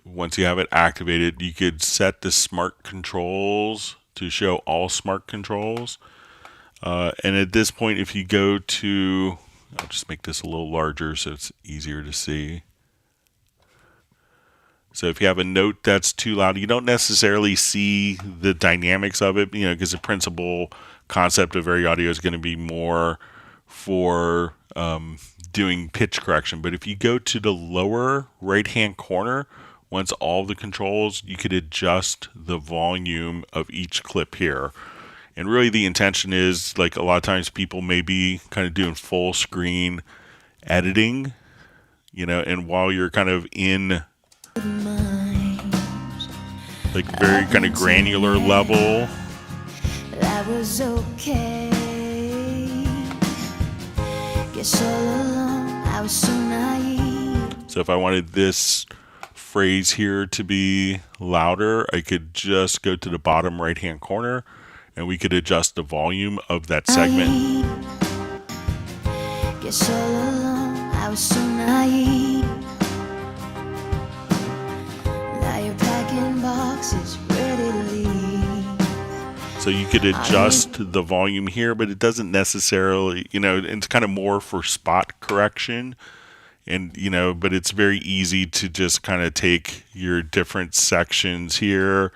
Speaker 1: once you have it activated, you could set the smart controls to show all smart controls. And at this point, if you go to, I'll just make this a little larger so it's easier to see. So if you have a note that's too loud, you don't necessarily see the dynamics of it, because the principal concept of Very Audio is going to be more for doing pitch correction. But if you go to the lower right-hand corner, once all the controls, you could adjust the volume of each clip here. And really the intention is, like a lot of times people may be kind of doing full screen editing, and while you're kind of in like very kind of granular level.
Speaker 2: That was okay. Guess all along I was so naive.
Speaker 1: So if I wanted this phrase here to be louder, I could just go to the bottom right hand corner and we could adjust the volume of that segment.
Speaker 2: Guess all along I was so naive. Now you're packing boxes ready to leave.
Speaker 1: So you could adjust the volume here, but it doesn't necessarily, it's kind of more for spot correction. And, but it's very easy to just kind of take your different sections here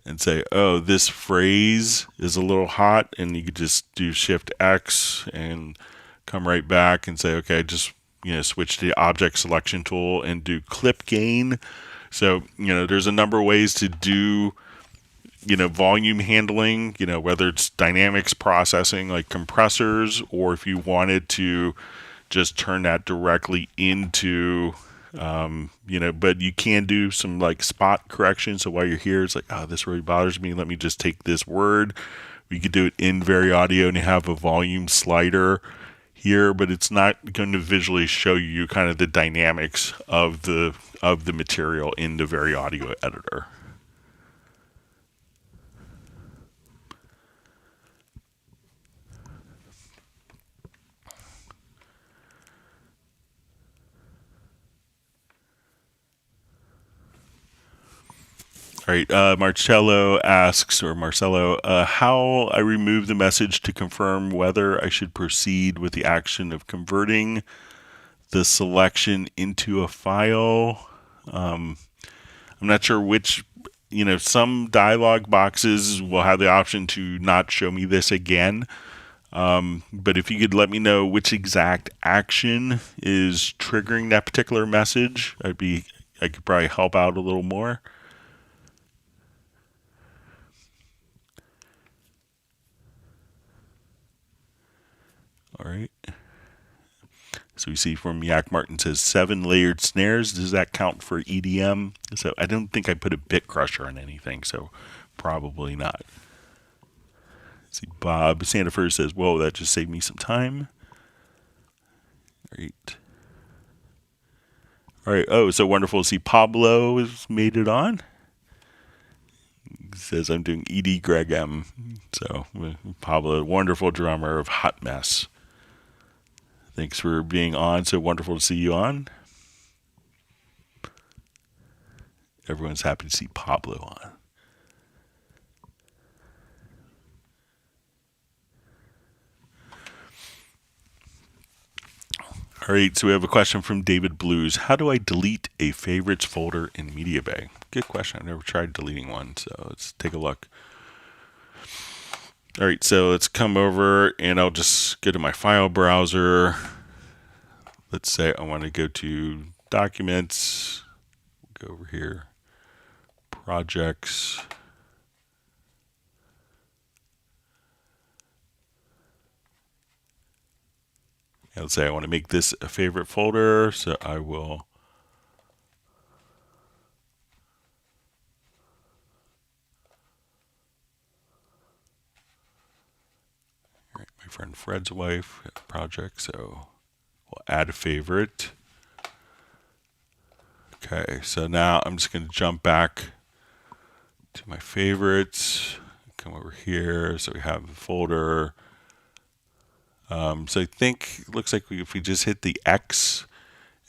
Speaker 1: and say, oh, this phrase is a little hot. And you could just do Shift X and come right back and say, okay, just, switch to the object selection tool and do clip gain. So, there's a number of ways to do, volume handling, whether it's dynamics processing like compressors, or if you wanted to just turn that directly into, but you can do some like spot correction. So while you're here, it's like, oh, this really bothers me. Let me just take this word. We could do it in Very Audio and you have a volume slider here, but it's not going to visually show you kind of the dynamics of the material in the Very Audio editor. All right, Marcello asks, how I remove the message to confirm whether I should proceed with the action of converting the selection into a file. I'm not sure which, some dialog boxes will have the option to not show me this again. But if you could let me know which exact action is triggering that particular message, I could probably help out a little more. All right. So we see from Yak Martin says 7 layered snares. Does that count for EDM? So I don't think I put a bit crusher on anything, so probably not. Let's see, Bob Sandiford says, whoa, that just saved me some time. Great. All right. Oh, so wonderful to see Pablo has made it on. He says I'm doing ED Greg M. So Pablo, wonderful drummer of Hot Mess. Thanks for being on. So wonderful to see you on. Everyone's happy to see Pablo on. All right, so we have a question from David Blues. How do I delete a favorites folder in MediaBay? Good question. I've never tried deleting one, so let's take a look. All right, so let's come over and I'll just go to my file browser. Let's say I want to go to Documents, go over here, Projects, Let's say I want to make this a favorite folder, so I will my friend Fred's wife project, so we'll add a favorite. Okay, so now I'm just going to jump back to my favorites, come over here, so we have the folder. So I think it looks like if we just hit the X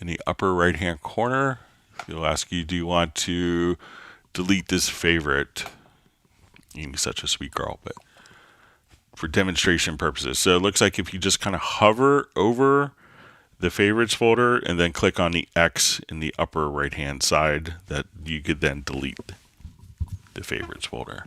Speaker 1: in the upper right hand corner, it'll ask you, do you want to delete this favorite? You're such a sweet girl, but for demonstration purposes. So it looks like if you just kind of hover over the favorites folder and then click on the X in the upper right hand side, that you could then delete the favorites folder.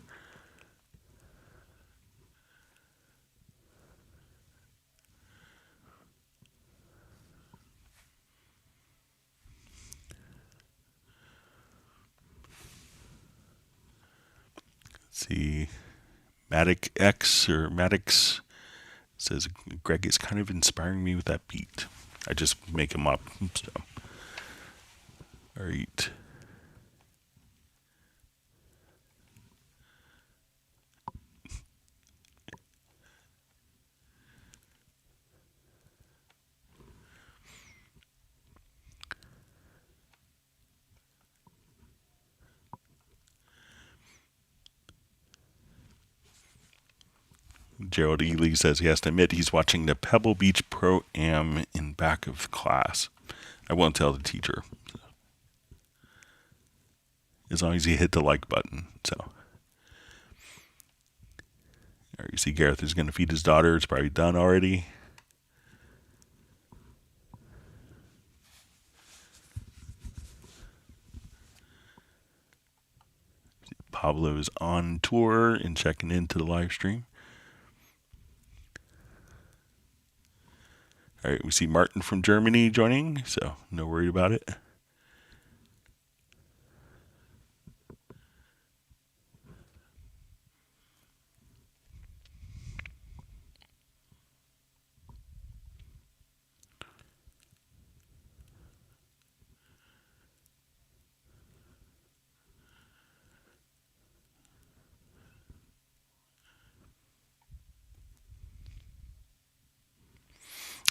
Speaker 1: Let's see, Matic X or Madix says Greg is kind of inspiring me with that beat. I just make him up. So, all right. Gerald Ely says he has to admit he's watching the Pebble Beach Pro-Am in back of class. I won't tell the teacher. So. As long as you hit the like button. So. Or you see Gareth is going to feed his daughter. It's probably done already. Pablo is on tour and checking into the live stream. All right, we see Martin from Germany joining, so no worry about it.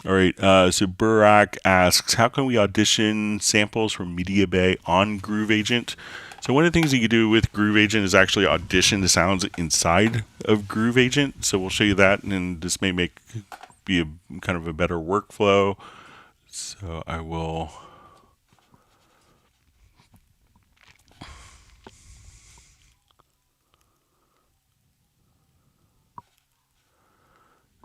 Speaker 1: All right, so Burak asks, how can we audition samples from Media Bay on Groove Agent? So one of the things that you do with Groove Agent is actually audition the sounds inside of Groove Agent. So we'll show you that, and this may be a kind of a better workflow. So I will.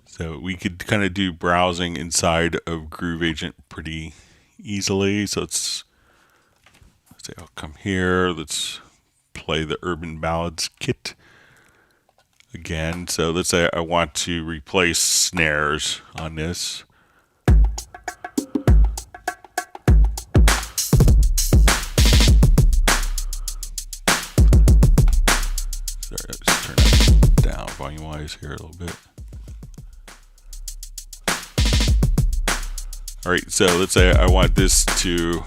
Speaker 1: So we could kind of do browsing inside of Groove Agent pretty easily. So let's say I'll come here. Let's play the Urban Ballads kit again. So let's say I want to replace snares on this. Sorry, let's turn it down volume-wise here a little bit. All right, so let's say I want this to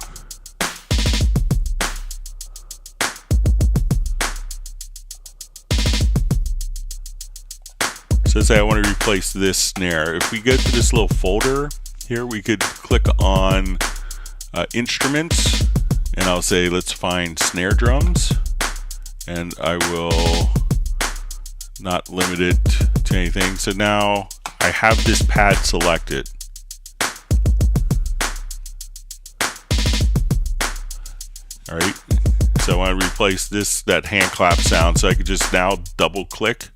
Speaker 1: let's say I want to replace this snare. If we go to this little folder here, we could click on instruments, and I'll say let's find snare drums, and I will not limit it to anything. So now I have this pad selected. All right, so I want to replace that hand clap sound, so I could just now double click.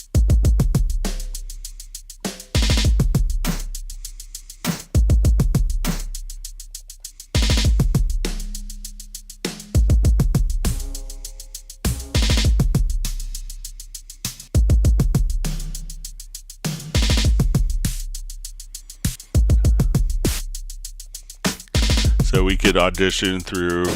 Speaker 1: So we could audition through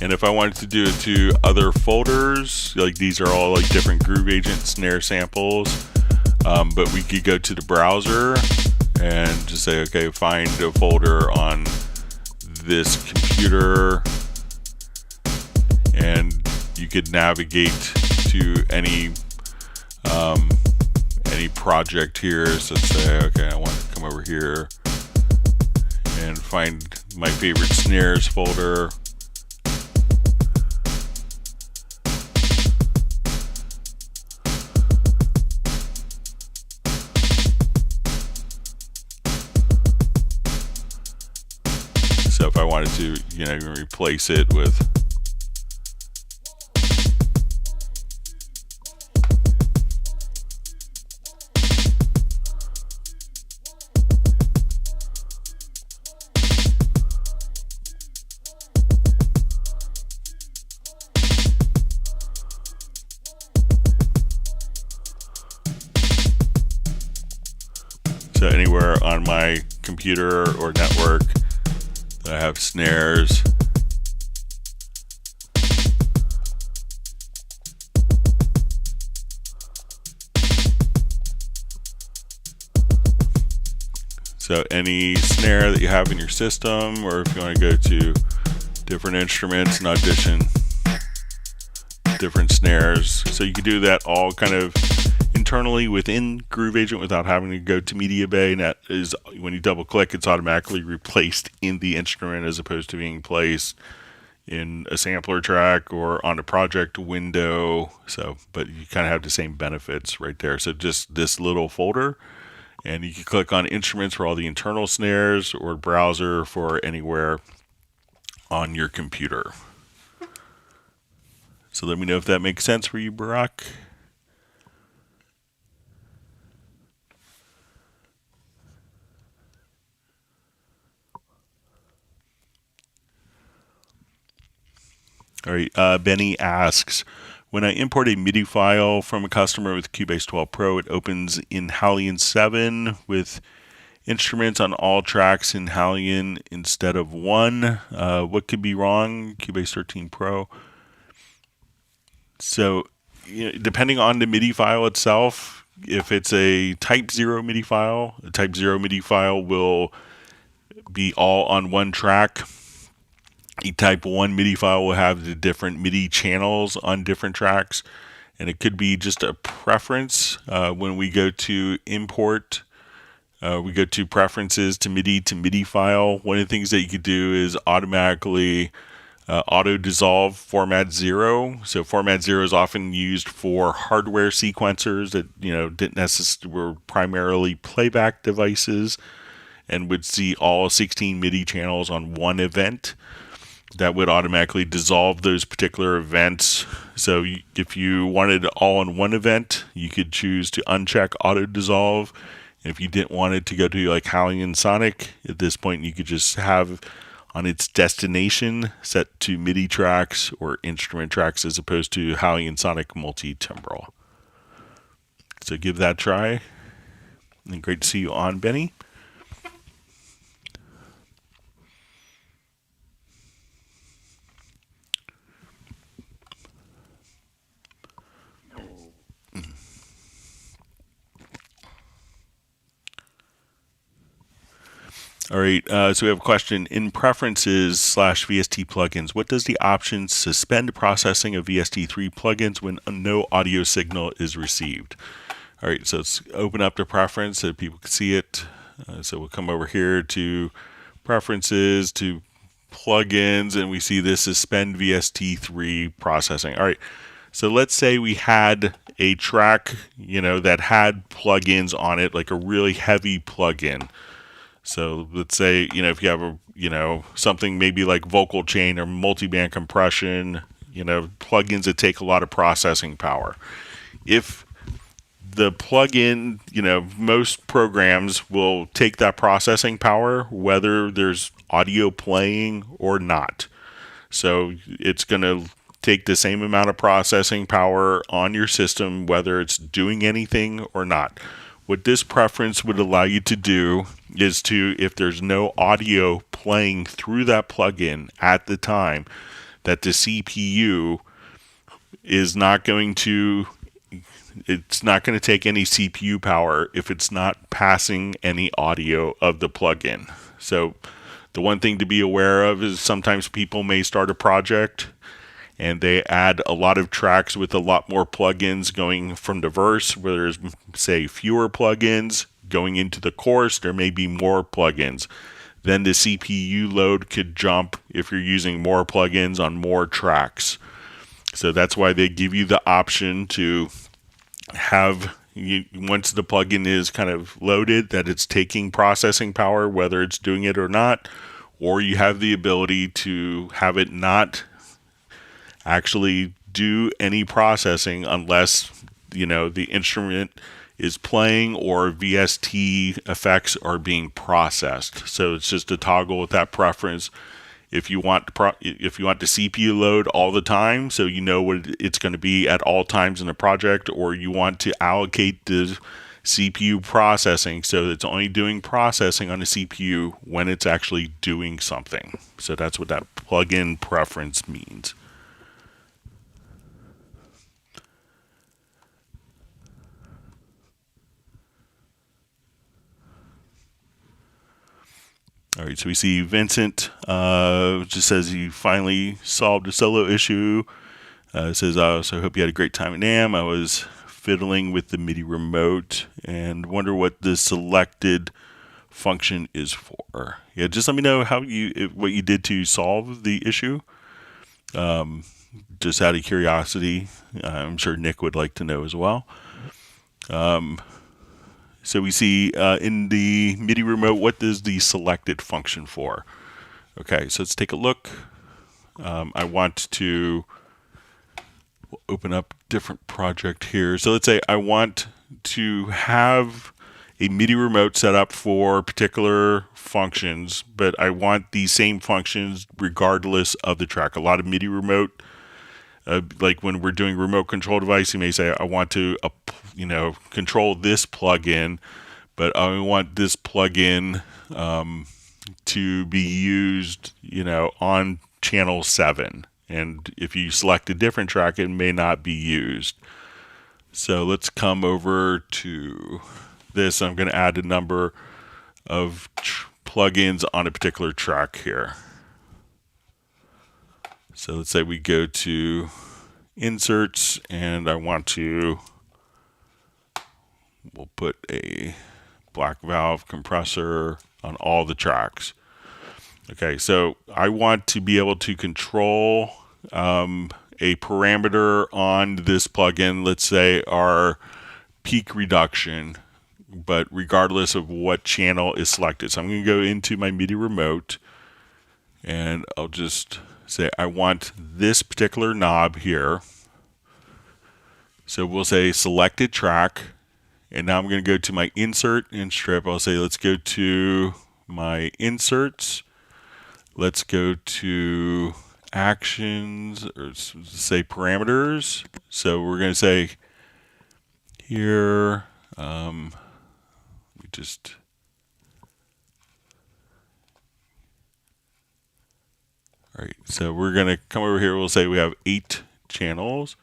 Speaker 1: And if I wanted to do it to other folders, like these are all like different Groove Agent snare samples, but we could go to the browser and just say, okay, find a folder on this computer, and you could navigate to any project here. So say, okay, I want to come over here and find my favorite snares folder. So if I wanted to, replace it with so anywhere on my computer or network that I have snares. So any snare that you have in your system, or if you want to go to different instruments and audition different snares. So you can do that all kind of internally within Groove Agent without having to go to Media Bay. And that is, when you double click, it's automatically replaced in the instrument as opposed to being placed in a sampler track or on a project window. So, but you kind of have the same benefits right there. So just this little folder, and you can click on instruments for all the internal snares, or browser for anywhere on your computer. So let me know if that makes sense for you, Barack. All right, Benny asks, when I import a MIDI file from a customer with Cubase 12 Pro, it opens in Halion 7 with instruments on all tracks in Halion instead of 1. What could be wrong? Cubase 13 Pro. So, depending on the MIDI file itself, if it's a Type 0 MIDI file, a Type 0 MIDI file will be all on one track. A Type 1 MIDI file will have the different MIDI channels on different tracks, and it could be just a preference. When we go to import, we go to preferences to MIDI file. One of the things that you could do is automatically auto dissolve format 0. So format 0 is often used for hardware sequencers that didn't necessarily were primarily playback devices and would see all 16 MIDI channels on one event. That would automatically dissolve those particular events. So if you wanted it all on one event, you could choose to uncheck auto dissolve. And if you didn't want it to go to like Halion Sonic, at this point you could just have on its destination set to MIDI tracks or instrument tracks as opposed to Halion Sonic multi-timbral. So give that a try. And great to see you on, Benny. All right, so we have a question. In preferences / VST plugins, what does the option suspend processing of VST3 plugins when no audio signal is received? All right, so let's open up the preference so people can see it. So we'll come over here to preferences, to plugins, and we see this suspend VST3 processing. All right, so let's say we had a track, that had plugins on it, like a really heavy plugin. So let's say, if you have something maybe like vocal chain or multiband compression, plugins that take a lot of processing power. If the plugin, most programs will take that processing power, whether there's audio playing or not. So it's going to take the same amount of processing power on your system, whether it's doing anything or not. What this preference would allow you to do is to, if there's no audio playing through that plugin at the time, that the CPU is not going to take any CPU power if it's not passing any audio of the plugin. So the one thing to be aware of is sometimes people may start a project and they add a lot of tracks with a lot more plugins going from the verse, where there's, say, fewer plugins. Going into the chorus, there may be more plugins. Then the CPU load could jump if you're using more plugins on more tracks. So that's why they give you the option to have, once the plugin is kind of loaded, that it's taking processing power, whether it's doing it or not, or you have the ability to have it not actually do any processing unless the instrument is playing or VST effects are being processed. So it's just a toggle with that preference. If you want the CPU load all the time, so you know what it's going to be at all times in the project, or you want to allocate the CPU processing so it's only doing processing on the CPU when it's actually doing something. So that's what that plugin preference means. All right, so we see Vincent just says he finally solved a solo issue. It says, so I hope you had a great time at NAMM. I was fiddling with the MIDI remote and wonder what the selected function is for. Yeah, just let me know what you did to solve the issue. Just out of curiosity, I'm sure Nick would like to know as well. So we see in the MIDI remote, what is the selected function for? Okay, so let's take a look. I want to open up different project here. So let's say I want to have a MIDI remote set up for particular functions, but I want these same functions regardless of the track. A lot of MIDI remote, like when we're doing remote control device, you may say, I want to control this plugin, but I want this plugin to be used on channel 7. And if you select a different track, it may not be used. So let's come over to this. I'm going to add a number of plugins on a particular track here. So let's say we go to inserts, and we'll put a black valve compressor on all the tracks. Okay, so I want to be able to control a parameter on this plugin, let's say our peak reduction, but regardless of what channel is selected. So I'm going to go into my MIDI remote, and I'll just say I want this particular knob here. So we'll say selected track, and now I'm going to go to my insert and strip. I'll say let's go to my inserts. Let's go to actions, or say parameters. So we're going to say here, we just all right. So we're going to come over here. We'll say we have 8 channels.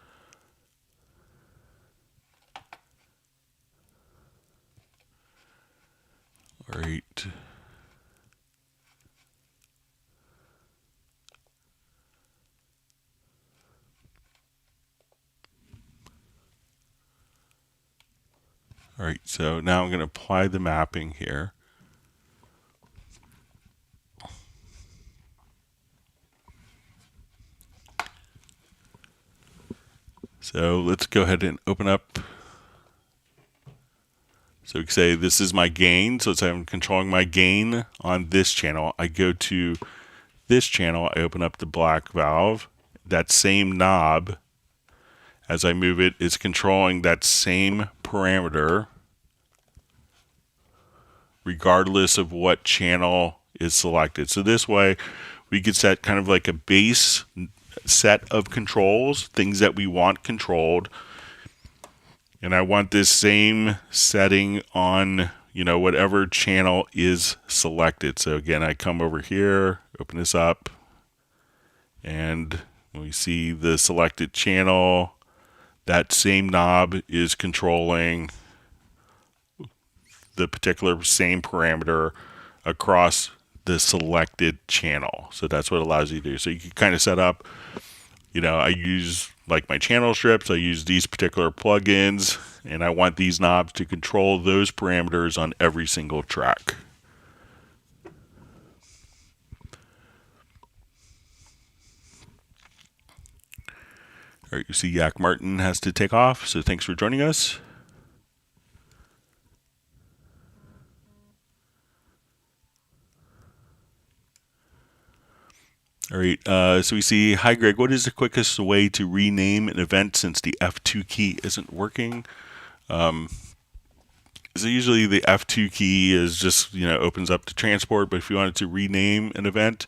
Speaker 1: All right. All right, so now I'm going to apply the mapping here. So let's go ahead and open up. So we can say this is my gain. So let's say I'm controlling my gain on this channel. I go to this channel, I open up the black valve. That same knob, as I move it, is controlling that same parameter regardless of what channel is selected. So this way we could set kind of like a base set of controls, things that we want controlled. And I want this same setting on, whatever channel is selected. So again, I come over here, open this up, and When we see the selected channel, that same knob is controlling the particular same parameter across the selected channel. So that's what it allows you to do. So you can kind of set up, I use like my channel strips, I use these particular plugins, and I want these knobs to control those parameters on every single track. All right, you see Yak Martin has to take off, so thanks for joining us. All right, so we see, hi Greg, what is the quickest way to rename an event since the F2 key isn't working? So usually the F2 key is just, opens up the transport, but if you wanted to rename an event,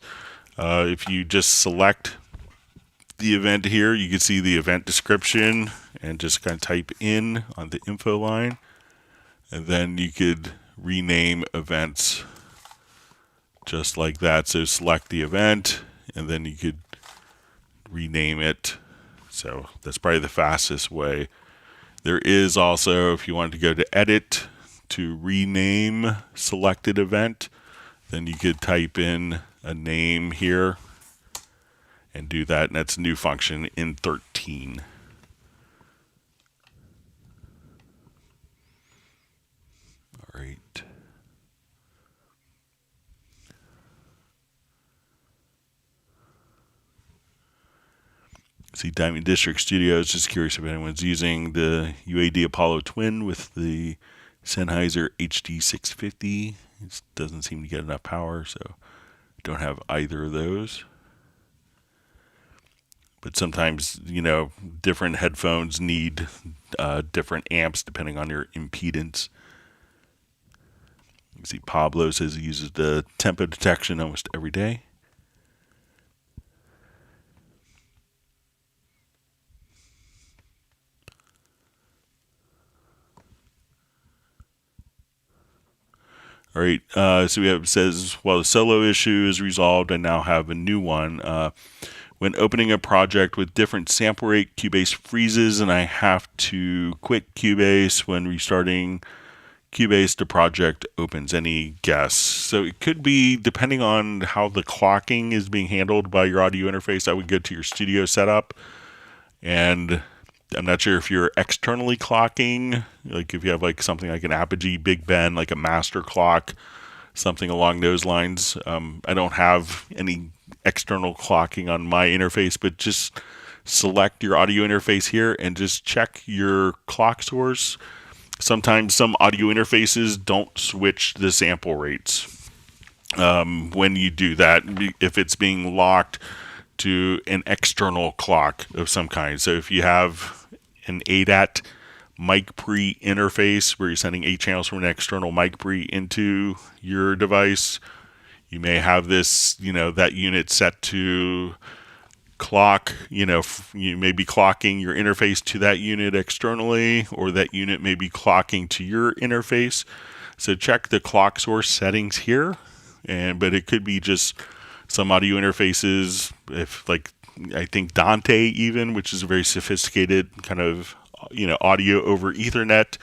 Speaker 1: if you just select the event here, you can see the event description and just kind of type in on the info line, and then you could rename events just like that. So select the event, and then you could rename it. So that's probably the fastest way. There is also, if you wanted to go to edit to rename selected event, then you could type in a name here and do that, and that's a new function in 13. All right. See, Diamond District Studios, just curious if anyone's using the UAD Apollo Twin with the Sennheiser HD650. It doesn't seem to get enough power, so don't have either of those. But sometimes, different headphones need different amps depending on your impedance. You see, Pablo says he uses the tempo detection almost every day. All right, so we have, says, well, the solo issue is resolved, I now have a new one. When opening a project with different sample rate, Cubase freezes, and I have to quit Cubase. When restarting Cubase, the project opens. Any guess? So it could be, depending on how the clocking is being handled by your audio interface, I would go to your studio setup, and I'm not sure if you're externally clocking, like if you have like something like an Apogee Big Ben, like a master clock, something along those lines. I don't have any external clocking on my interface, but just select your audio interface here and just check your clock source. Sometimes some audio interfaces don't switch the sample rates. When you do that, if it's being locked to an external clock of some kind. So if you have an ADAT mic pre interface where you're sending 8 channels from an external mic pre into your device, you may have this, that unit set to clock, you may be clocking your interface to that unit externally, or that unit may be clocking to your interface. So check the clock source settings here, but it could be just some audio interfaces, if like, I think Dante even, which is a very sophisticated kind of, audio over Ethernet,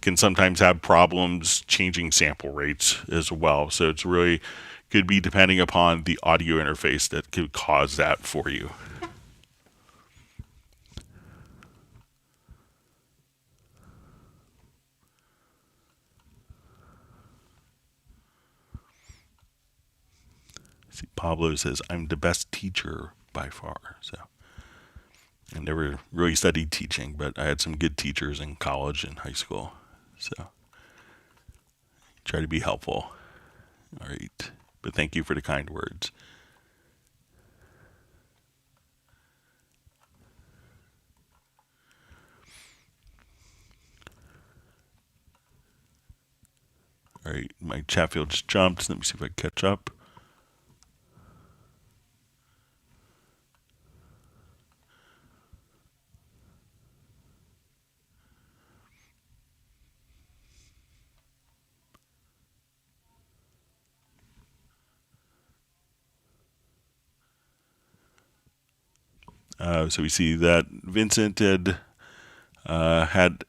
Speaker 1: can sometimes have problems changing sample rates as well. So it's really could be depending upon the audio interface that could cause that for you. See, Pablo says, I'm the best teacher by far. So I never really studied teaching, but I had some good teachers in college and high school. So try to be helpful. All right. But thank you for the kind words. All right. My chat field just jumped. Let me see if I can catch up. So we see that Vincent had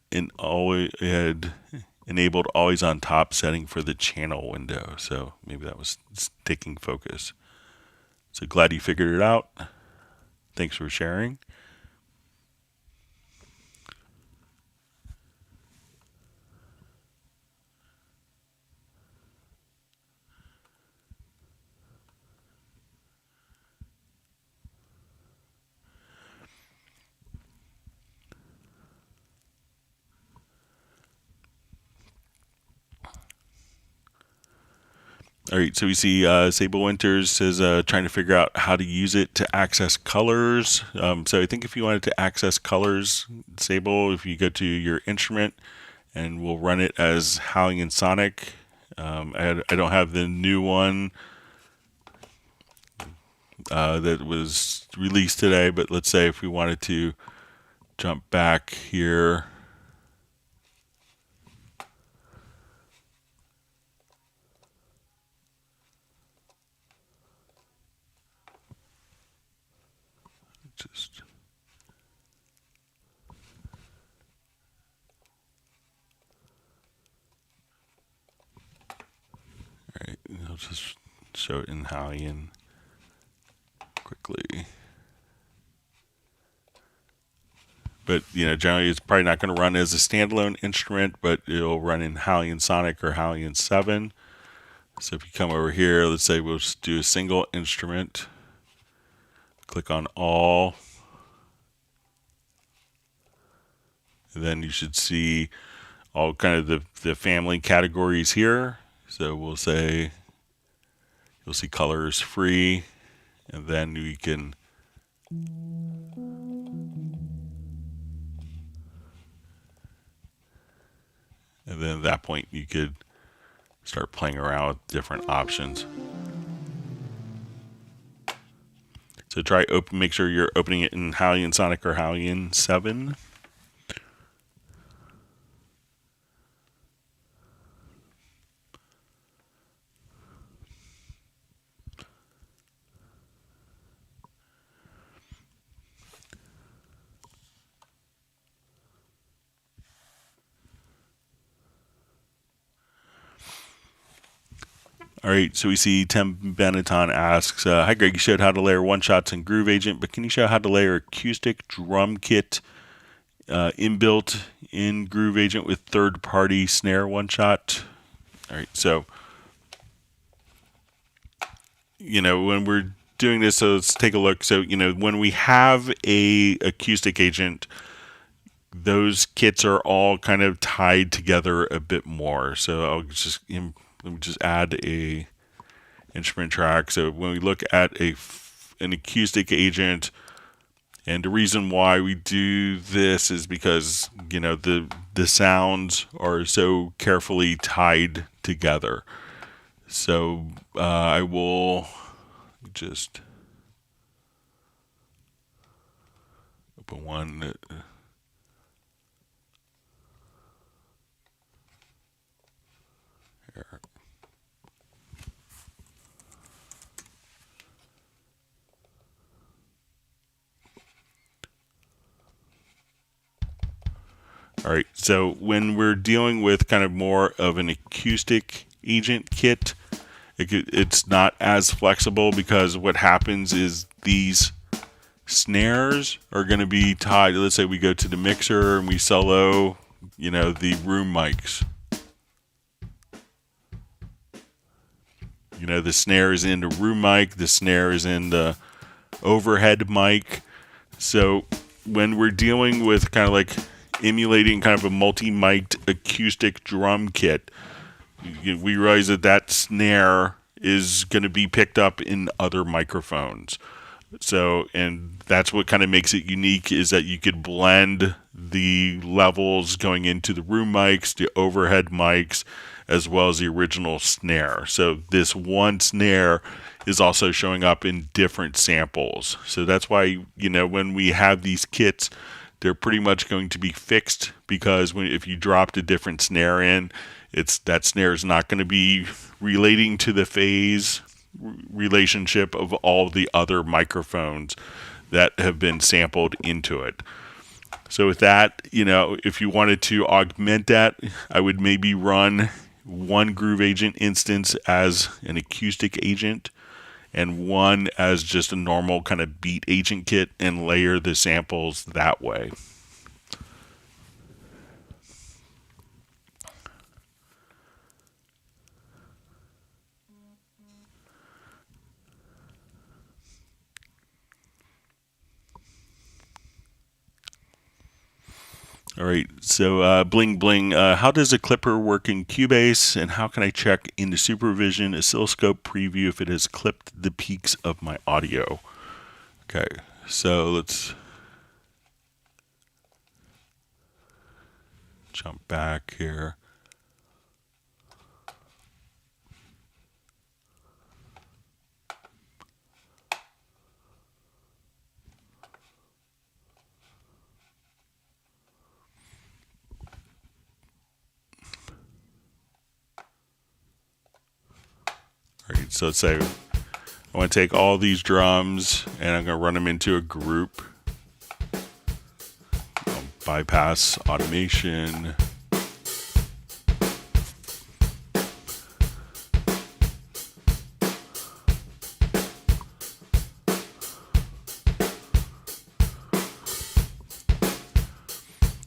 Speaker 1: enabled always on top setting for the channel window. So maybe that was taking focus. So glad you figured it out. Thanks for sharing. All right, so we see Sable Winters is trying to figure out how to use it to access colors. So I think if you wanted to access colors, Sable, if you go to your instrument, and we'll run it as Howling and Sonic. I don't have the new one that was released today, but let's say if we wanted to jump back here. Just all right, I'll just show it in Howling quickly. But generally it's probably not going to run as a standalone instrument, but it'll run in Howling Sonic or Howling 7. So if you come over here, let's say we'll just do a single instrument. Click on all. And then you should see all kind of the family categories here. So we'll say you'll see colors free, and then we can and then at that point you could start playing around with different options. So make sure you're opening it in Howling Sonic or Howling 7. All right, so we see Tim Benetton asks, hi Greg, you showed how to layer one-shots in Groove Agent, but can you show how to layer acoustic drum kit inbuilt in Groove Agent with third-party snare one-shot? All right, so, when we're doing this, so let's take a look. So, when we have a acoustic agent, those kits are all kind of tied together a bit more. So I'll just let me just add a instrument track. So when we look at an acoustic agent, and the reason why we do this is because the sounds are so carefully tied together. So I will just open one that. Here. All right, so when we're dealing with kind of more of an acoustic agent kit, it's not as flexible because what happens is these snares are going to be tied. Let's say we go to the mixer and we solo, the room mics. The snare is in the room mic, the snare is in the overhead mic. So when we're dealing with kind of like emulating kind of a multi-mic'd acoustic drum kit, we realize that snare is going to be picked up in other microphones. So, and that's what kind of makes it unique, is that you could blend the levels going into the room mics, the overhead mics, as well as the original snare. So this one snare is also showing up in different samples. So that's why, when we have these kits, they're pretty much going to be fixed, because if you dropped a different snare in, that snare is not going to be relating to the phase relationship of all the other microphones that have been sampled into it. So with that, if you wanted to augment that, I would maybe run one Groove Agent instance as an acoustic agent and one as just a normal kind of beat agent kit and layer the samples that way. All right, so bling bling, how does a clipper work in Cubase, and how can I check in the Supervision oscilloscope preview if it has clipped the peaks of my audio? Okay, so let's jump back here. All right, so let's say I want to take all these drums and I'm going to run them into a group. I'll bypass automation.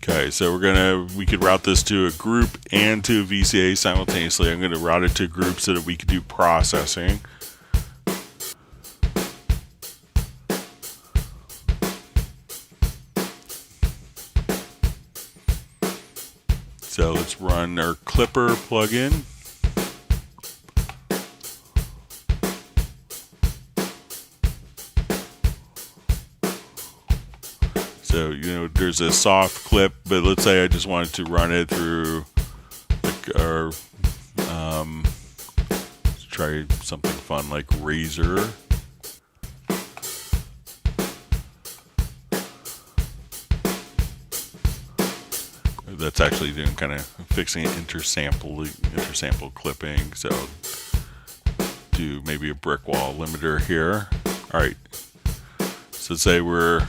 Speaker 1: Okay, so we could route this to a group and to a VCA simultaneously. I'm going to route it to a group so that we could do processing. So let's run our Clipper plugin. So, there's a soft clip, but let's say I just wanted to run it through our, let's try something fun like Razor. That's actually doing kind of fixing intersample clipping. So do maybe a brick wall limiter here. All right. So say we're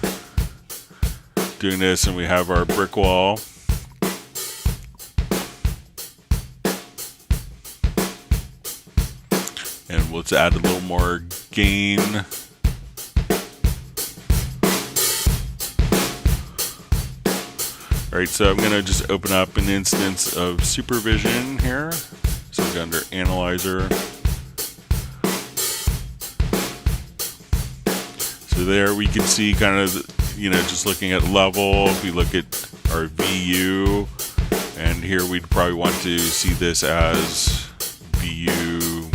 Speaker 1: doing this and we have our brick wall. And let's add a little more gain. All right, so I'm going to just open up an instance of Supervision here. So we'll go under Analyzer. So there we can see kind of, just looking at level, if we look at our VU, and here we'd probably want to see this as VU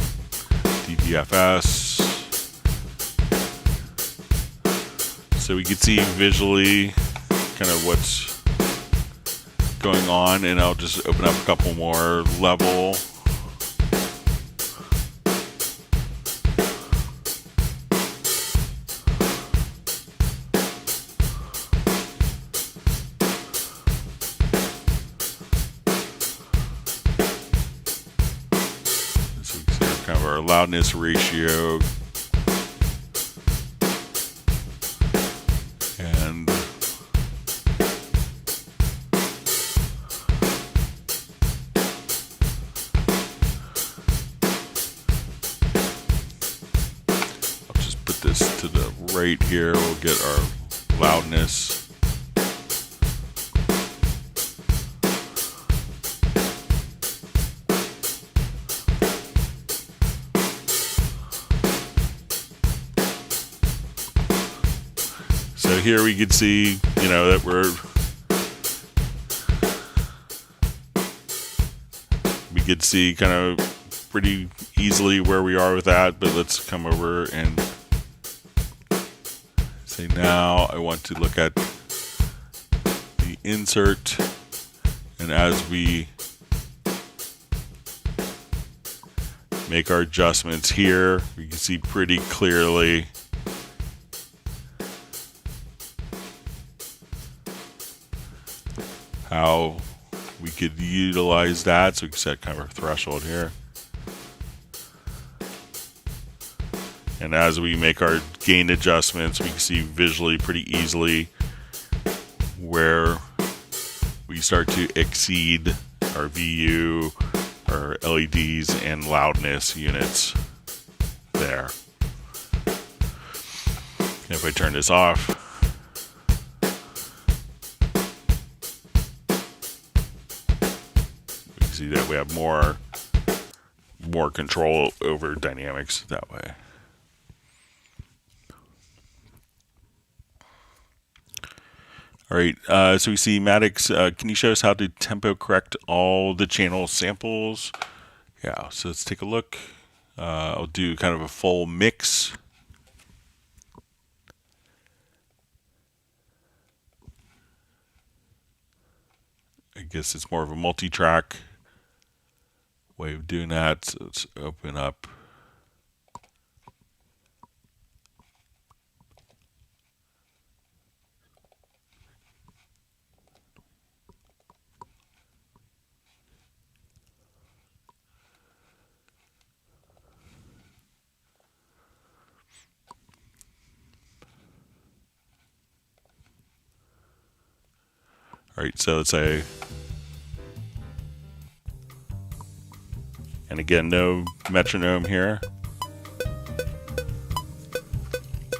Speaker 1: DBFS. So we can see visually kind of what's going on, and I'll just open up a couple more level. So we can see kind of our loudness ratio. And this to the right here, we'll get our loudness. So here we can see, that we could see kind of pretty easily where we are with that, but let's come over and say now I want to look at the insert, and as we make our adjustments here, we can see pretty clearly how we could utilize that. So we can set kind of a threshold here. And as we make our gain adjustments, we can see visually pretty easily where we start to exceed our VU, our LEDs, and loudness units there. And if I turn this off, we can see that we have more control over dynamics that way. All right, so we see Maddox. Can you show us how to tempo correct all the channel samples? Yeah, so let's take a look. I'll do kind of a full mix. I guess it's more of a multi-track way of doing that. So let's open up. All right, so let's say, and again, no metronome here.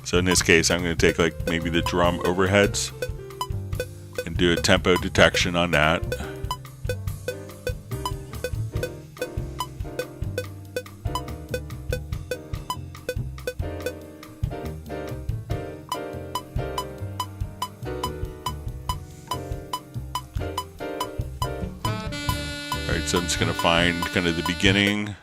Speaker 1: So in this case, I'm going to take like maybe the drum overheads and do a tempo detection on that. Alright, so I'm just going to find kind of the beginning.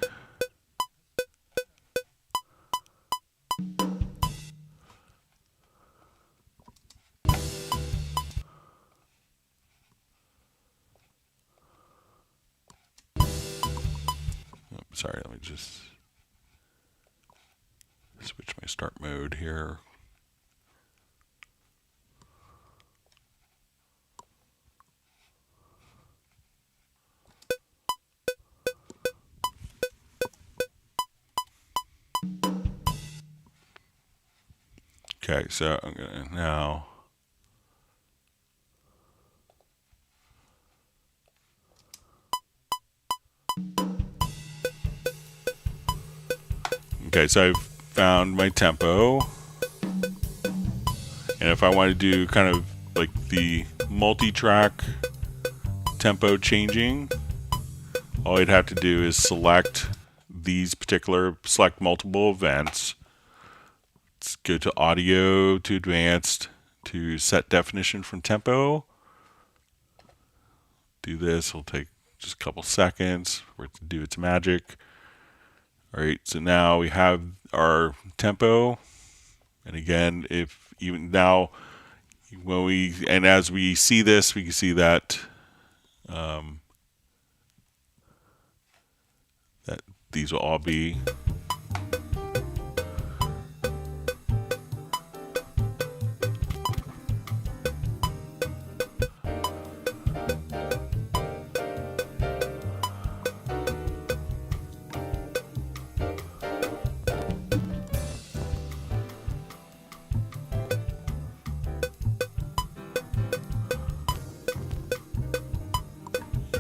Speaker 1: Oh, sorry, let me just switch my start mode here. Okay, so I'm gonna now okay, so I've found my tempo, and if I want to do kind of like the multi-track tempo changing, all I'd have to do is select multiple events. Let's go to audio, to advanced, to set definition from tempo. Do this, it'll take just a couple seconds for it to do its magic. All right, so now we have our tempo. And again, if even now, as we see this, we can see that that these will all be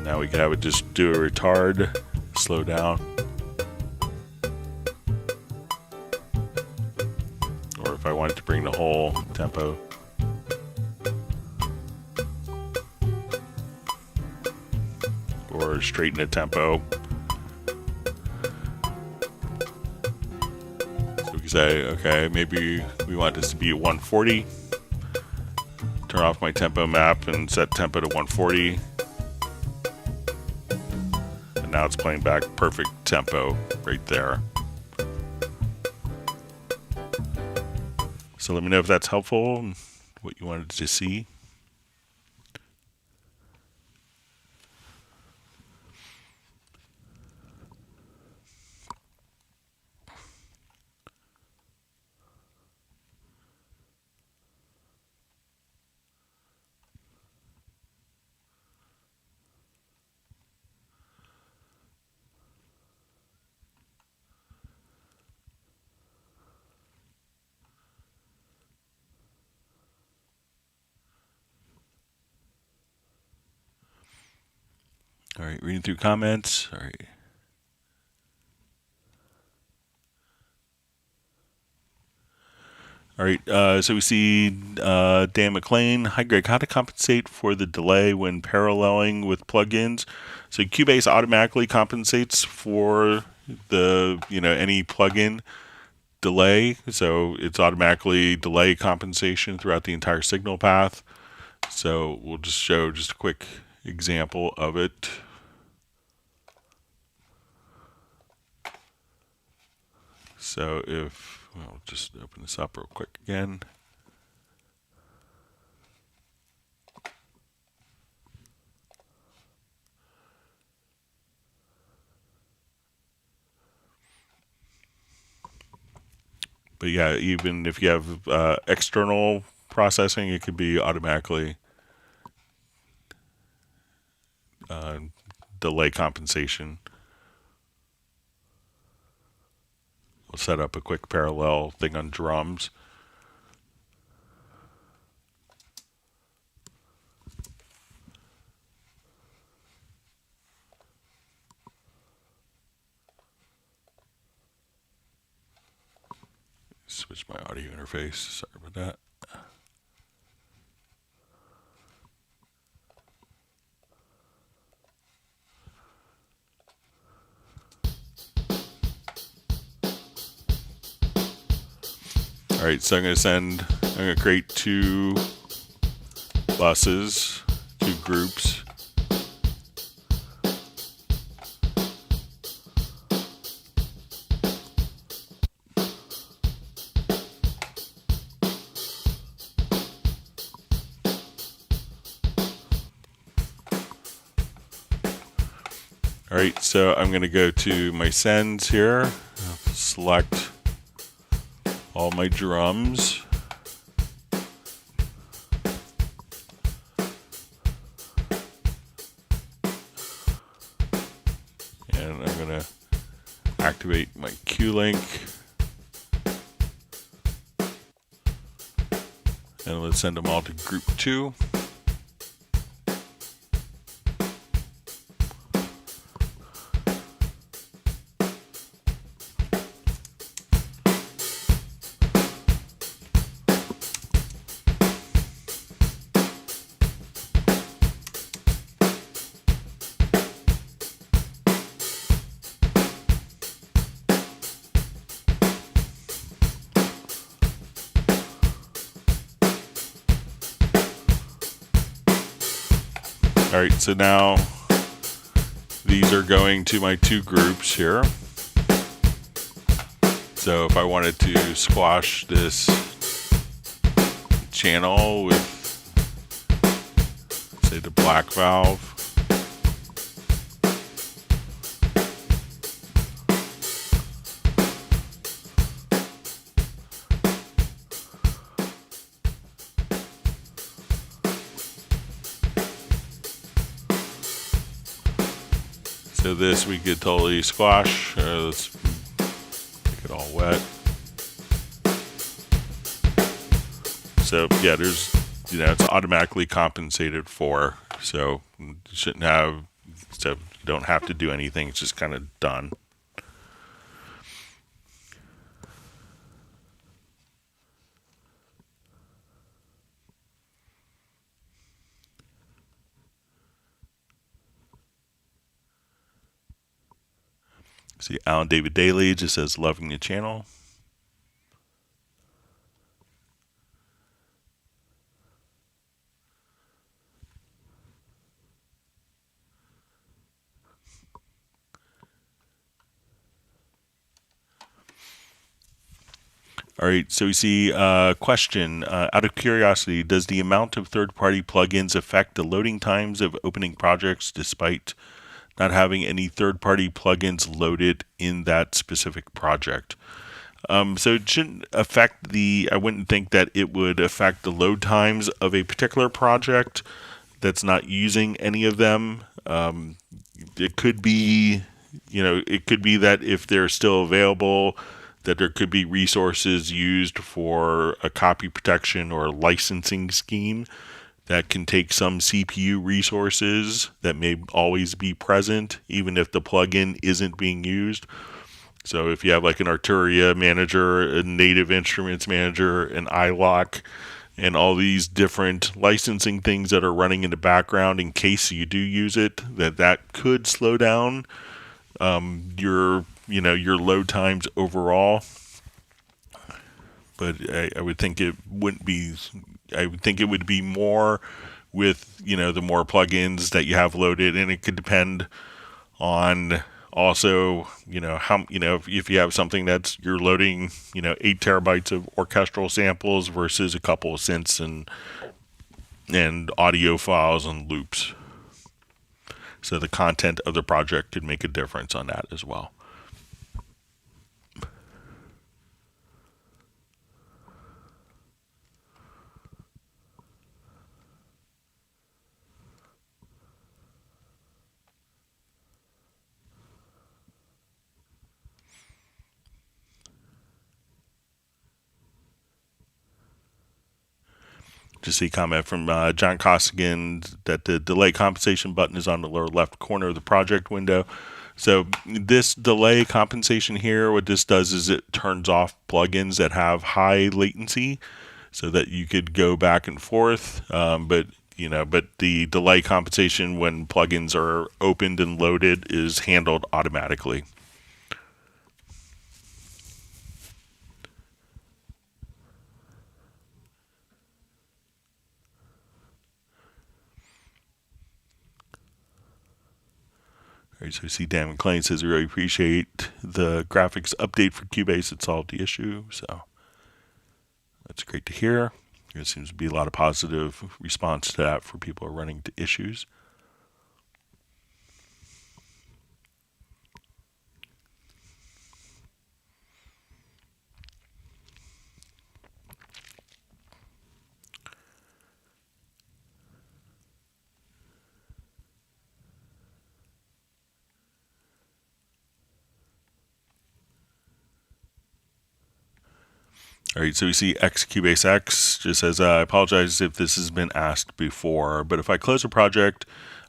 Speaker 1: now we can have it just do a retard, slow down. Or if I wanted to bring the whole tempo. Or straighten the tempo. So we can say, okay, maybe we want this to be 140. Turn off my tempo map and set tempo to 140. And now it's playing back perfect tempo right there. So let me know if that's helpful and what you wanted to see. All right, reading through comments. All right. All right, so we see Dan McLean. Hi, Greg. How to compensate for the delay when paralleling with plugins? So Cubase automatically compensates for the any plugin delay. So it's automatically delay compensation throughout the entire signal path. So we'll just show just a quick example of it. So if I'll just open this up real quick again. But yeah, even if you have external processing, it could be automatically delay compensation. We'll set up a quick parallel thing on drums. Switch my audio interface. Sorry about that. All right, so I'm going to create two buses, two groups. All right, so I'm going to go to my sends here, select all my drums. And I'm going to activate my Q-Link. And let's send them all to group 2. All right, so now these are going to my two groups here. So if I wanted to squash this channel with, say, the black valve, so this we could totally squash. Let's make it all wet. So yeah, there's, it's automatically compensated for. So you shouldn't have, so you don't have to do anything. It's just kind of done. See, Alan David Daly just says, loving the channel. All right, so we see a question. Out of curiosity, does the amount of third-party plugins affect the loading times of opening projects despite not having any third-party plugins loaded in that specific project? So it shouldn't affect I wouldn't think that it would affect the load times of a particular project that's not using any of them. It could be, it could be that if they're still available, that there could be resources used for a copy protection or licensing scheme. that can take some CPU resources that may always be present, even if the plugin isn't being used. So if you have like an Arturia manager, a native instruments manager, an iLock, and all these different licensing things that are running in the background in case you do use it, that could slow down your load times overall. But I would think it wouldn't be. I would think it would be more with the more plugins that you have loaded, and it could depend on also how if you have something that's you're loading 8 terabytes of orchestral samples versus a couple of synths and audio files and loops. So the content of the project could make a difference on that as well. Just see a comment from John Costigan that the delay compensation button is on the lower left corner of the project window. So this delay compensation here, what this does is it turns off plugins that have high latency so that you could go back and forth. But the delay compensation when plugins are opened and loaded is handled automatically. All right, so we see Dan McLean says we really appreciate the graphics update for Cubase. It solved the issue, so that's great to hear. There seems to be a lot of positive response to that for people who are running into issues. All right, so we see Cubase X just says, I apologize if this has been asked before, but if I close a project,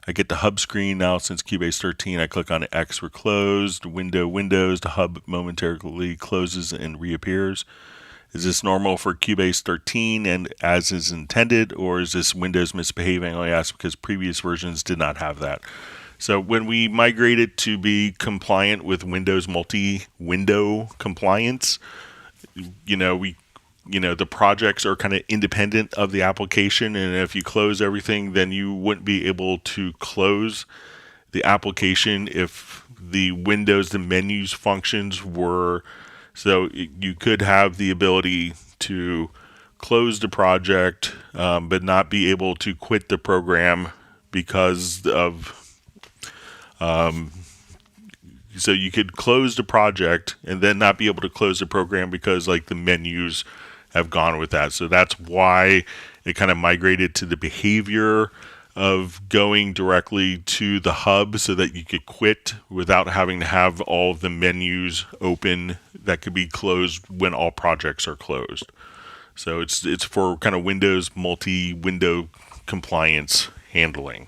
Speaker 1: I get the hub screen now since Cubase 13. I click on X for closed, Windows, the hub momentarily closes and reappears. Is this normal for Cubase 13 and as is intended, or is this Windows misbehaving? I only ask because previous versions did not have that. So when we migrated to be compliant with Windows multi-window compliance, the projects are kind of independent of the application, and if you close everything, then you wouldn't be able to close the application if the Windows, the menus functions were. So you could have the ability to close the project, but not be able to quit the program because of. So you could close the project and then not be able to close the program because like the menus have gone with that. So that's why it kind of migrated to the behavior of going directly to the hub so that you could quit without having to have all of the menus open that could be closed when all projects are closed. So it's for kind of Windows multi-window compliance handling.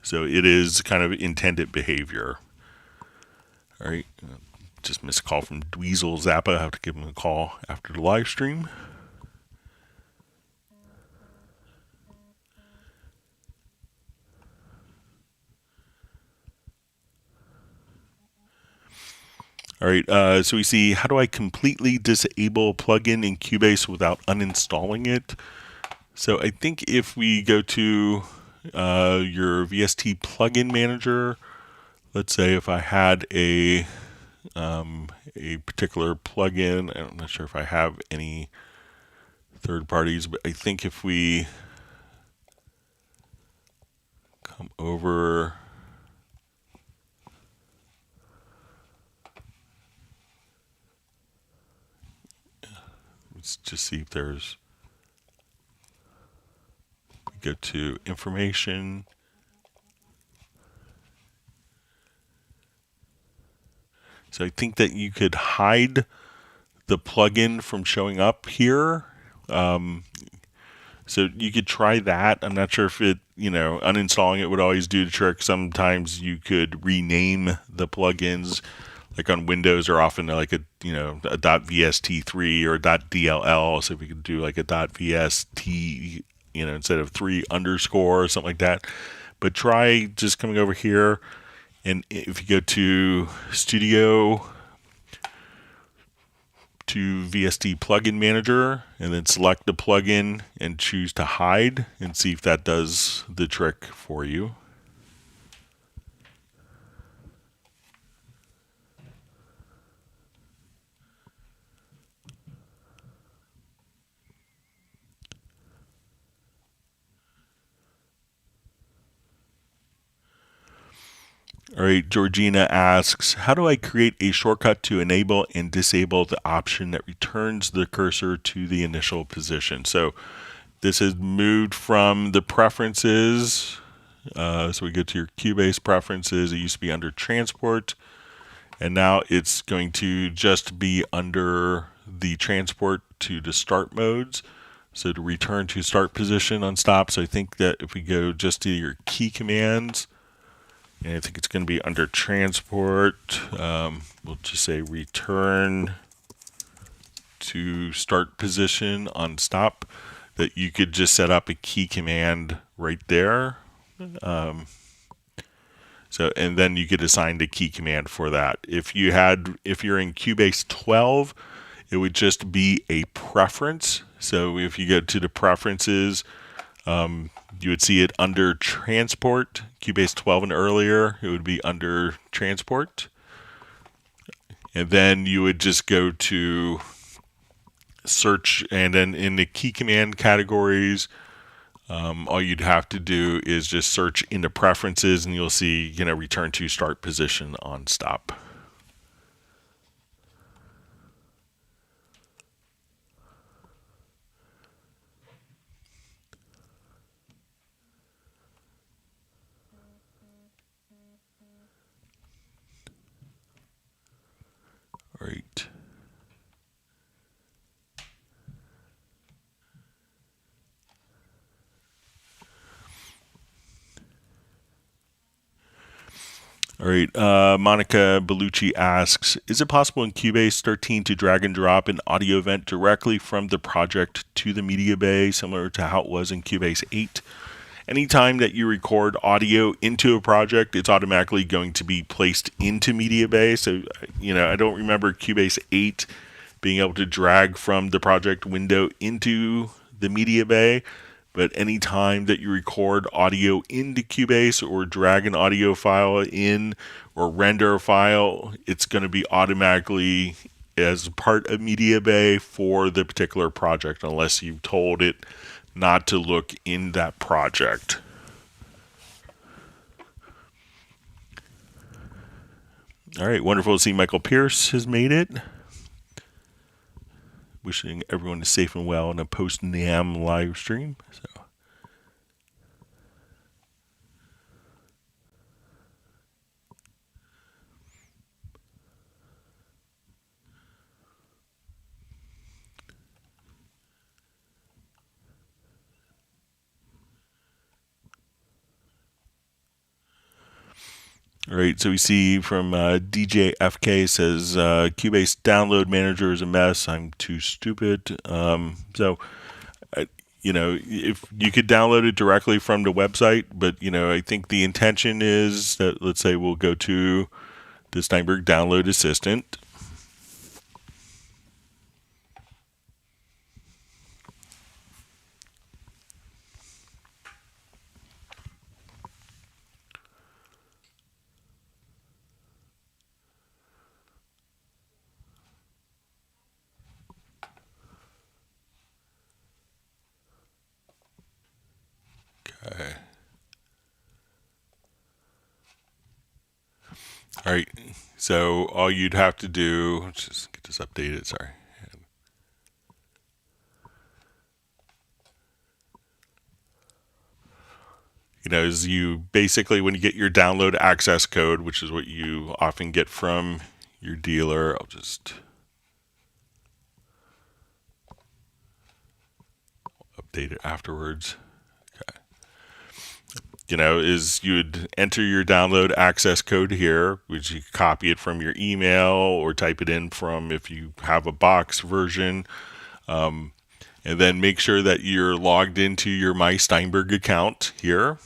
Speaker 1: So it is kind of intended behavior. All right. Just missed a call from Dweezil Zappa. I have to give him a call after the live stream. All right. So we see, how do I completely disable a plugin in Cubase without uninstalling it? So I think if we go to your VST plugin manager, let's say if I had a particular plugin, I'm not sure if I have any third parties, but I think if we come over, let's just see if there's, go to information. So I think that you could hide the plugin from showing up here. So you could try that. I'm not sure if it, uninstalling it would always do the trick. Sometimes you could rename the plugins. Like on Windows, are often like a .vst3 or a .dll. So if we could do like a .vst, instead of 3 underscore or something like that. But try just coming over here, and if you go to Studio, to VST plugin manager, and then select the plugin and choose to hide, and see if that does the trick for you. All right, Georgina asks, how do I create a shortcut to enable and disable the option that returns the cursor to the initial position? So this has moved from the preferences. So we go to your Cubase preferences. It used to be under transport, and now it's going to just be under the transport to the start modes. So to return to start position on stop. So I think that if we go just to your key commands, and I think it's going to be under transport, we'll just say return to start position on stop, that you could just set up a key command right there. And then you could assign the key command for that. If you're in Cubase 12, it would just be a preference. So if you go to the preferences, you would see it under transport. Cubase 12 and earlier, it would be under transport. And then you would just go to search, and then in the key command categories, all you'd have to do is just search into preferences, and you'll see, return to start position on stop. All right. All right, Monica Bellucci asks, is it possible in Cubase 13 to drag and drop an audio event directly from the project to the media bay, similar to how it was in Cubase 8? Anytime that you record audio into a project, it's automatically going to be placed into media bay. So, I don't remember Cubase 8 being able to drag from the project window into the media bay. But anytime that you record audio into Cubase or drag an audio file in or render a file, it's going to be automatically as part of Media Bay for the particular project, unless you've told it not to look in that project. All right, wonderful to see Michael Pierce has made it. Wishing everyone is safe and well in a post-NAMM live stream. So, all right, so we see from DJ FK says, Cubase download manager is a mess. I'm too stupid. If you could download it directly from the website, but, I think the intention is that, let's say we'll go to the Steinberg download assistant. Okay. All right, so all you'd have to do, let's just get this updated, sorry. Is you basically, when you get your download access code, which is what you often get from your dealer, I'll just update it afterwards. Okay. Is you'd enter your download access code here, which you copy it from your email or type it in from if you have a box version. And then make sure that you're logged into your My Steinberg account here.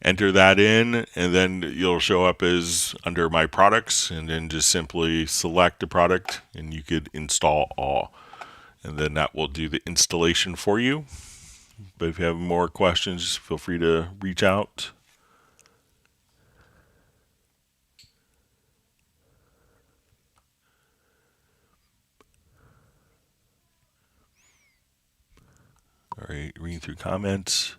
Speaker 1: Enter that in, and then you'll show up as under My Products, and then just simply select a product, and you could install all. And then that will do the installation for you. But if you have more questions, feel free to reach out. All right, reading through comments.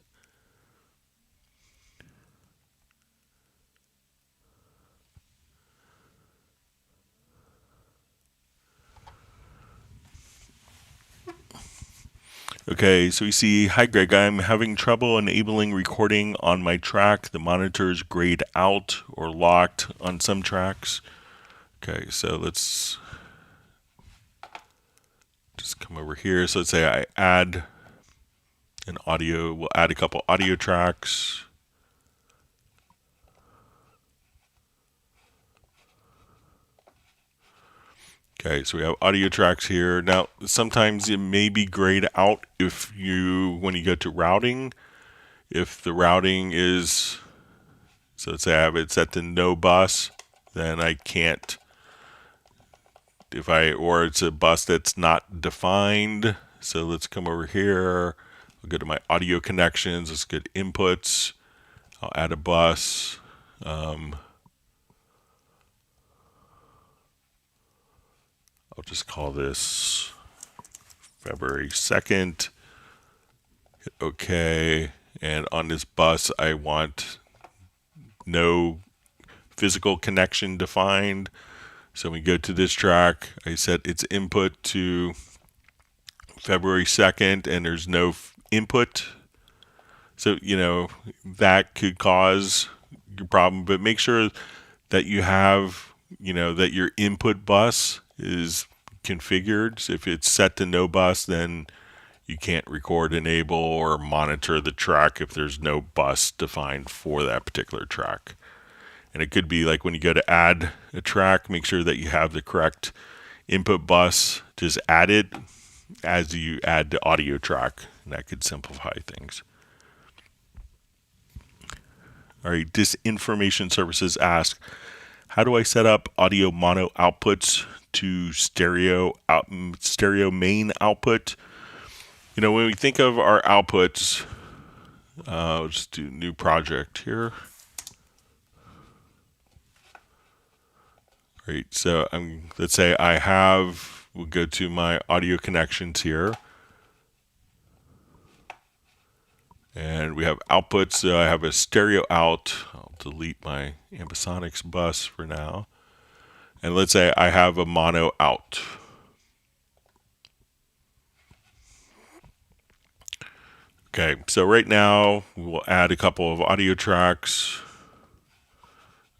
Speaker 1: Okay, so we see, hi Greg, I'm having trouble enabling recording on my track. The monitor is grayed out or locked on some tracks. Okay, so let's just come over here. So let's say I add an audio, we'll add a couple audio tracks. Okay, so we have audio tracks here. Now, sometimes it may be grayed out when you go to routing. If the routing is, so let's say I have it set to no bus, then I can't, or it's a bus that's not defined. So let's come over here. I'll go to my audio connections. Let's get inputs. I'll add a bus. I'll just call this February 2nd. Hit OK. And on this bus, I want no physical connection defined. So we go to this track. I set its input to February 2nd, and there's no input. So, that could cause your problem. But make sure that you have, that your input bus is configured. So if it's set to no bus, then you can't record, enable, or monitor the track if there's no bus defined for that particular track. And it could be like when you go to add a track, make sure that you have the correct input bus. Just add it as you add the audio track, and that could simplify things. All right, Disinformation Services ask, how do I set up audio mono outputs to stereo main output? When we think of our outputs, I'll just do new project here. All right, so let's say we'll go to my audio connections here. And we have outputs. So I have a stereo out. I'll delete my ambisonics bus for now. And let's say I have a mono out. Okay, so right now we'll add a couple of audio tracks.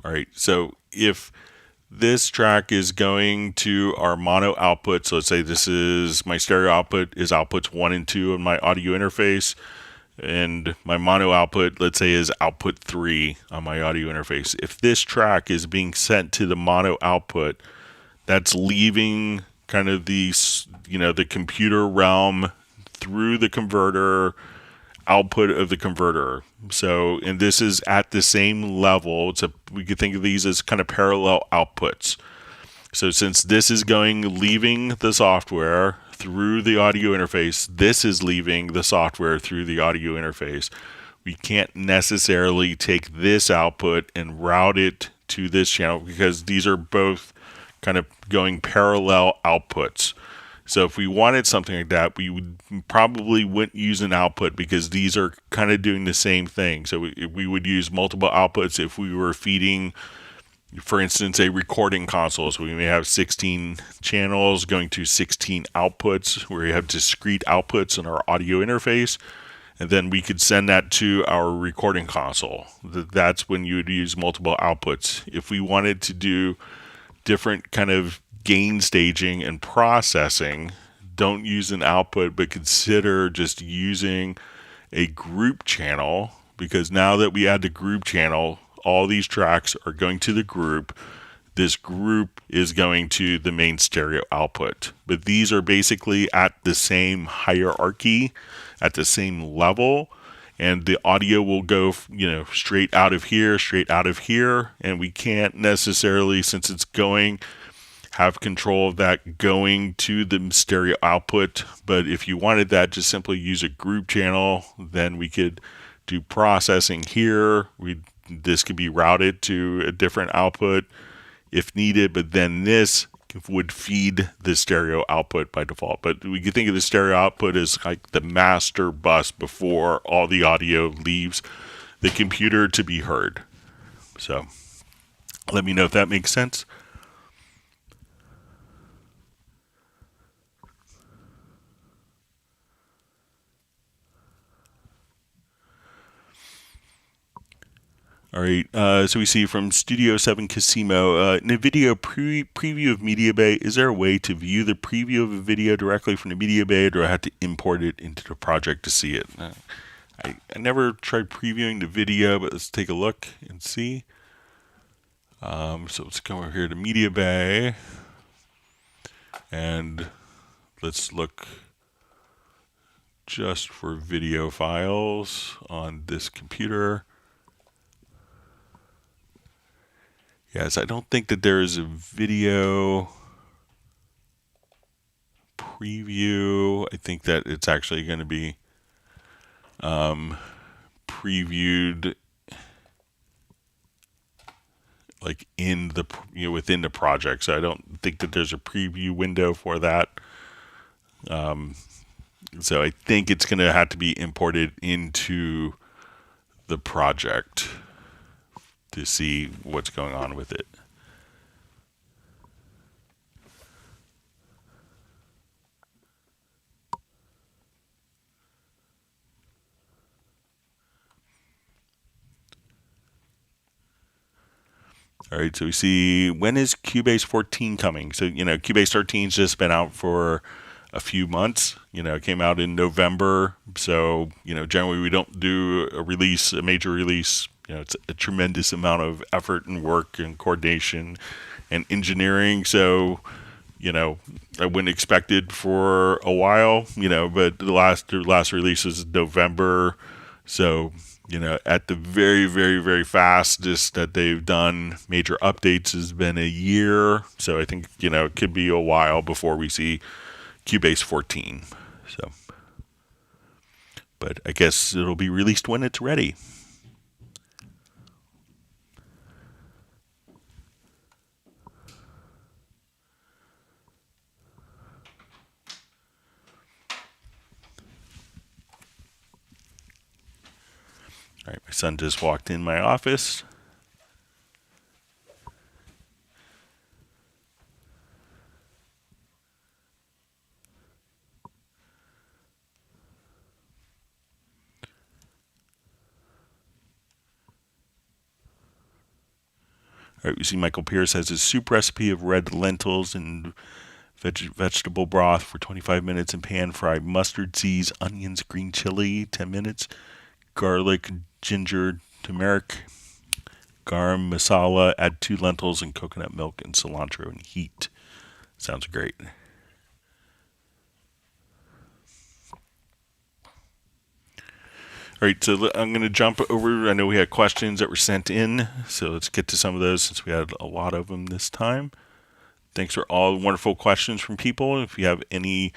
Speaker 1: All right, so if this track is going to our mono output, so let's say this is my stereo output is outputs 1 and 2 on my audio interface, and my mono output, let's say, is output 3 on my audio interface. If this track is being sent to the mono output, that's leaving kind of the computer realm through the converter, output of the converter. So, and this is at the same level. We could think of these as kind of parallel outputs. So since this is leaving the software through the audio interface, this is leaving the software through the audio interface. We can't necessarily take this output and route it to this channel because these are both kind of going parallel outputs. So if we wanted something like that, we wouldn't use an output because these are kind of doing the same thing. So we would use multiple outputs if we were feeding, for instance, a recording console. So we may have 16 channels going to 16 outputs where you have discrete outputs in our audio interface. And then we could send that to our recording console. That's when you would use multiple outputs. If we wanted to do different kind of gain staging and processing, don't use an output, but consider just using a group channel, because now that we add the group channel, all these tracks are going to the group. This group is going to the main stereo output. But these are basically at the same hierarchy, at the same level, and the audio will go, straight out of here, and we can't necessarily, since it's going, have control of that going to the stereo output. But if you wanted that, just simply use a group channel. Then we could do processing here. This could be routed to a different output if needed, but then this would feed the stereo output by default. But we could think of the stereo output as like the master bus before all the audio leaves the computer to be heard. So let me know if that makes sense. All right, so we see from Studio 7 Casimo, in a video preview of MediaBay, is there a way to view the preview of a video directly from the MediaBay, or do I have to import it into the project to see it? I never tried previewing the video, but let's take a look and see. So let's come over here to MediaBay, and let's look just for video files on this computer. Yes, I don't think that there is a video preview. I think that it's actually going to be previewed like in the within the project. So I don't think that there's a preview window for that. So I think it's going to have to be imported into the project to see what's going on with it. All right, so we see, when is Cubase 14 coming? So, Cubase 13's just been out for a few months. It came out in November. So, generally we don't do a major release. It's a tremendous amount of effort and work and coordination and engineering. So, I wouldn't expect it for a while, but the last release was November. So, at the very, very, very fastest that they've done major updates has been a year. So I think, it could be a while before we see Cubase 14. So, but I guess it'll be released when it's ready. All right, my son just walked in my office. All right, we see Michael Pierce has his soup recipe of red lentils and vegetable broth for 25 minutes, and pan-fried mustard seeds, onions, green chili, 10 minutes, garlic, ginger, turmeric, garam masala, add 2 lentils and coconut milk and cilantro and heat. Sounds great. All right, so I'm going to jump over. I know we had questions that were sent in, so let's get to some of those since we had a lot of them this time. Thanks for all the wonderful questions from people. If you have any,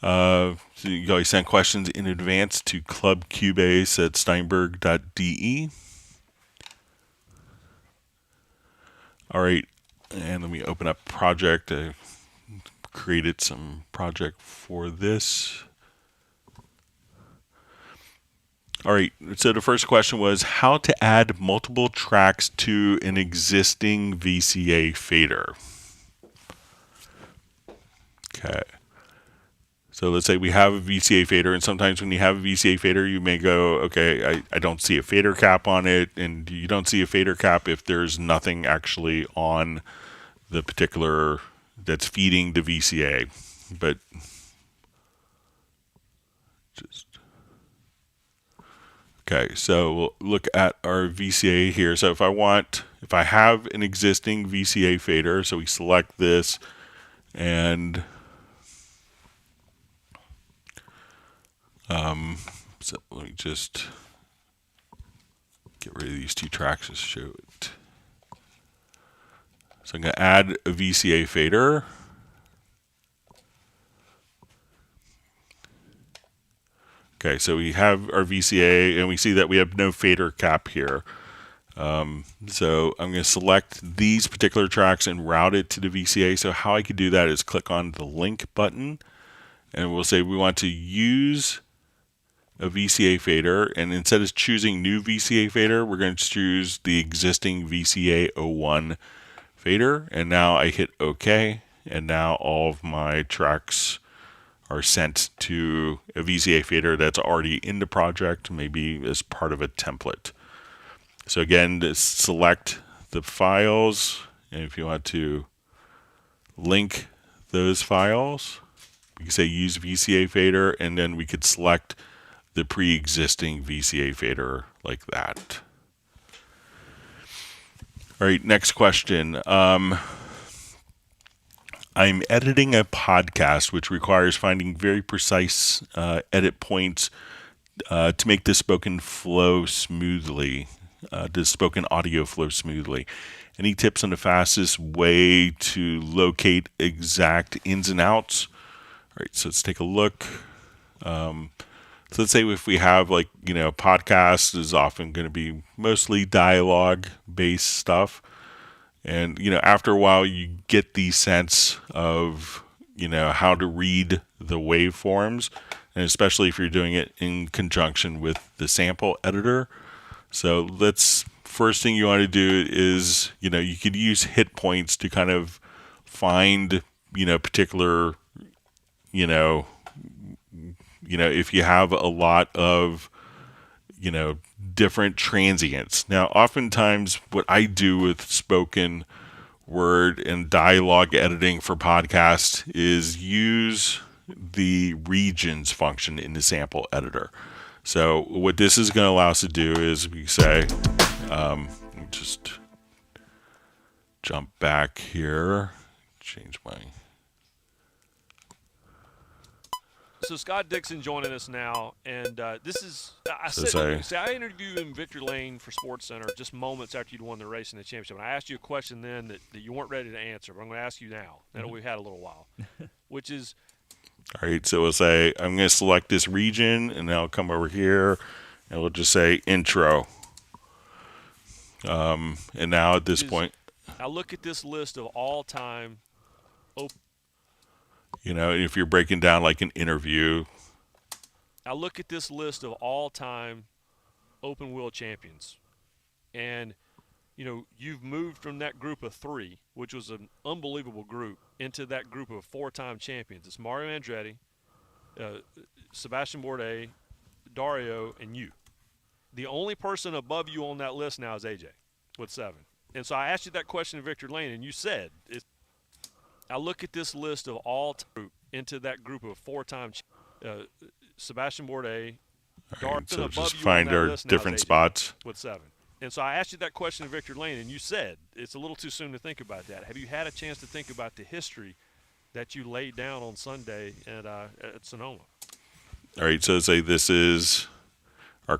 Speaker 1: so you can always send questions in advance to clubcubase@steinberg.de. All right, and let me open up project. I created some project for this. All right, so the first question was how to add multiple tracks to an existing VCA fader. Okay. So let's say we have a VCA fader, and sometimes when you have a VCA fader, you may go, okay, I don't see a fader cap on it, and you don't see a fader cap if there's nothing actually on the particular that's feeding the VCA. But Okay, so we'll look at our VCA here. So if I have an existing VCA fader, so we select this, and so let me just get rid of these two tracks to show it. So I'm going to add a VCA fader. Okay, so we have our VCA, and we see that we have no fader cap here. So I'm going to select these particular tracks and route it to the VCA. So how I could do that is click on the link button, and we'll say we want to use a VCA fader, and instead of choosing new VCA fader, we're going to choose the existing VCA 01 fader, and now I hit OK, and now all of my tracks are sent to a VCA fader that's already in the project, maybe as part of a template. So again, just select the files, and if you want to link those files, we can say use VCA fader, and then we could select the pre-existing VCA fader like that. All right, next question. I'm editing a podcast which requires finding very precise edit points to make the spoken flow smoothly, the spoken audio flow smoothly. Any tips on the fastest way to locate exact ins and outs? All right, so let's take a look. So let's say if we have podcast is often going to be mostly dialogue based stuff. And, after a while you get the sense of, how to read the waveforms, and especially if you're doing it in conjunction with the sample editor. So first thing you want to do is, you could use hit points to kind of find, particular, if you have a lot of, different transients. Now, oftentimes what I do with spoken word and dialogue editing for podcasts is use the regions function in the sample editor. So what this is going to allow us to do is we say, just jump back here, change my...
Speaker 3: So Scott Dixon joining us now, and this is I interviewed him Victor Lane for SportsCenter just moments after you'd won the race in the championship. And I asked you a question then that you weren't ready to answer, but I'm going to ask you now. That we've had a little while, which is,
Speaker 1: all right. So we'll say I'm going to select this region, and then I'll come over here, and we'll just say intro. And now at this point,
Speaker 3: I look at this list of all time.
Speaker 1: If you're breaking down like an interview,
Speaker 3: I look at this list of all-time open wheel champions, and you've moved from that group of three, which was an unbelievable group, into that group of four-time champions. It's Mario Andretti, Sebastian Bourdais, Dario, and you. The only person above you on that list now is AJ with 7. And so I asked you that question to Victor Lane, and you said I look at this list of all into that group of four-time Sebastian Bourdais.
Speaker 1: Right, so just find our different spots
Speaker 3: with 7. And so I asked you that question to Victor Lane, and you said it's a little too soon to think about that. Have you had a chance to think about the history that you laid down on Sunday at Sonoma?
Speaker 1: All right, so say this is our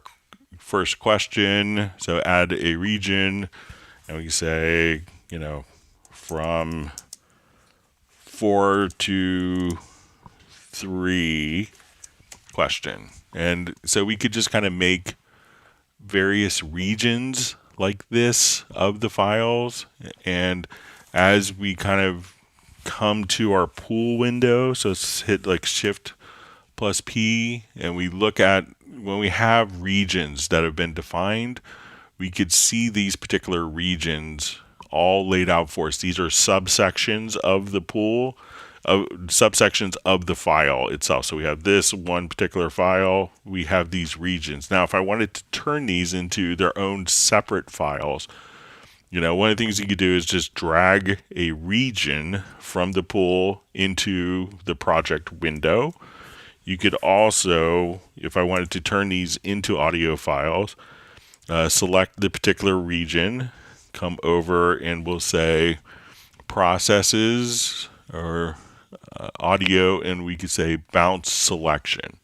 Speaker 1: first question. So add a region, and we say, from 4 to 3 question. And so we could just kind of make various regions like this of the files. And as we kind of come to our pool window, so let's hit like Shift plus P, and we look at when we have regions that have been defined, we could see these particular regions all laid out for us. These are subsections of the pool, subsections of the file itself. So we have this one particular file, we have these regions. Now, if I wanted to turn these into their own separate files, one of the things you could do is just drag a region from the pool into the project window. You could also, if I wanted to turn these into audio files, select the particular region, come over and we'll say processes or audio, and we could say bounce selection.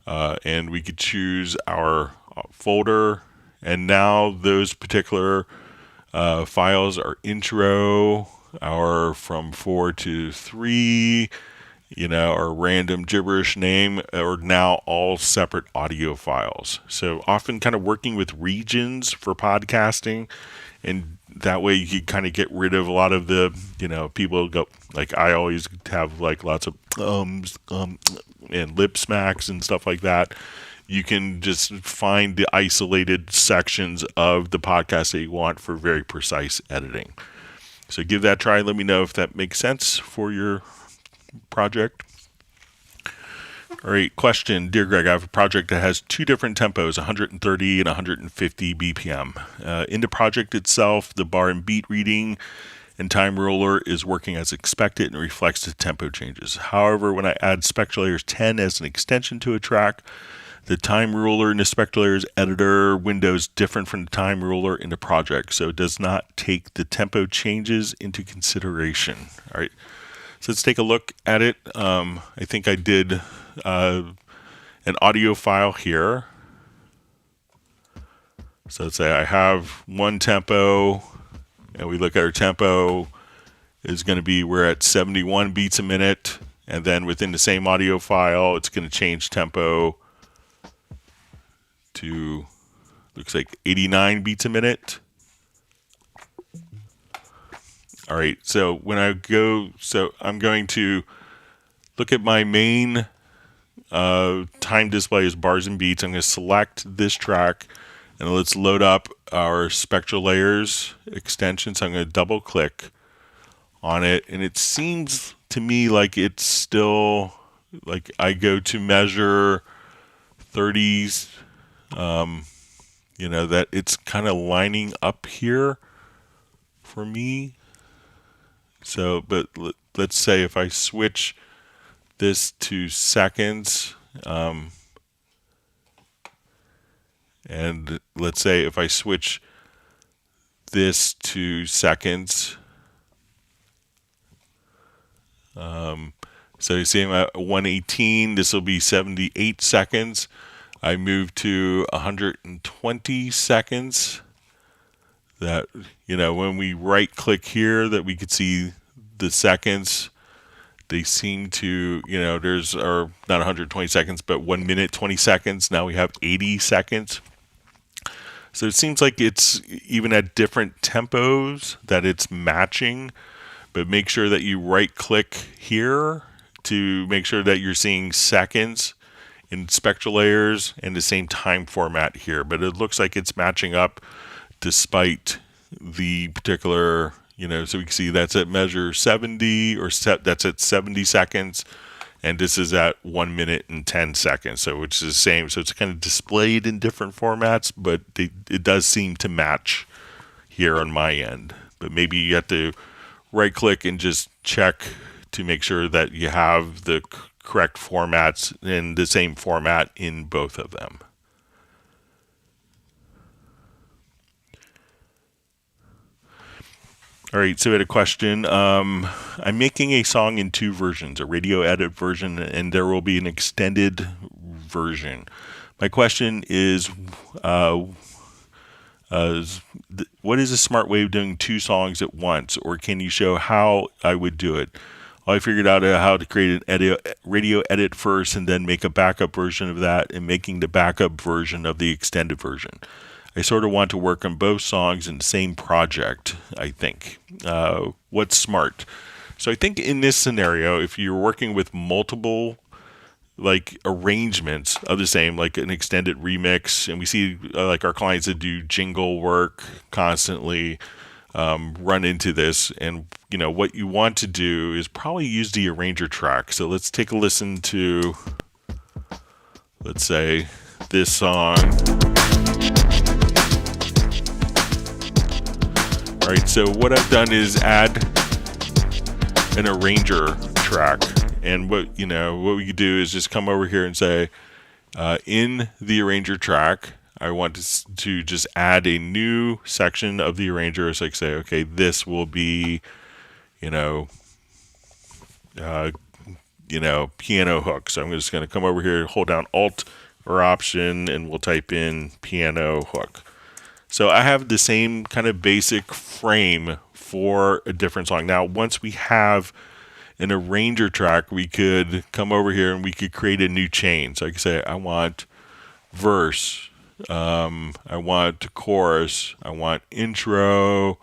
Speaker 1: And we could choose our folder, and now those particular files are intro, our from 4 to 3, our random gibberish name, are now all separate audio files. So often kind of working with regions for podcasting, and that way you kind of get rid of a lot of the, people go, like I always have like lots of and lip smacks and stuff like that. You can just find the isolated sections of the podcast that you want for very precise editing. So give that a try. Let me know if that makes sense for your project. All right, question. Dear Greg, I have a project that has two different tempos, 130 and 150 BPM. In the project itself, the bar and beat reading and time ruler is working as expected and reflects the tempo changes. However, when I add Spectral Layers 10 as an extension to a track, the time ruler in the Spectral Layers editor window is different from the time ruler in the project, so it does not take the tempo changes into consideration. All right, so let's take a look at it. I think I did an audio file here. So let's say I have one tempo, and we look at our tempo is going to be, we're at 71 beats a minute, and then within the same audio file, it's going to change tempo to, looks like 89 beats a minute. All right, so when I go, so I'm going to look at my main time display as bars and beats. I'm going to select this track, and let's load up our Spectral Layers extension. So I'm going to double click on it, and it seems to me like it's still, like I go to measure 30s, that it's kind of lining up here for me. So, but let's say if I switch this to seconds, and let's say if I switch this to seconds, so you see I'm at 118, this will be 78 seconds. I move to 120 seconds. That, when we right click here, that we could see the seconds. They seem to, there's, or not 120 seconds, but 1 minute, 20 seconds. Now we have 80 seconds. So it seems like it's even at different tempos that it's matching, but make sure that you right click here to make sure that you're seeing seconds in Spectral Layers and the same time format here. But it looks like it's matching up despite the particular, so we can see that's at measure 70, or that's at 70 seconds, and this is at 1 minute and 10 seconds, so which is the same. So it's kind of displayed in different formats, but it does seem to match here on my end. But maybe you have to right click and just check to make sure that you have the correct formats in the same format in both of them. All right, so we had a question. I'm making a song in two versions, a radio edit version, and there will be an extended version. My question is, what is a smart way of doing two songs at once, or can you show how I would do it? I figured out how to create an radio edit first and then make a backup version of that, and making the backup version of the extended version. I sort of want to work on both songs in the same project, I think. What's smart? So I think in this scenario, if you're working with multiple arrangements of the same, like an extended remix, and we see like our clients that do jingle work constantly run into this, and what you want to do is probably use the arranger track. So let's take a listen to, let's say, this song. All right, so what I've done is add an arranger track, And what we could do is just come over here and say, in the arranger track, I want to just add a new section of the arranger. So I can say, okay, this will be, piano hook. So I'm just going to come over here, hold down Alt or Option, and we'll type in piano hook. So I have the same kind of basic frame for a different song. Now, once we have an arranger track, we could come over here and we could create a new chain. So I could say, I want verse, I want chorus, I want intro,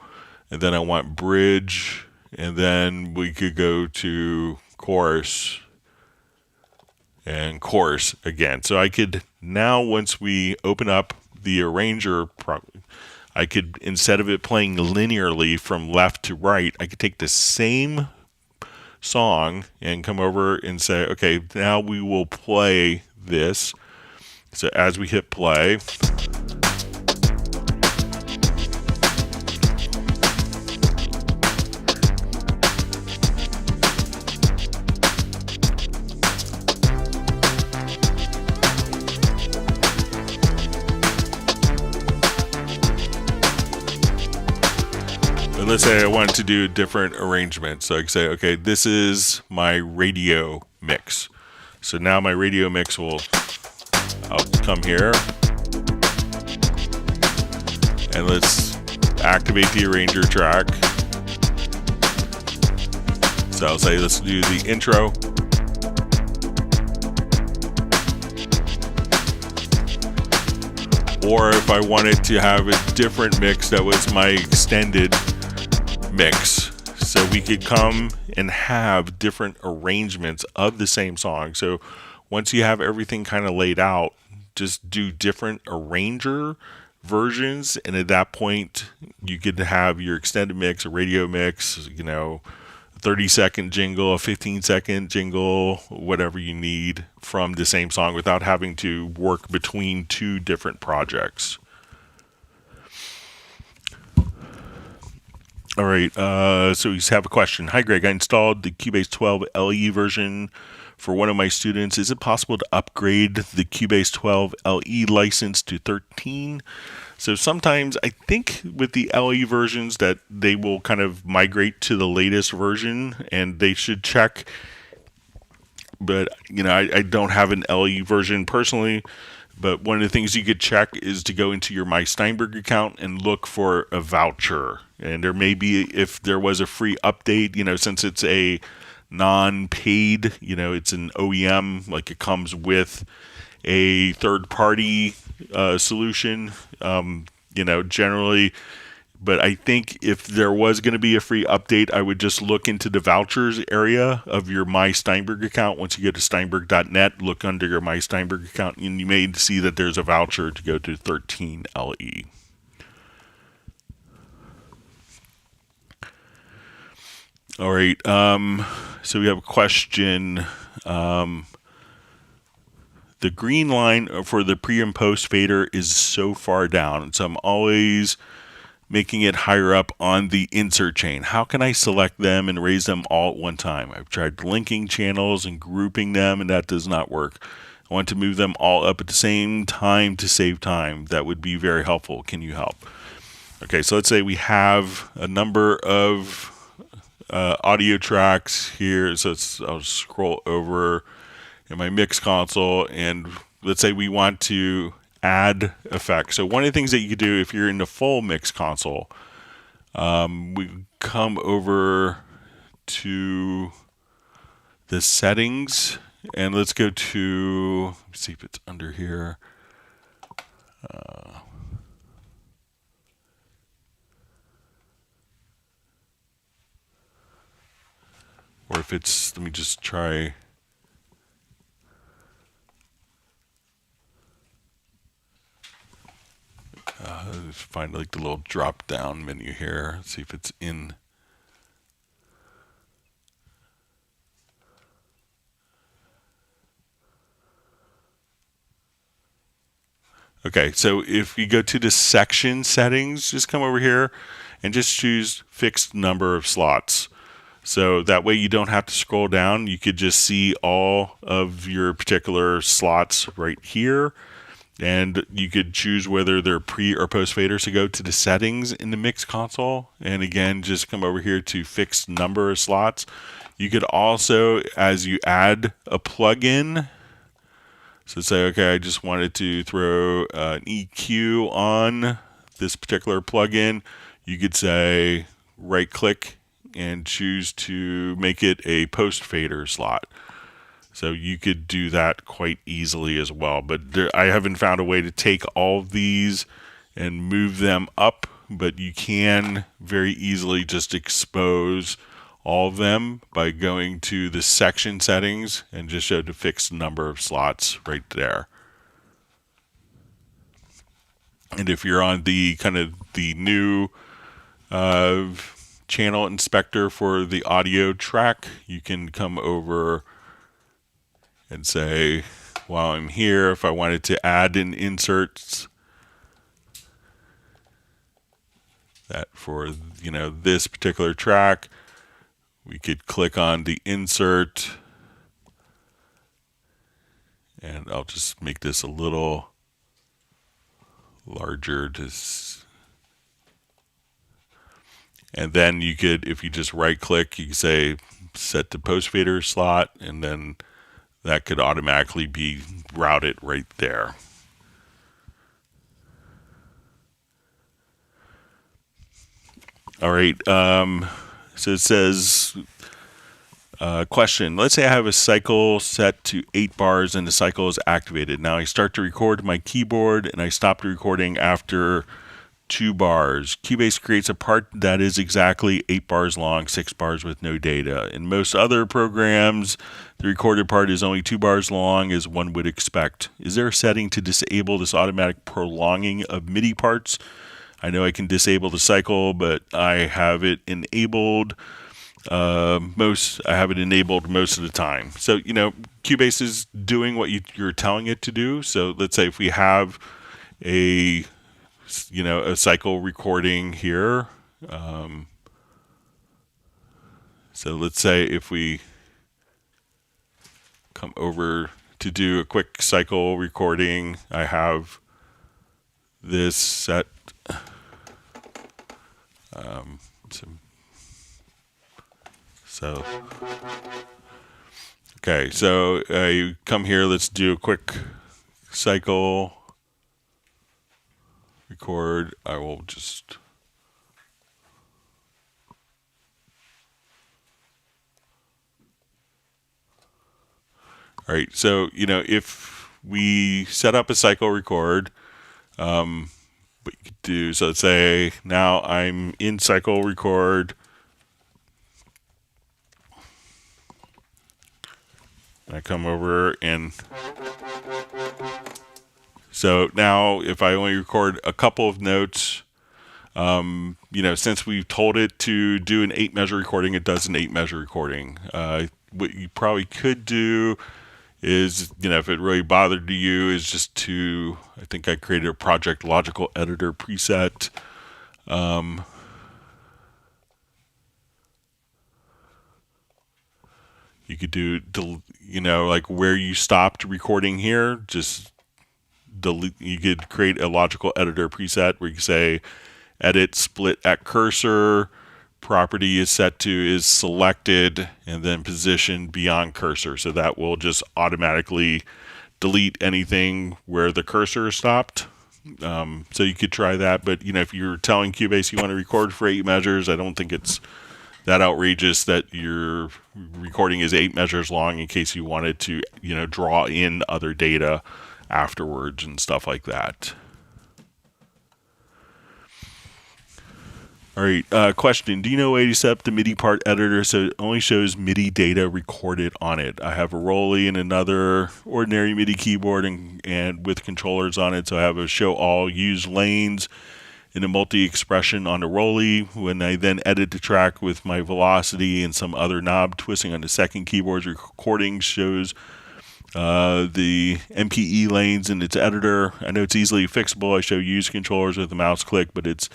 Speaker 1: and then I want bridge, and then we could go to chorus and chorus again. So I could now, once we open up the arranger, I could, instead of it playing linearly from left to right, I could take the same song and come over and say, okay, now we will play this. So as we hit play, and let's say I wanted to do a different arrangement. So I can say, okay, this is my radio mix. So now my radio mix I'll come here and let's activate the arranger track. So I'll say, let's do the intro. Or if I wanted to have a different mix, that was my extended mix. So we could come and have different arrangements of the same song. So once you have everything kind of laid out, just do different arranger versions. And at that point, you could have your extended mix, a radio mix, a 30-second jingle, a 15-second jingle, whatever you need from the same song without having to work between two different projects. All right, so we have a question. Hi, Greg. I installed the Cubase 12 LE version for one of my students. Is it possible to upgrade the Cubase 12 LE license to 13? So sometimes I think with the LE versions that they will kind of migrate to the latest version, and they should check. But, I don't have an LE version personally. But one of the things you could check is to go into your My Steinberg account and look for a voucher. And there may be, if there was a free update, since it's a non-paid, it's an OEM, like it comes with a third-party solution, generally. But I think if there was going to be a free update, I would just look into the vouchers area of your My Steinberg account. Once you go to steinberg.net, look under your My Steinberg account, and you may see that there's a voucher to go to 13 LE. All right, so we have a question. The green line for the pre and post fader is so far down, and so I'm always making it higher up on the insert chain. How can I select them and raise them all at one time? I've tried linking channels and grouping them, and that does not work. I want to move them all up at the same time to save time. That would be very helpful. Can you help? Okay, so let's say we have a number of audio tracks here. So I'll scroll over in my mix console, and let's say we want to add effects. So one of the things that you could do if you're in the full mix console, we come over to the settings, and let's go to, let's see if it's under here. Or if it's, let me just try. Find like the little drop down menu here. Let's see if it's in. Okay, so if you go to the section settings, just come over here and just choose fixed number of slots. So that way you don't have to scroll down. You could just see all of your particular slots right here. And you could choose whether they're pre or post faders. So go to the settings in the mix console. And again, just come over here to fixed number of slots. You could also, as you add a plugin, so say, okay, I just wanted to throw an EQ on this particular plugin. You could say right click and choose to make it a post fader slot. So you could do that quite easily as well. But I haven't found a way to take all of these and move them up, but you can very easily just expose all of them by going to the section settings and just show the fixed number of slots right there. And if you're on the kind of the new channel inspector for the audio track, you can come over and say, while I'm here, if I wanted to add in inserts that for, you know, this particular track, we could click on the insert, and I'll just make this a little larger. And then you could, if you just right click, you can say set to post fader slot, and then that could automatically be routed right there. All right. So it says, question. Let's say I have a cycle set to 8 bars and the cycle is activated. Now I start to record my keyboard and I stop the recording after 2 bars. Cubase creates a part that is exactly 8 bars long, 6 bars with no data. In most other programs, the recorded part is only 2 bars long, as one would expect. Is there a setting to disable this automatic prolonging of MIDI parts? I know I can disable the cycle, but I have it enabled. I have it enabled most of the time. So, you know, Cubase is doing what you're telling it to do. So let's say if we have a cycle recording here. So let's say if we come over to do a quick cycle recording, I have this set. Okay, so you come here, let's do a quick cycle record. I will just all right, so you know, if we set up a cycle record, what you could do, so let's say now I'm in cycle record, I come over, and so now if I only record a couple of notes, you know, since we've told it to do an 8 measure recording, it does an 8 measure recording. What you probably could do is, you know, if it really bothered you, is just to, I think I created a Project Logical Editor preset. You could do, you know, like where you stopped recording here, just delete. You could create a logical editor preset where you can say edit split at cursor, property is set to is selected, and then position beyond cursor. So that will just automatically delete anything where the cursor is stopped. So you could try that, but you know, if you're telling Cubase you want to record for 8 measures, I don't think it's that outrageous that your recording is 8 measures long in case you wanted to, you know, draw in other data afterwards and stuff like that. All right, question. Do you know a way to set up the MIDI part editor so it only shows MIDI data recorded on it? I have a Rolly and another ordinary MIDI keyboard and with controllers on it, so I have a show all used lanes in a multi-expression on the Rolly. When I then edit the track with my velocity and some other knob twisting on the second keyboard's recording shows the MPE lanes in its editor. I know it's easily fixable. I show use controllers with a mouse click, but it's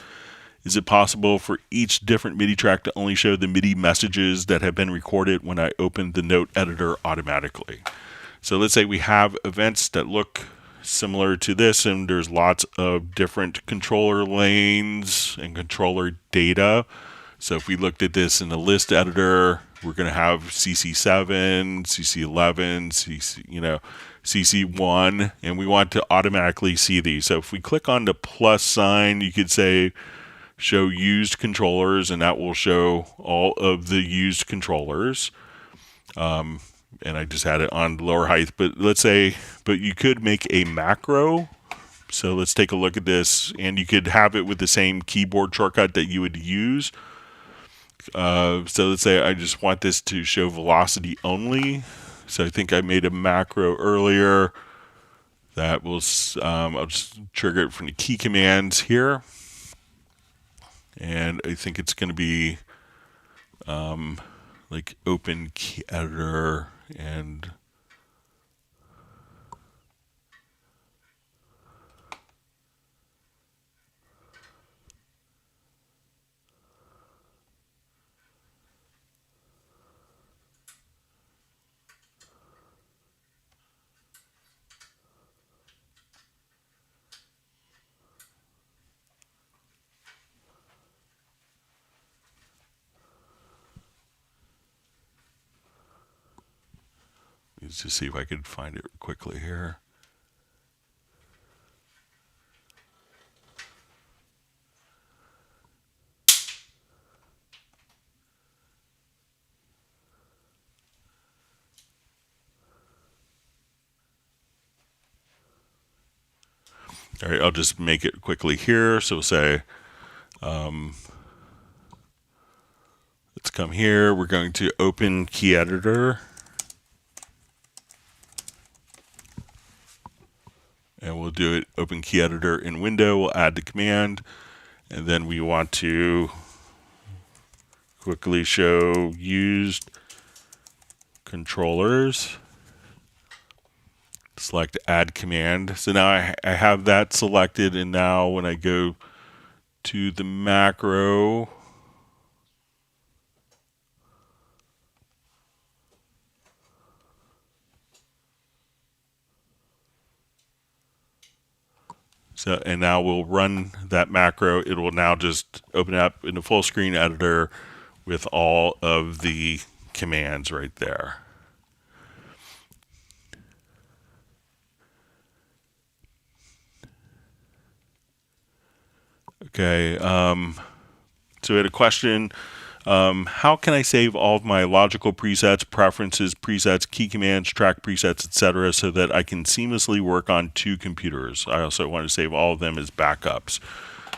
Speaker 1: Is it possible for each different MIDI track to only show the MIDI messages that have been recorded when I open the note editor automatically? So let's say we have events that look similar to this, and there's lots of different controller lanes and controller data. So if we looked at this in the list editor, we're going to have CC7, CC11, CC1, and we want to automatically see these. So if we click on the plus sign, you could say show used controllers, and that will show all of the used controllers. And I just had it on lower height, but you could make a macro. So let's take a look at this, and you could have it with the same keyboard shortcut that you would use. So let's say I just want this to show velocity only. So I think I made a macro earlier that will, I'll just trigger it from the key commands here. And I think it's going to be like open key editor and let's just see if I could find it quickly here. All right, I'll just make it quickly here. So we'll say, let's come here. We're going to open key editor. And we'll do it open key editor in window. We'll add the command. And then we want to quickly show used controllers. Select add command. So now I have that selected, and now when I go to the macro, and now we'll run that macro. It will now just open up in the full screen editor with all of the commands right there. Okay, so we had a question. How can I save all of my logical presets, preferences, presets, key commands, track presets, etc., so that I can seamlessly work on two computers? I also want to save all of them as backups.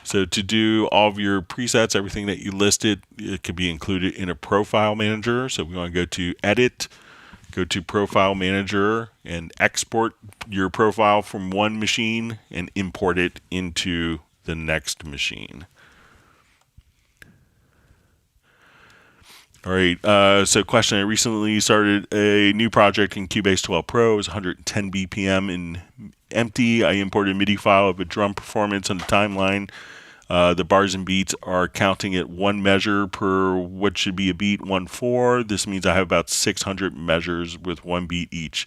Speaker 1: So to do all of your presets, everything that you listed, it could be included in a profile manager. So we want to go to Edit, go to Profile Manager, and export your profile from one machine and import it into the next machine. All right, so question, I recently started a new project in Cubase 12 Pro. It was 110 BPM in empty. I imported a MIDI file of a drum performance on the timeline. The bars and beats are counting at one measure per what should be a beat, 1/4. This means I have about 600 measures with one beat each.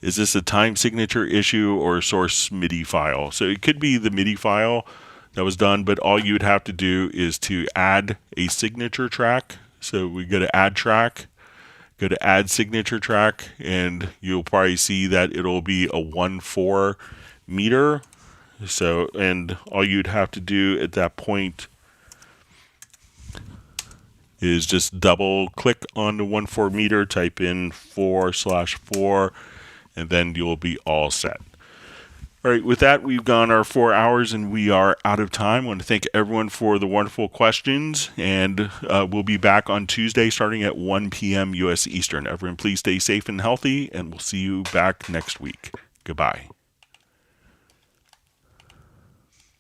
Speaker 1: Is this a time signature issue or a source MIDI file? So it could be the MIDI file that was done, but all you would have to do is to add a signature track. So we go to add track, go to add signature track, and you'll probably see that it'll be a 1/4 meter. So, and all you'd have to do at that point is just double click on the 1/4 meter, type in 4/4, and then you'll be all set. All right, with that, we've gone our 4 hours and we are out of time. I want to thank everyone for the wonderful questions, and we'll be back on Tuesday starting at 1 p.m. U.S. Eastern. Everyone, please stay safe and healthy, and we'll see you back next week. Goodbye.